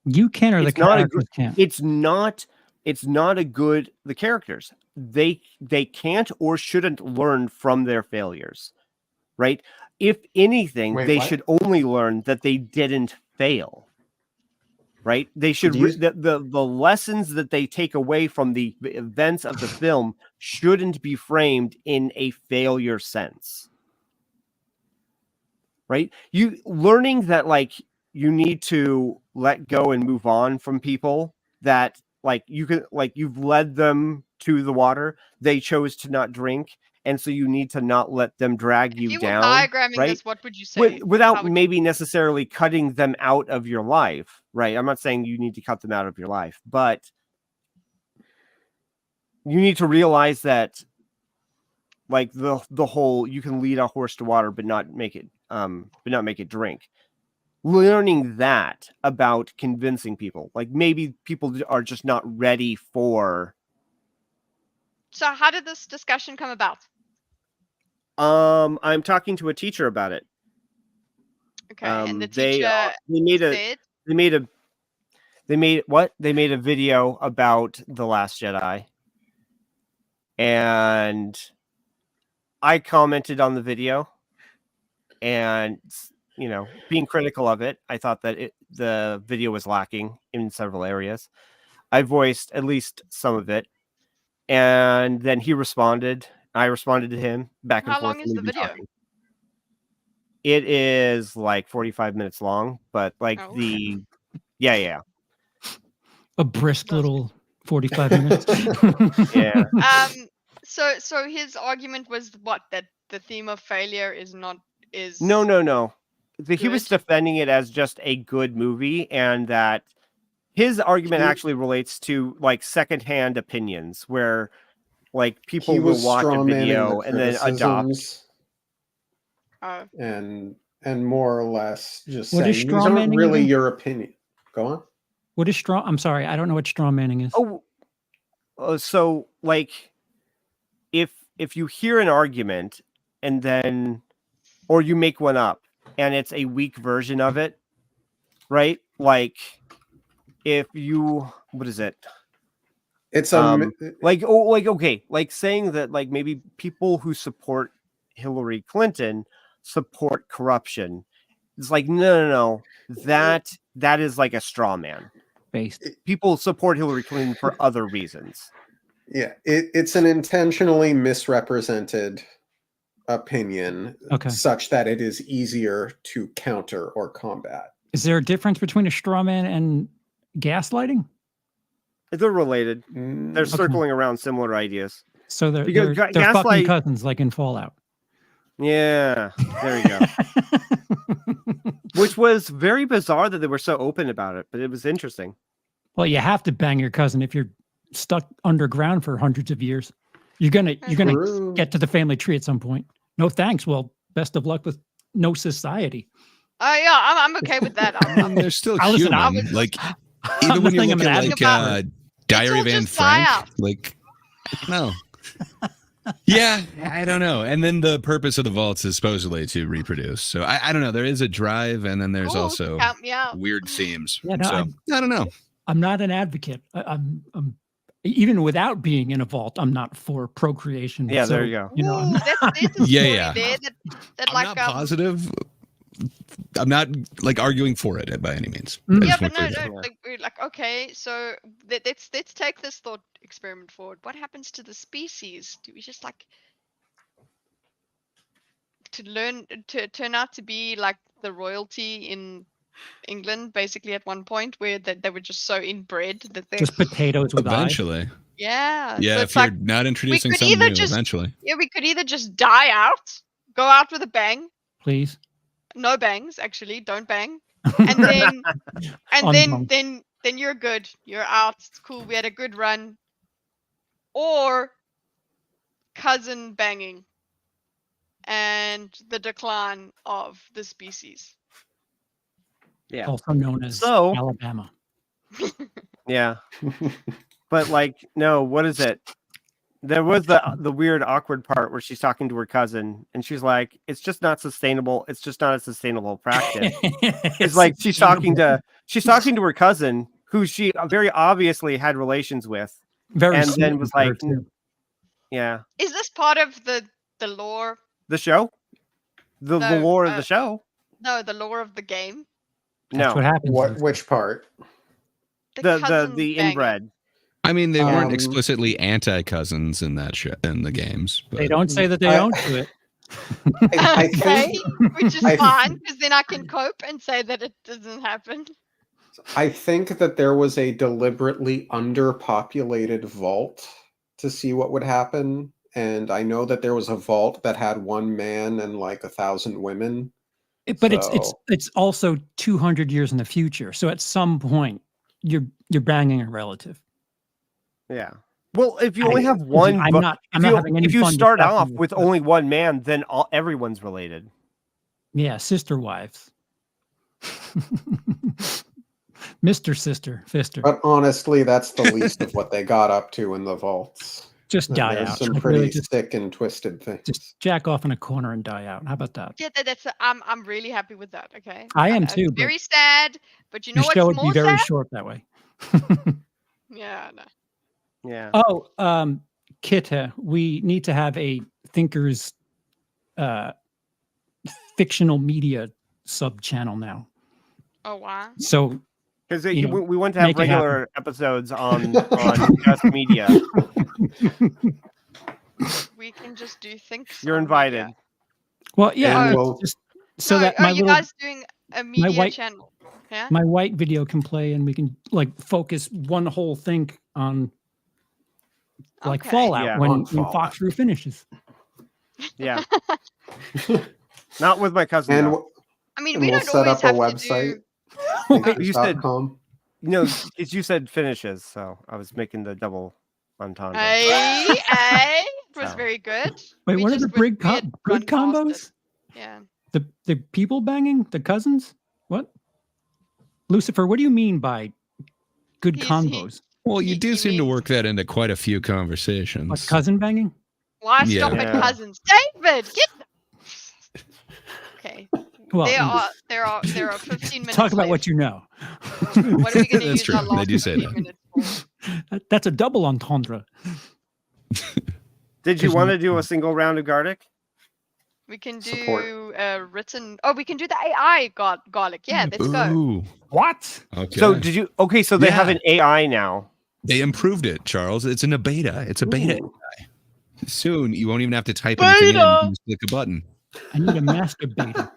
You can, or the characters can't. It's not a good. The characters, they can't or shouldn't learn from their failures, right? If anything, Wait, they what? should only learn that they didn't fail. Right? They should the lessons that they take away from the events of the film shouldn't be framed in a failure sense. Right? You learning that like you need to let go and move on from people that like you can like you've led them to the water, they chose to not drink, and so you need to not let them drag you If you down. were diagramming right? this, what would you say? Without maybe necessarily cutting them out of your life, right? I'm not saying you need to cut them out of your life, but you need to realize that like the whole you can lead a horse to water but not make it drink. Learning that about convincing people, like maybe people are just not ready for. So how did this discussion come about? I'm talking to a teacher about it. Okay, and the teacher they made a video about The Last Jedi, and I commented on the video, and being critical of it, I thought that the video was lacking in several areas. I voiced at least some of it, and then he responded. I responded to him back and How forth. long is the video? It is like 45 minutes long, but like yeah. A brisk little 45 minutes. Yeah. So his argument was what? That the theme of failure is No. He good? was defending it as just a good movie, and that his argument actually relates to like secondhand opinions, where like people will watch a video and then adopt. And more or less just What is saying these aren't strawmanning really again? your opinion. Go on. What is straw? I'm sorry, I don't know what straw manning is. So like if you hear an argument and then or you make one up and it's a weak version of it, right? Like if you what is it? It's like saying that like maybe people who support Hillary Clinton support corruption. It's like no. That is like a straw man. Based. People support Hillary Clinton for other reasons. Yeah, it's an intentionally misrepresented opinion, such that it is easier to counter or combat. Is there a difference between a straw man and gaslighting? They're related. They're circling around similar ideas. So they're Because fucking gaslight. cousins, like in Fallout. Yeah, there you go. Which was very bizarre that they were so open about it, but it was interesting. Well, you have to bang your cousin if you're stuck underground for hundreds of years. You're gonna get to the family tree at some point. No thanks. Well, best of luck with no society. Yeah, I'm okay with that. They're still human. Like even when you look at like Diary of Anne Frank, like no. Yeah, I don't know. And then the purpose of the vaults is supposedly to reproduce. So I don't know. There is a drive, and then there's also weird themes. Yeah, no, so I don't know. I'm not an advocate. I'm even without being in a vault, I'm not for procreation. Yeah, so, there you go. You know, there's a story there that I'm like not positive. I'm not like arguing for it by any means. Yeah, but no, like okay, so let's take this thought experiment forward. What happens to the species? Do we just like to turn out to be like the royalty in England, basically at one point, where they were just so inbred that they just potatoes with eventually. eyes. Yeah. Yeah, so if you're not introducing something new, eventually. Yeah, we could either just die out, go out with a bang. Please. No bangs, actually. Don't bang. And then then you're good. You're out. It's cool. We had a good run. Or cousin banging and the decline of the species. Yeah. Also known as So- Alabama. Yeah. But like, no, what is it? There was the weird awkward part where she's talking to her cousin and she's like, it's just not sustainable. It's just not a sustainable practice. It's like she's talking to her cousin who she very obviously had relations with. Very and sweet then was of her, like, too. yeah. Is this part of the lore? The show? The No, lore of the show? No, the lore of the game. That's No. what happens. Which part? The cousin banging. inbred. I mean, they weren't Um, explicitly anti-cousins in that in the games. But... They don't say that they don't do it. I Okay, think which is I- fine because then I can cope and say that it doesn't happen. I think that there was a deliberately underpopulated vault to see what would happen. And I know that there was a vault that had one man and like 1,000 women. But So- it's also 200 years in the future. So at some point, you're banging a relative. Yeah. Well, if you only have one, I'm not if you, having any if you fun start discussing off this, with but- only one man, then everyone's related. Yeah, sister wives. Mr. Sister, Fister. But honestly, that's the least of what they got up to in the vaults. Just die There's out. some Like, pretty really just- sick and twisted things. Just jack off in a corner and die out. How about that? Yeah, that's. I'm really happy with that. Okay. I am I'm too, but very sad, but you know Your what's show would more be very sad? short that way. Yeah. No. Yeah. Oh, Kita, we need to have a thinkers fictional media sub channel now. Oh wow. So Because you know, we want to have make it happen. regular episodes on just media. We can just do things. You're on invited. media. well, yeah, And it's we'll- just so No, that are my you little guys doing a media white- channel? Yeah. my white video can play, and we can like focus one whole thing on like Okay. Fallout Yeah, when on Fallout. Fox Rue finishes. Yeah. Not with my cousin. And, though. I mean, and we we'll don't set always up a have to website. do. You said- thinkers.com. No, it's you said finishes, so I was making the double entendre. Hey, it was So. very good. Wait, We what are just the went- we had good run past combos? it. Yeah. The people banging the cousins? What? Lucifer, what do you mean by good He's- combos? Well, you He- do he seem to means- work that into quite a few conversations. What, cousin banging? Why Yeah. stop at Yeah. cousins? David, get. Okay. Well, There are 15 minutes. talk about left. what you know. What are we going to That's use true. our They last do say 15 that. minutes for? That's a double entendre. Did you There's want no- to do a single round of Garlic? We can Support. do written. Oh, we can do the AI garlic. Yeah, let's go. Ooh. What? Okay. So did you? Okay, so they have Yeah. an AI now. They improved it, Charles. It's in a beta. It's a beta. Ooh. Soon, you won't even have to type anything in. You Beta! can just click a button. I need a masturbator.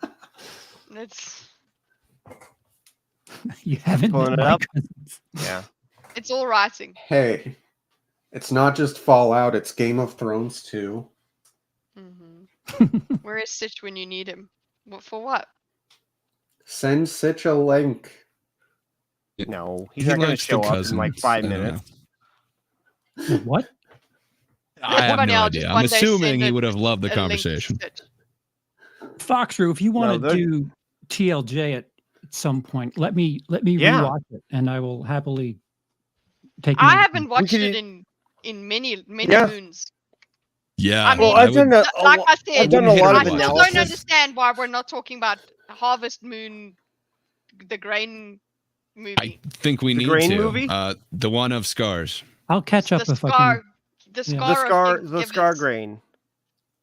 You haven't Pulling met it my up. cousins. Yeah. It's all writing. Hey, it's not just Fallout, it's Game of Thrones too. Where is Stitch when you need him? For what? Send Sitch a link. No, he's He not going to likes the show up in like cousins. 5 I don't minutes. What? I have Funny, no I'll just idea. I'm one day assuming send he a- would have loved the a link to conversation. Stitch. Foxroo, if you want No, to they're- do TLJ at some point, let me Yeah. rewatch it, and I will happily take. you I in. haven't watched could- it in many Yeah. moons. Yeah. I mean, Well, I've done a, like I I've said, done a lot I of still don't analysis. understand why we're not talking about Harvest Moon, the Grain movie. I think we The need Grain to. movie? The one of Scars. I'll catch up the if I scar, can. the Yeah. scar, The scar grain.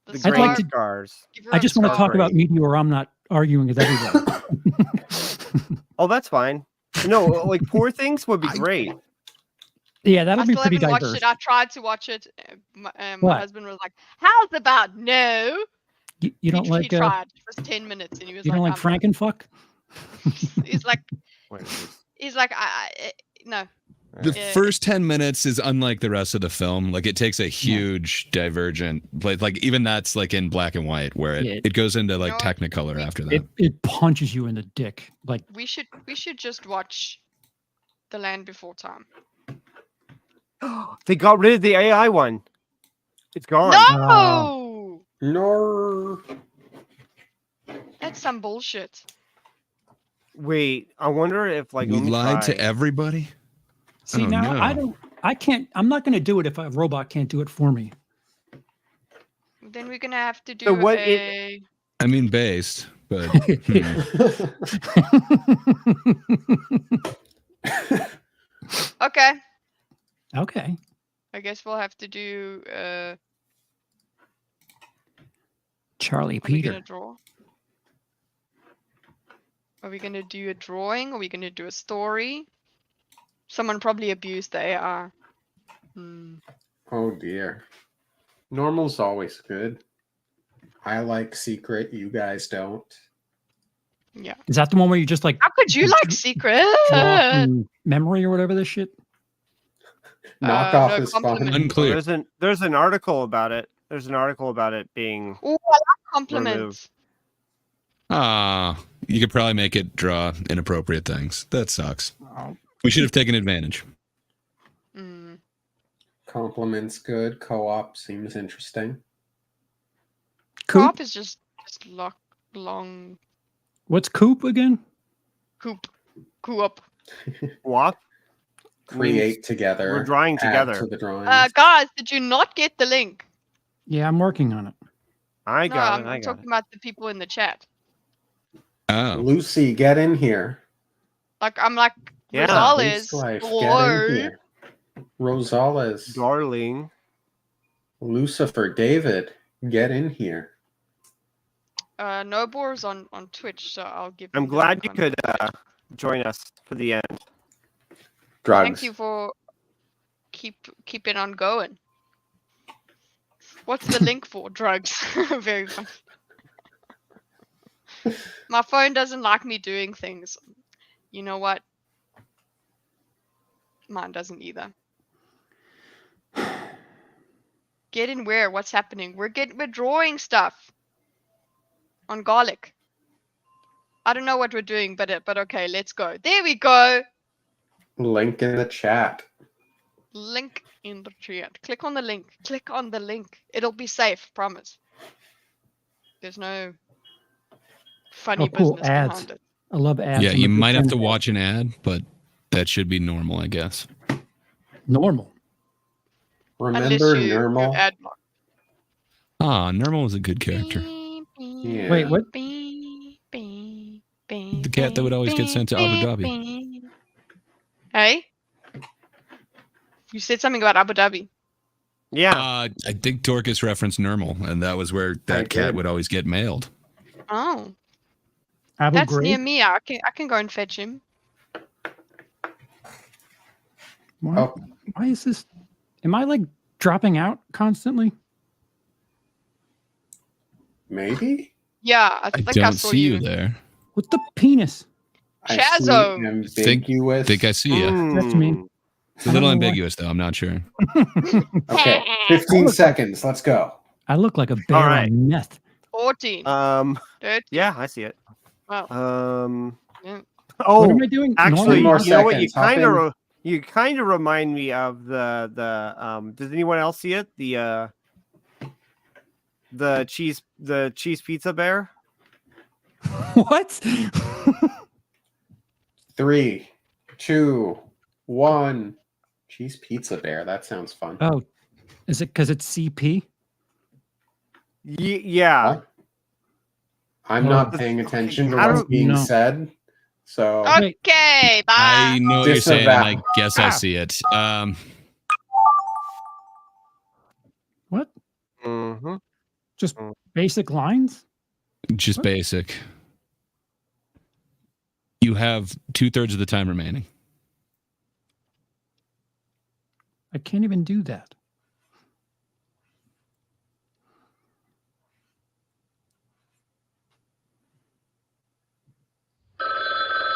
The I'd grain like to- scars. I just want to Scar talk about grain. Meteor. I'm not arguing with everybody. Oh, that's fine. No, like Poor Things would be great. Yeah, I that'll be still pretty haven't watched diverse. it. I tried to watch it. My What? husband was like, "How's about no?" You don't he like tried for 10 minutes, and he was you like, don't like "I'm not." Frankenfuck? He's like, Wait, he's like, no. The Yeah. first 10 minutes is unlike the rest of the film. Like it takes a huge divergent, like even that's like in black and white where Yeah. it goes into like No, Technicolor after that. It punches you in the dick. Like We should just watch the Land Before Time. They got rid of the AI one. It's gone. No! No. That's some bullshit. Wait, I wonder if like You let me lied try. to everybody. See, Oh, now no. I can't, I'm not going to do it if a robot can't do it for me. Then we're gonna have to do So what a. I mean, based, but Okay. Okay. I guess we'll have to do. Charlie Are we Peter. gonna draw? Are we gonna do a drawing? Are we gonna do a story? Someone probably abused the AI. Oh dear. Normal's always good. I like secret. You guys don't. Yeah. Is that the one where you just like How could you like secret? draw from memory or whatever this shit? Knockoff no, is fun. compliment. unclear. There's an article about it. There's an article about it being Oh, I like compliments. removed. You could probably make it draw inappropriate things. That sucks. Oh. We should have taken advantage. Compliments good. Co-op seems interesting. Co-op is just long What's coop again? Co-op. What? Create together. We're drawing add together. to the drawings. Guys, did you not get the link? Yeah, I'm working on it. I No, got it. I'm talking about the people in the chat. Oh. Lucy, get in here. I'm like Yeah. Rosales. Wife, get in Lord. here. Rosales. Darling. Lucifer, David, get in here. Nobor's on Twitch, so I'll give. I'm him the glad link you on could join us for the end. Drugs. Thank you for keeping on going. What's the link for? Drugs. Very fun. My phone doesn't like me doing things. You know what? Mine doesn't either. Get in where? What's happening? We're drawing stuff on garlic. I don't know what we're doing, but okay, let's go. There we go. Link in the chat. Link in the chat. Click on the link. Click on the link. It'll be safe, promise. There's no funny Oh, cool. business Ads. behind it. I love ads. Yeah, I'm a you big might have fan to of watch an ad, but that should be normal, I guess. ads. Normal. Remember you Normal? ad block. Nermal was a good character. Yeah. Wait, what? The cat that would always get sent to Abu Dhabi. Hey? You said something about Abu Dhabi. Yeah. I think Dorcas referenced Nermal, and that was where that cat would always get mailed. Oh. Abu That's Ghraib? near me. I can go and fetch him. Why is this? Am I like dropping out constantly? Maybe? Yeah, I I think I don't saw see you. you there. What the penis? Chazzo. Ambiguous. I see you. That's me. It's a little ambiguous, though. I'm not sure. Okay, 15 seconds. Let's go. I look like a bear right. on meth. 14. 13. 13. Yeah, I see it. Wow. Oh, What am I doing? actually, More you know what? seconds. Hop in. You kind of remind me of the does anyone else see it? The cheese pizza bear? What? 3, 2, 1. Cheese pizza bear. That sounds fun. Oh, is it because it's CP? Yeah. What? I'm not paying attention to I what's don't being know. said. So Okay, bye. I know what you're saying, and I guess I Ah. see it. What? Mm-hmm. Just basic lines? Just basic. You have 2/3 of the time remaining. I can't even do that.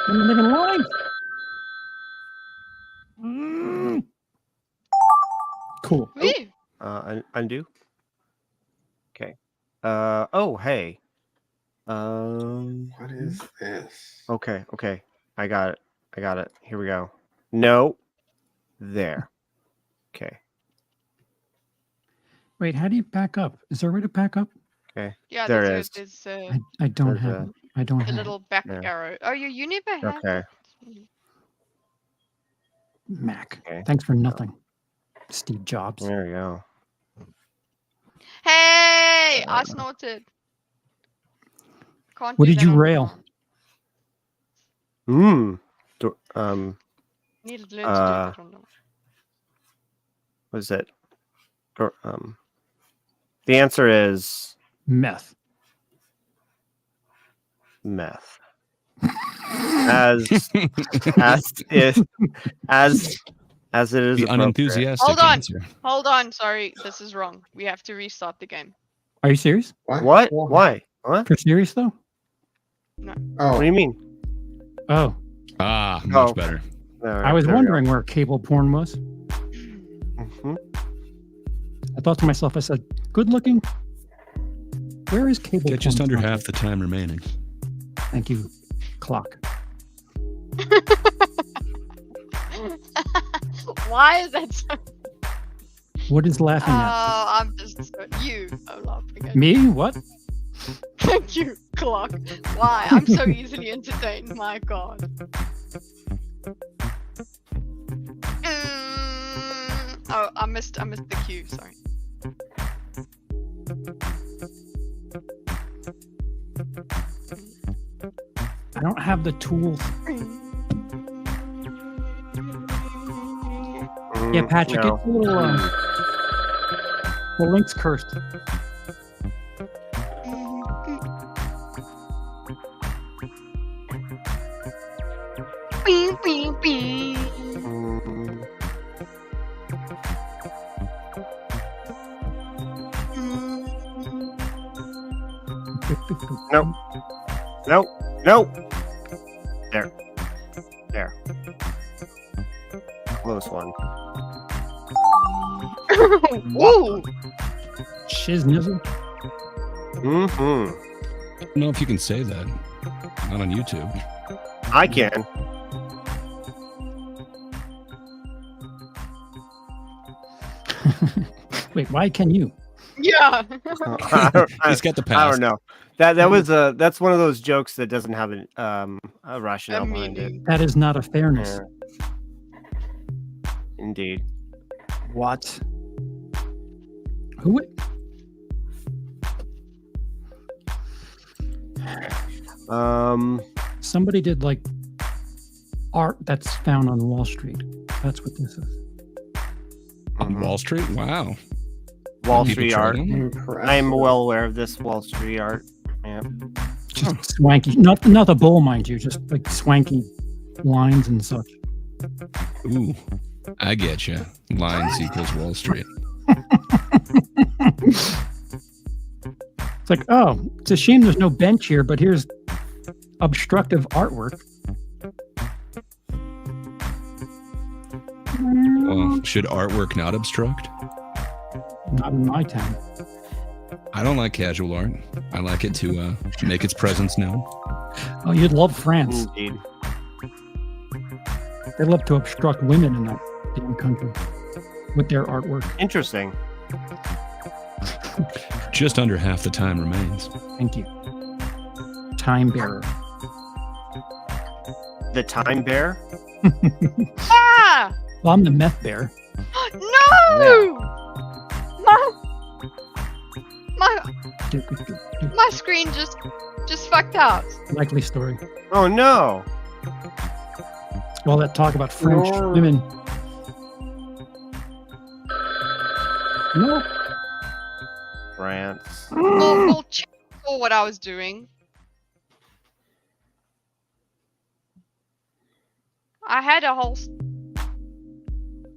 I'm not even lying. Cool. Wee. Undo. Okay. Oh, hey. what is this? Okay. I got it. Here we go. No. There. Okay. Wait, how do you back up? Is there a way to back up? Okay. Yeah, There there's, is. I don't There's have a- it. I don't the have little back Yeah. arrow. Oh, you never had Okay. it. Mac. Okay. Thanks for nothing, Steve Jobs. There we go. Hey, I snorted. Can't What do did that you on rail? demand. What Need to learn to do is that on demand. it? The answer is Meth. meth. As it is The appropriate. unenthusiastic Hold on. answer. Hold on. Sorry, this is wrong. We have to restart the game. Are you serious? What? Why? What? For serious though? No. Oh, What do you mean? Oh, Ah, much Oh. better. I was wondering where cable porn was. Mm-hmm. I thought to myself, I said, "Good looking. Where is cable porn?" Get just under from? half the time remaining. Thank you, clock. Why is that so? What is laughing at? Oh, I'm just you. I'm laughing at Me? What? Thank you, clock. Why? I'm so easily entertained. My God. Oh, I missed the cue. Sorry. I don't have the tools. Yeah, Patrick, No. it's a little. The link's cursed. Bing, bing, bing. Nope. Nope. Nope. There. There. Close one. Ooh. Shiznizzle. Mm-hmm. I don't know if you can say that. Not on YouTube. I can. Wait, why can you? Yeah. He's got the pass. I don't know. That was that's one of those jokes that doesn't have a rationale behind it. That is not a fairness. Yeah. Indeed. What? Who would? Somebody did like art that's found on Wall Street. That's what this is. On Wall Street? Wow. Wall People Street try art. them? I am well aware of this Wall Street art. Yeah. Just swanky, not the bowl, mind you, just like swanky lines and such. Ooh, I get you. Lines equals Wall Street. It's like, oh, it's a shame there's no bench here, but here's obstructive artwork. Well, should artwork not obstruct? Not in my town. I don't like casual art. I like it to make its presence known. Oh, you'd love France. Indeed. They love to obstruct women in that damn country with their artwork. Interesting. Just under half the time remains. Thank you. Time bearer. The time bear? Ah! Well, I'm the meth bear. No! My screen just fucked out. Likely story. Oh no! All that talk about French women. No. France. We'll check for what I was doing. I had a whole.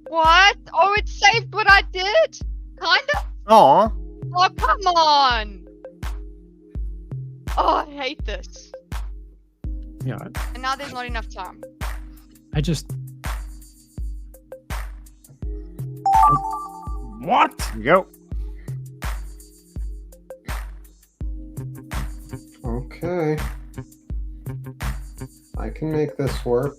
What? Oh, it saved what I did? Kinda? Aw. Oh, come on! Oh, I hate this. Yeah. And now there's not enough time. I just. What? Go. Okay. I can make this work.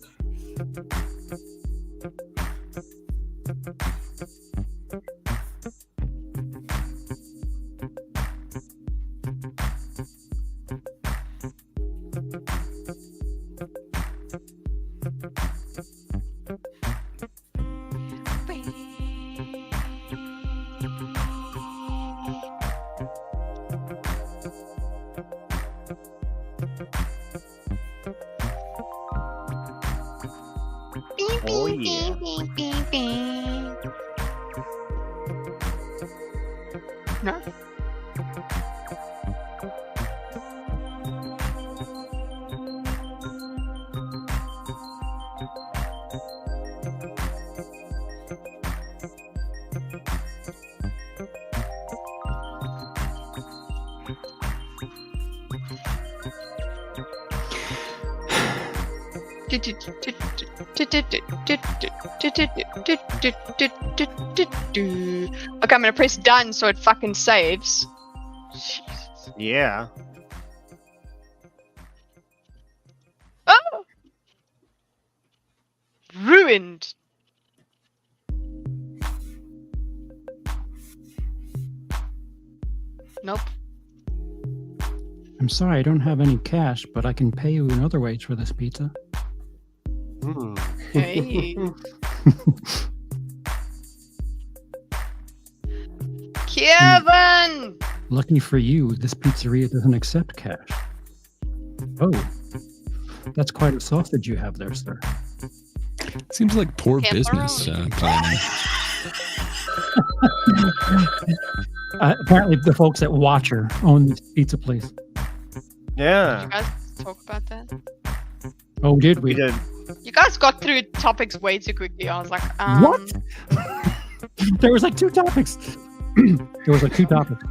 Oh yeah. No. Okay, I'm gonna press done so it fucking saves. Yeah. Oh! Ruined. Nope. I'm sorry, I don't have any cash, but I can pay you in other ways for this pizza. Hey. Kevin! Lucky for you, this pizzeria doesn't accept cash. Oh, that's quite a sausage you have there, sir. Seems like poor business planning. Apparently, the folks at Watcher own this pizza place. Yeah. Did you guys talk about that? Oh, did we? We did. You guys got through topics way too quickly. I was like, What? There was like two topics. There was like two topics.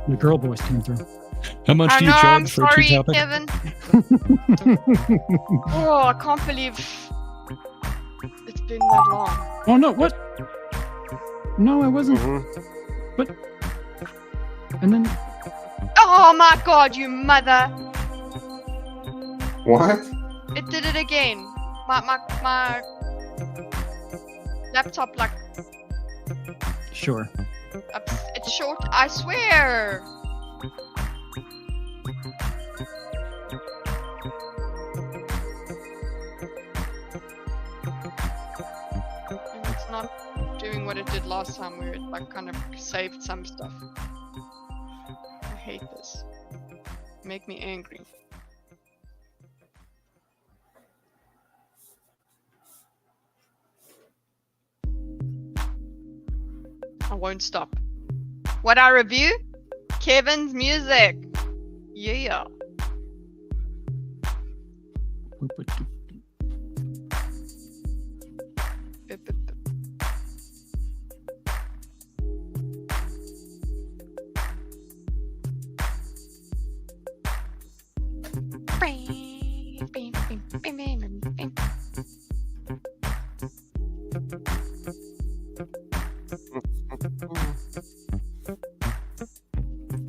The girl voice came through. How much do you charge for sorry, two topics? Kevin. Oh, I can't believe it's been that long. Oh no! What? No, I wasn't. But and then. Oh my god, you mother! What? It did it again. My laptop like Sure. it's short. I swear. And it's not doing what it did last time, where it like kind of saved some stuff. I hate this. Make me angry. I won't stop. What I review? Kevin's music. Yeah.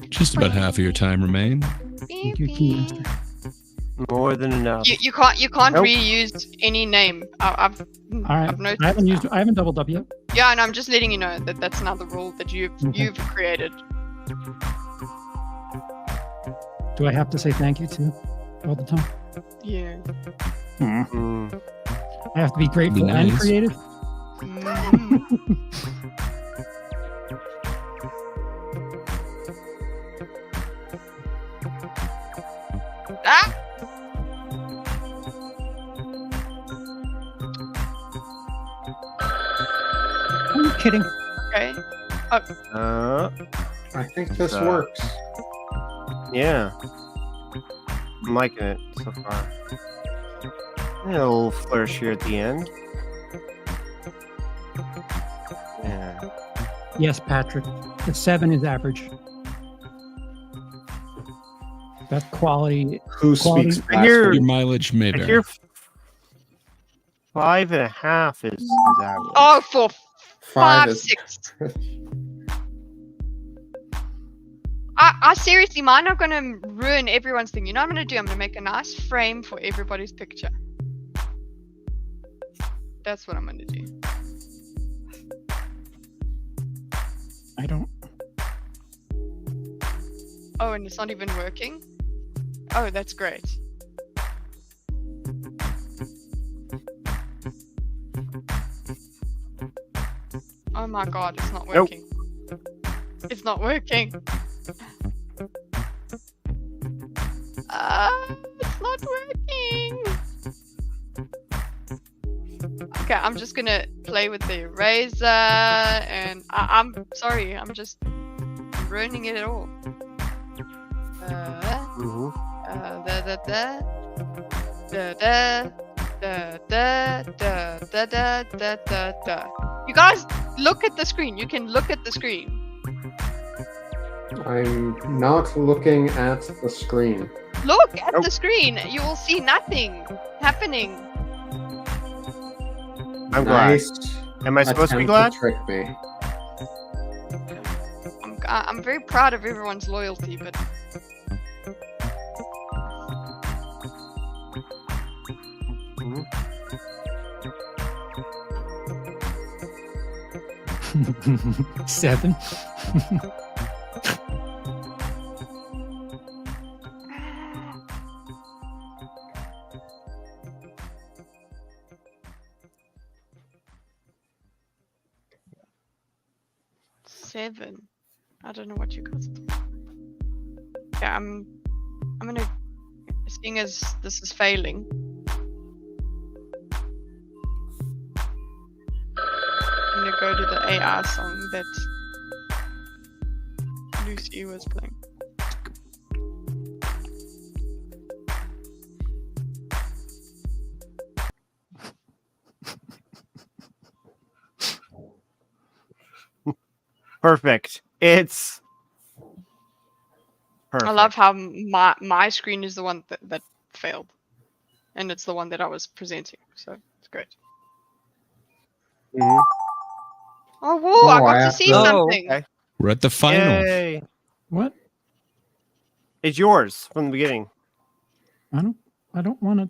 Just about half of your time remain. Thank you, Keymaster. More than enough. You can't Nope. reuse any name. I've All right. noticed. I haven't doubled up yet. Yeah, and I'm just letting you know that that's another rule that you've created. Do I have to say thank you too all the time? Yeah. I have to be grateful and nice. creative. Ah! Are you kidding? Okay. I think this Uh, works. Yeah. I'm liking it so far. A little flourish here at the end. Yeah. Yes, Patrick. The 7 is average. That's quality. Who quality. speaks I hear, Your mileage may I vary. hear 5.5 is average. Oh, for Five five, is- 6. I seriously, mine are gonna ruin everyone's thing. You know what I'm gonna do? I'm gonna make a nice frame for everybody's picture. That's what I'm gonna do. I don't. Oh, and it's not even working? Oh, that's great. Oh my god, it's not Nope. working. It's not working. It's not working. Okay, I'm just gonna play with the eraser, and I'm sorry, I'm just ruining it all. You guys look at the screen. You can look at the screen. I'm not looking at the screen. Look at the screen. You will see nothing happening. I'm glad. Am I supposed to be glad? Trick me. I'm very proud of everyone's loyalty, but. Seven. Seven. I don't know what you guys do. Yeah, I'm gonna, seeing as this is failing. I'm gonna go to the AI song that Lucy was playing. Perfect. It's perfect. I love how my screen is the one that failed, and it's the one that I was presenting, so it's great. Mhm. Oh, whoa! I got to see something. Okay. We're at the final. Yay. What? It's yours from the beginning. I don't want to.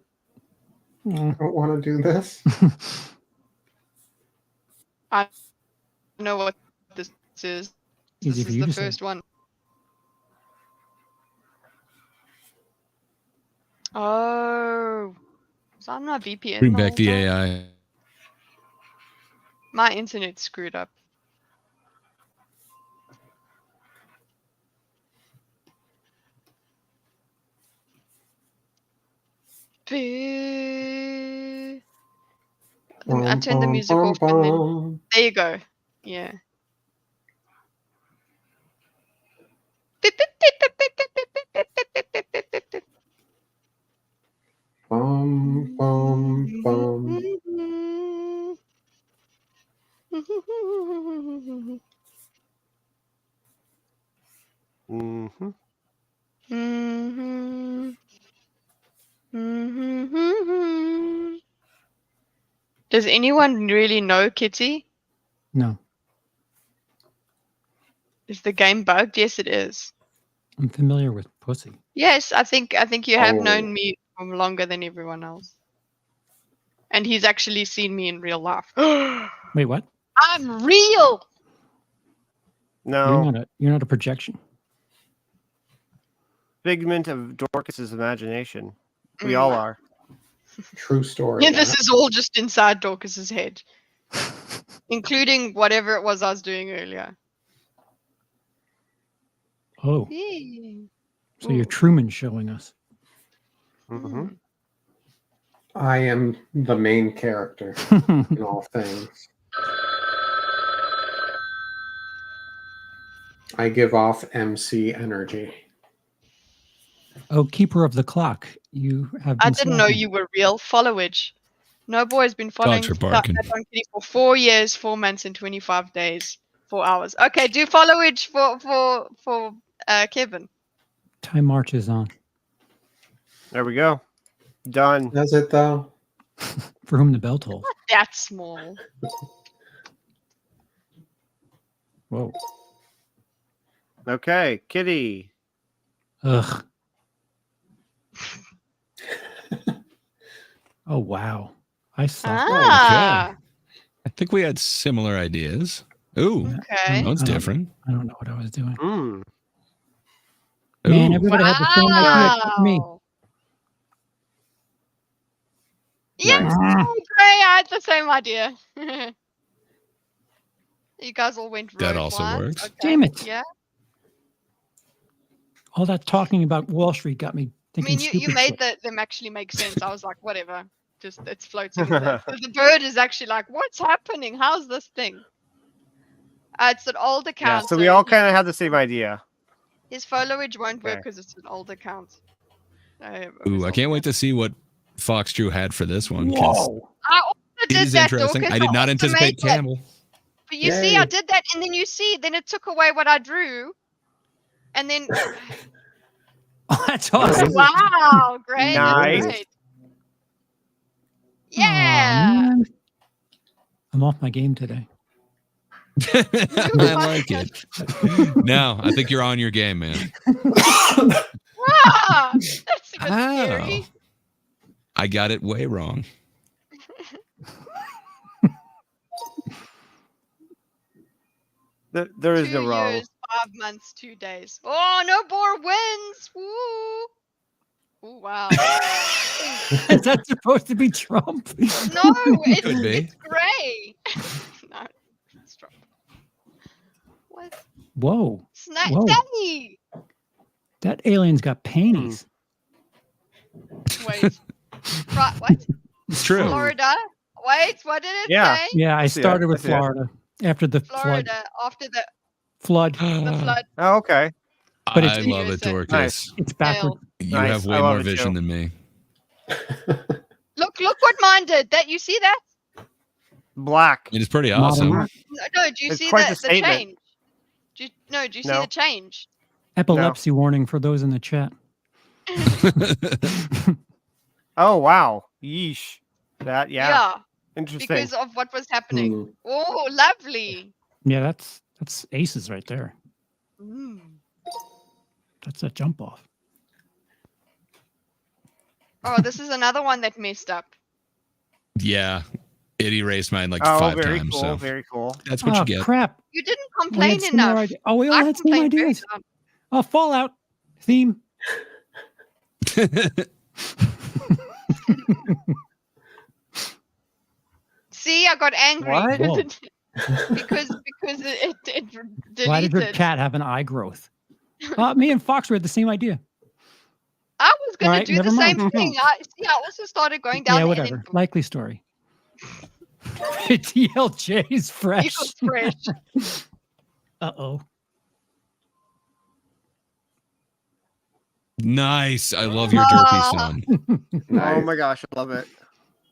I don't want to do this. I know what this is. Easy This for is you the to say. first one. Oh, so I'm not VPN. Bring back the AI. My internet's screwed up. Boo. I turned the music off and then there you go. Yeah. Bum, bum, bum. Mm-hmm. Does anyone really know Kitty? No, Is the game bugged? Yes, it is. I'm familiar with pussy. Yes, I think you have Oh. known me from longer than everyone else. And he's actually seen me in real life. Wait, what? I'm real. No. You're not a projection. Figment of Dorcas's imagination. We all are. True story. Yeah, this is all just inside Dorcas's head. Including whatever it was I was doing earlier. Oh, Yeah. so you're Truman showing us. Mm-hmm. I am the main character in all things. I give off MC energy. Oh, keeper of the clock. You have. I Been didn't know slacking. you were real. Followage. No boy has been following Dogs are that barking. Donkey for 4 years, 4 months, and 25 days, 4 hours. Okay, do followage for Kevin. Time marches on. There we go. Done. Does it though? For whom the bell tolls. Not that small. Whoa. Okay, Kitty. Ugh. Oh wow. I suck. Ah, I think we had similar ideas. Ooh, okay. that's different. I don't know what I was doing. Mm. Man, Ooh. everybody had the same idea except me. Wow. Yeah, Nice. Gray, I had the same idea. You guys all went That rogue also ones. works. Okay. Damn it. Yeah. All that talking about Wall Street got me I thinking mean, you stupid made shit. them actually make sense. I was like, whatever. just it's floating. The bird is actually like, what's happening? How's this thing? It's an old account. Yeah, so we all kind of have the same idea. His foliage won't work Okay. because it's an old account. Ooh, I can't wait to see what Fox Drew had for this one. 'Cause Whoa. I also it did is that, interesting. Dorcas. I did not also anticipate made that. Campbell. But you see, I Yay. did that, and then you see, then it took away what I drew, and then Oh, that's awesome. wow, great, Nice. that's great. Aw, Yeah. man. I'm off my game today. I like it. Now, I think you're on your game, man. Wow, that's a bit scary. I got it way wrong. There is 2 no wrong. years, 5 months, 2 days. Oh, no more wins. Woo. Oh, wow. Is that supposed to be Trump? No, Could be. it's gray. No, it's Trump. What? Whoa. Whoa. Danny. That alien's got panties. Wait. What? It's true. Florida? Wait, what did it Yeah. say? Yeah, I see started it. I with see it. Florida after the Florida, after the flood. flood. Oh, okay. But it's- I love it, USA. Dorcas. Nice. It's backward. You Nice. have I way love more it, vision too. than me. Look what mine did. That you see that? Black. It is pretty Modern awesome. art. No, do you It's see quite the the statement. change? Do you see No. the change? Epilepsy warning for those in the chat. Oh wow. Yeesh. That Yeah, Interesting. because of what was happening. Hmm. Oh, lovely. Yeah, that's aces right there. Mm. That's a jump off. Oh, this is another one that messed up. Yeah. It erased mine like Oh, 5 very times. cool. So Very cool. that's what Oh, you get. crap. You didn't We complain had similar enough. ide- Oh, we all I had same complained very ideas. time. Oh, Fallout theme. See, I got angry What? Whoa. because it deleted. Why did your cat have an eye growth? Me and Fox were had the same idea. I was going Alright, to do the never same mind. thing. I also started going down Yeah, there whatever. and Likely story. TLJ is fresh. Eagles fresh. Uh-oh. Nice. I love your derpy son. Oh my gosh, I love it.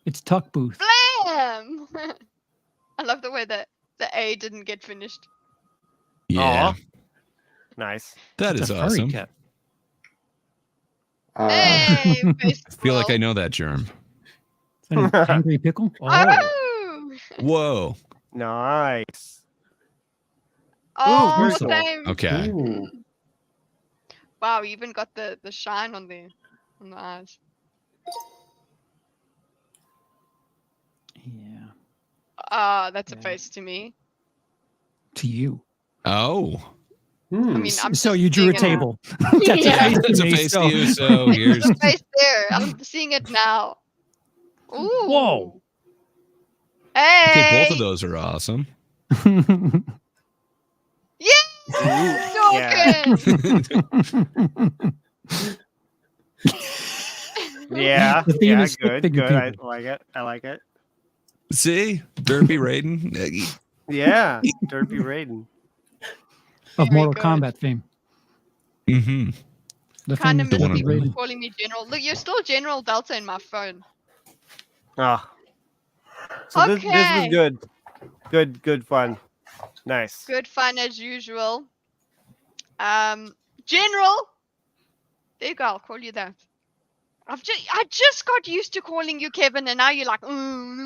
It's Tuck Booth. Blam! I love the way that the A didn't get finished. Yeah. Aw. Nice. That It's is a furry awesome. cat. Hey, face I feel like roll. I know that germ. Is that an angry pickle? Oh. Oh, Whoa. Nice. oh very cool. same. Okay. Ooh. Wow, you even got the shine on the eyes. Yeah. That's a Yeah. face to me. To you. Oh. I mean, I'm So just you drew a seeing it- table. That's Yeah. a face It's to a me. face so. to you, so here's There's a face there. I'm seeing it now. Ooh. Whoa. Hey. okay, both of those are awesome. Yeah. Yeah. Yeah. The theme Yeah, is good. stick-figure Good. I people. like it. I like it. See? Derpy Raiden. Yeah. Derpy Raiden. Of Very Mortal good. Kombat fame. Mm-hmm. The Kind of famous miss one Derpy of people Raiden. calling me General. Look, you're still General Delta in my phone. Ah. So this was Okay. good. Good fun. Nice. Good fun as usual. General. There you go. I'll call you that. I just got used to calling you Kevin, and now you're like, fine.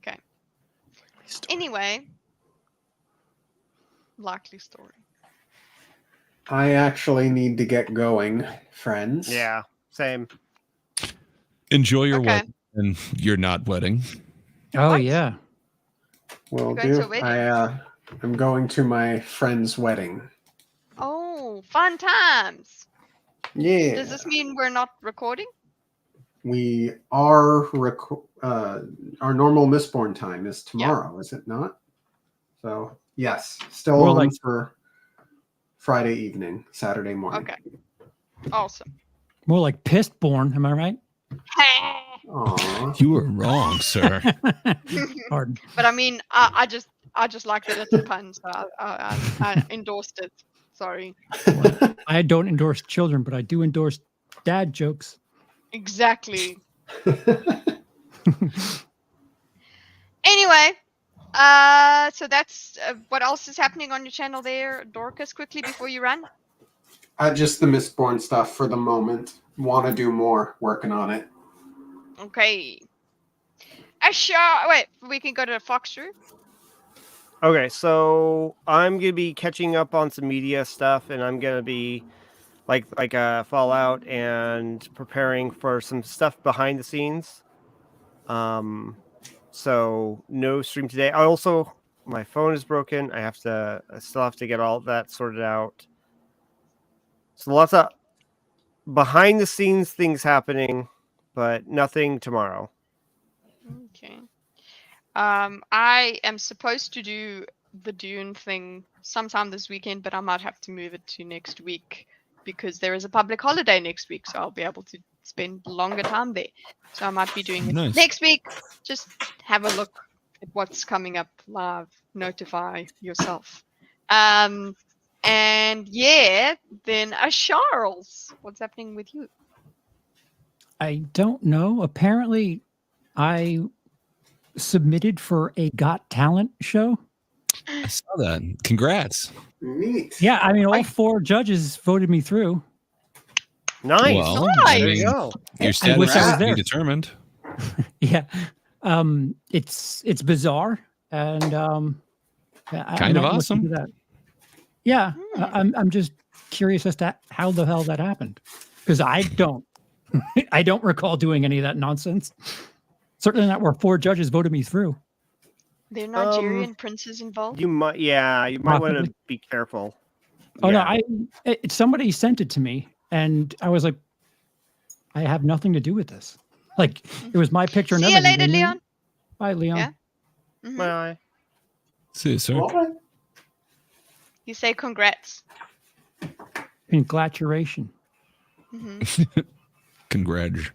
Okay. Anyway, likely story. I actually need to get going, friends. Yeah. Same. Enjoy your Okay. wedding and your not wedding. Oh, What? yeah. Will You're going to a do. wedding? I'm going to my friend's wedding. Oh, fun times. Yeah. Does this mean we're not recording? We are our normal Mistborn time is tomorrow, is it not? So yes, still More on like- for Friday evening, Saturday morning. Okay. Awesome. More like pissed born, am I right? You were wrong, sir. Pardon. But I mean, I just like that it's a pun, so I endorsed it. Sorry. I don't endorse children, but I do endorse dad jokes. Exactly. Anyway, so that's what else is happening on your channel there, Dorcas, quickly before you run? Just the Mistborn stuff for the moment. Want to do more, working on it. Okay. Wait, we can go to Fox Drew. Okay, so I'm gonna be catching up on some media stuff, and I'm gonna be like Fallout and preparing for some stuff behind the scenes. So no stream today. My phone is broken. I still have to get all that sorted out. So lots of behind the scenes things happening, but nothing tomorrow. Okay. I am supposed to do the Dune thing sometime this weekend, but I might have to move it to next week because there is a public holiday next week, so I'll be able to spend longer time there. So I might be doing it next week. Just have a look at what's coming up live. Notify yourself. And yeah, then Charles, what's happening with you? I don't know. Apparently, I submitted for a Got Talent show. I saw that. Congrats. Neat. Yeah, I mean, all 4 judges voted me through. Nice. Well, Nice. there you go. Your status is to be determined. Yeah. It's bizarre and kind of awesome. Yeah, I'm just curious as to how the hell that happened, because I don't recall doing any of that nonsense. Certainly not where 4 judges voted me through. There are Nigerian princes involved. You might want to be careful. Oh no, somebody sent it to me, and I was like, I have nothing to do with this. Like, it was my picture. See you later, Leon. Bye, Leon. Yeah. Mm-hmm. Bye. See you, sir. You say congrats. Congratulation. Mm-hmm. Congrats.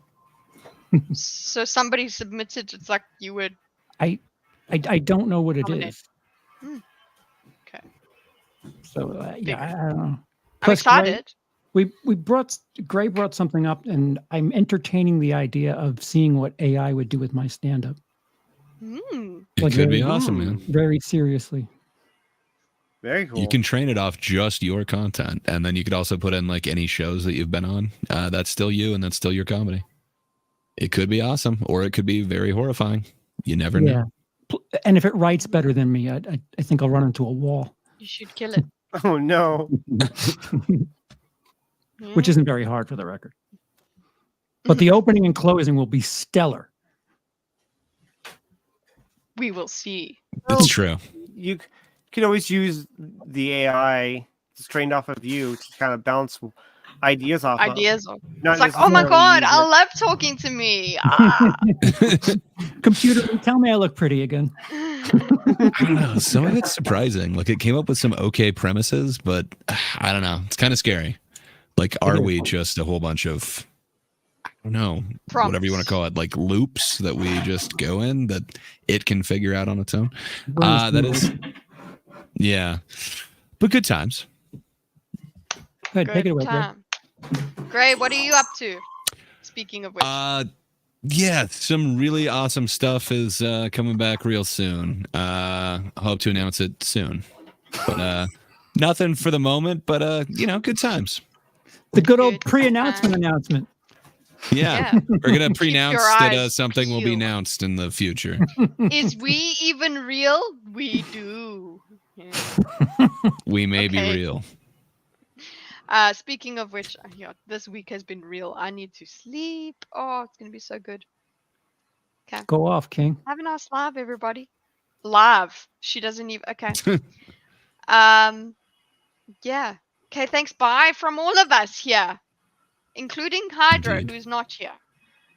So somebody submitted. It's like you would. I don't know what it is. Okay. So yeah, I don't know. I'm Plus, excited. Gray brought something up, and I'm entertaining the idea of seeing what AI would do with my stand-up. It could be awesome, man. Very seriously. Very cool. You can train it off just your content, and then you could also put in like any shows that you've been on. That's still you, and that's still your comedy. It could be awesome, or it could be very horrifying. You never know. And if it writes better than me, I think I'll run into a wall. You should kill it. Oh no. Which isn't very hard, for the record. But the opening and closing will be stellar. We will see. It's true. You can always use the AI that's trained off of you to kind of bounce ideas off of. It's like, oh my god, I love talking to me. Computer, tell me I look pretty again. I don't know. Some of it's surprising. Like, it came up with some okay premises, but I don't know. It's kind of scary. Like, are we just a whole bunch of, I don't know, whatever you want to call it, like loops that we just go in that it can figure out on its own? That is, yeah. But good times. Good, take it away, Gray. Gray, what are you up to? Speaking of which. Yeah, some really awesome stuff is coming back real soon. Hope to announce it soon. But nothing for the moment, but good times. The good old pre-announcement announcement. Yeah. We're going to pre-announce that something will be announced in the future. Is we even real? We do. Yeah. We may be real. Speaking of which, this week has been real. I need to sleep. Oh, it's going to be so good. Okay. Go off, King. Have a nice live, everybody. Live. She doesn't even... Okay. Yeah. Okay, thanks. Bye from all of us here. Including Hydra, who's not here.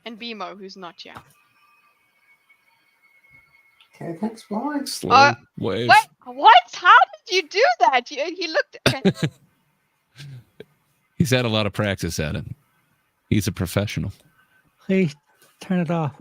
And BMO, who's not here. Okay, thanks. Bye. Slow wave. What? How did you do that? You looked... Okay. He's had a lot of practice at it. He's a professional. Please turn it off.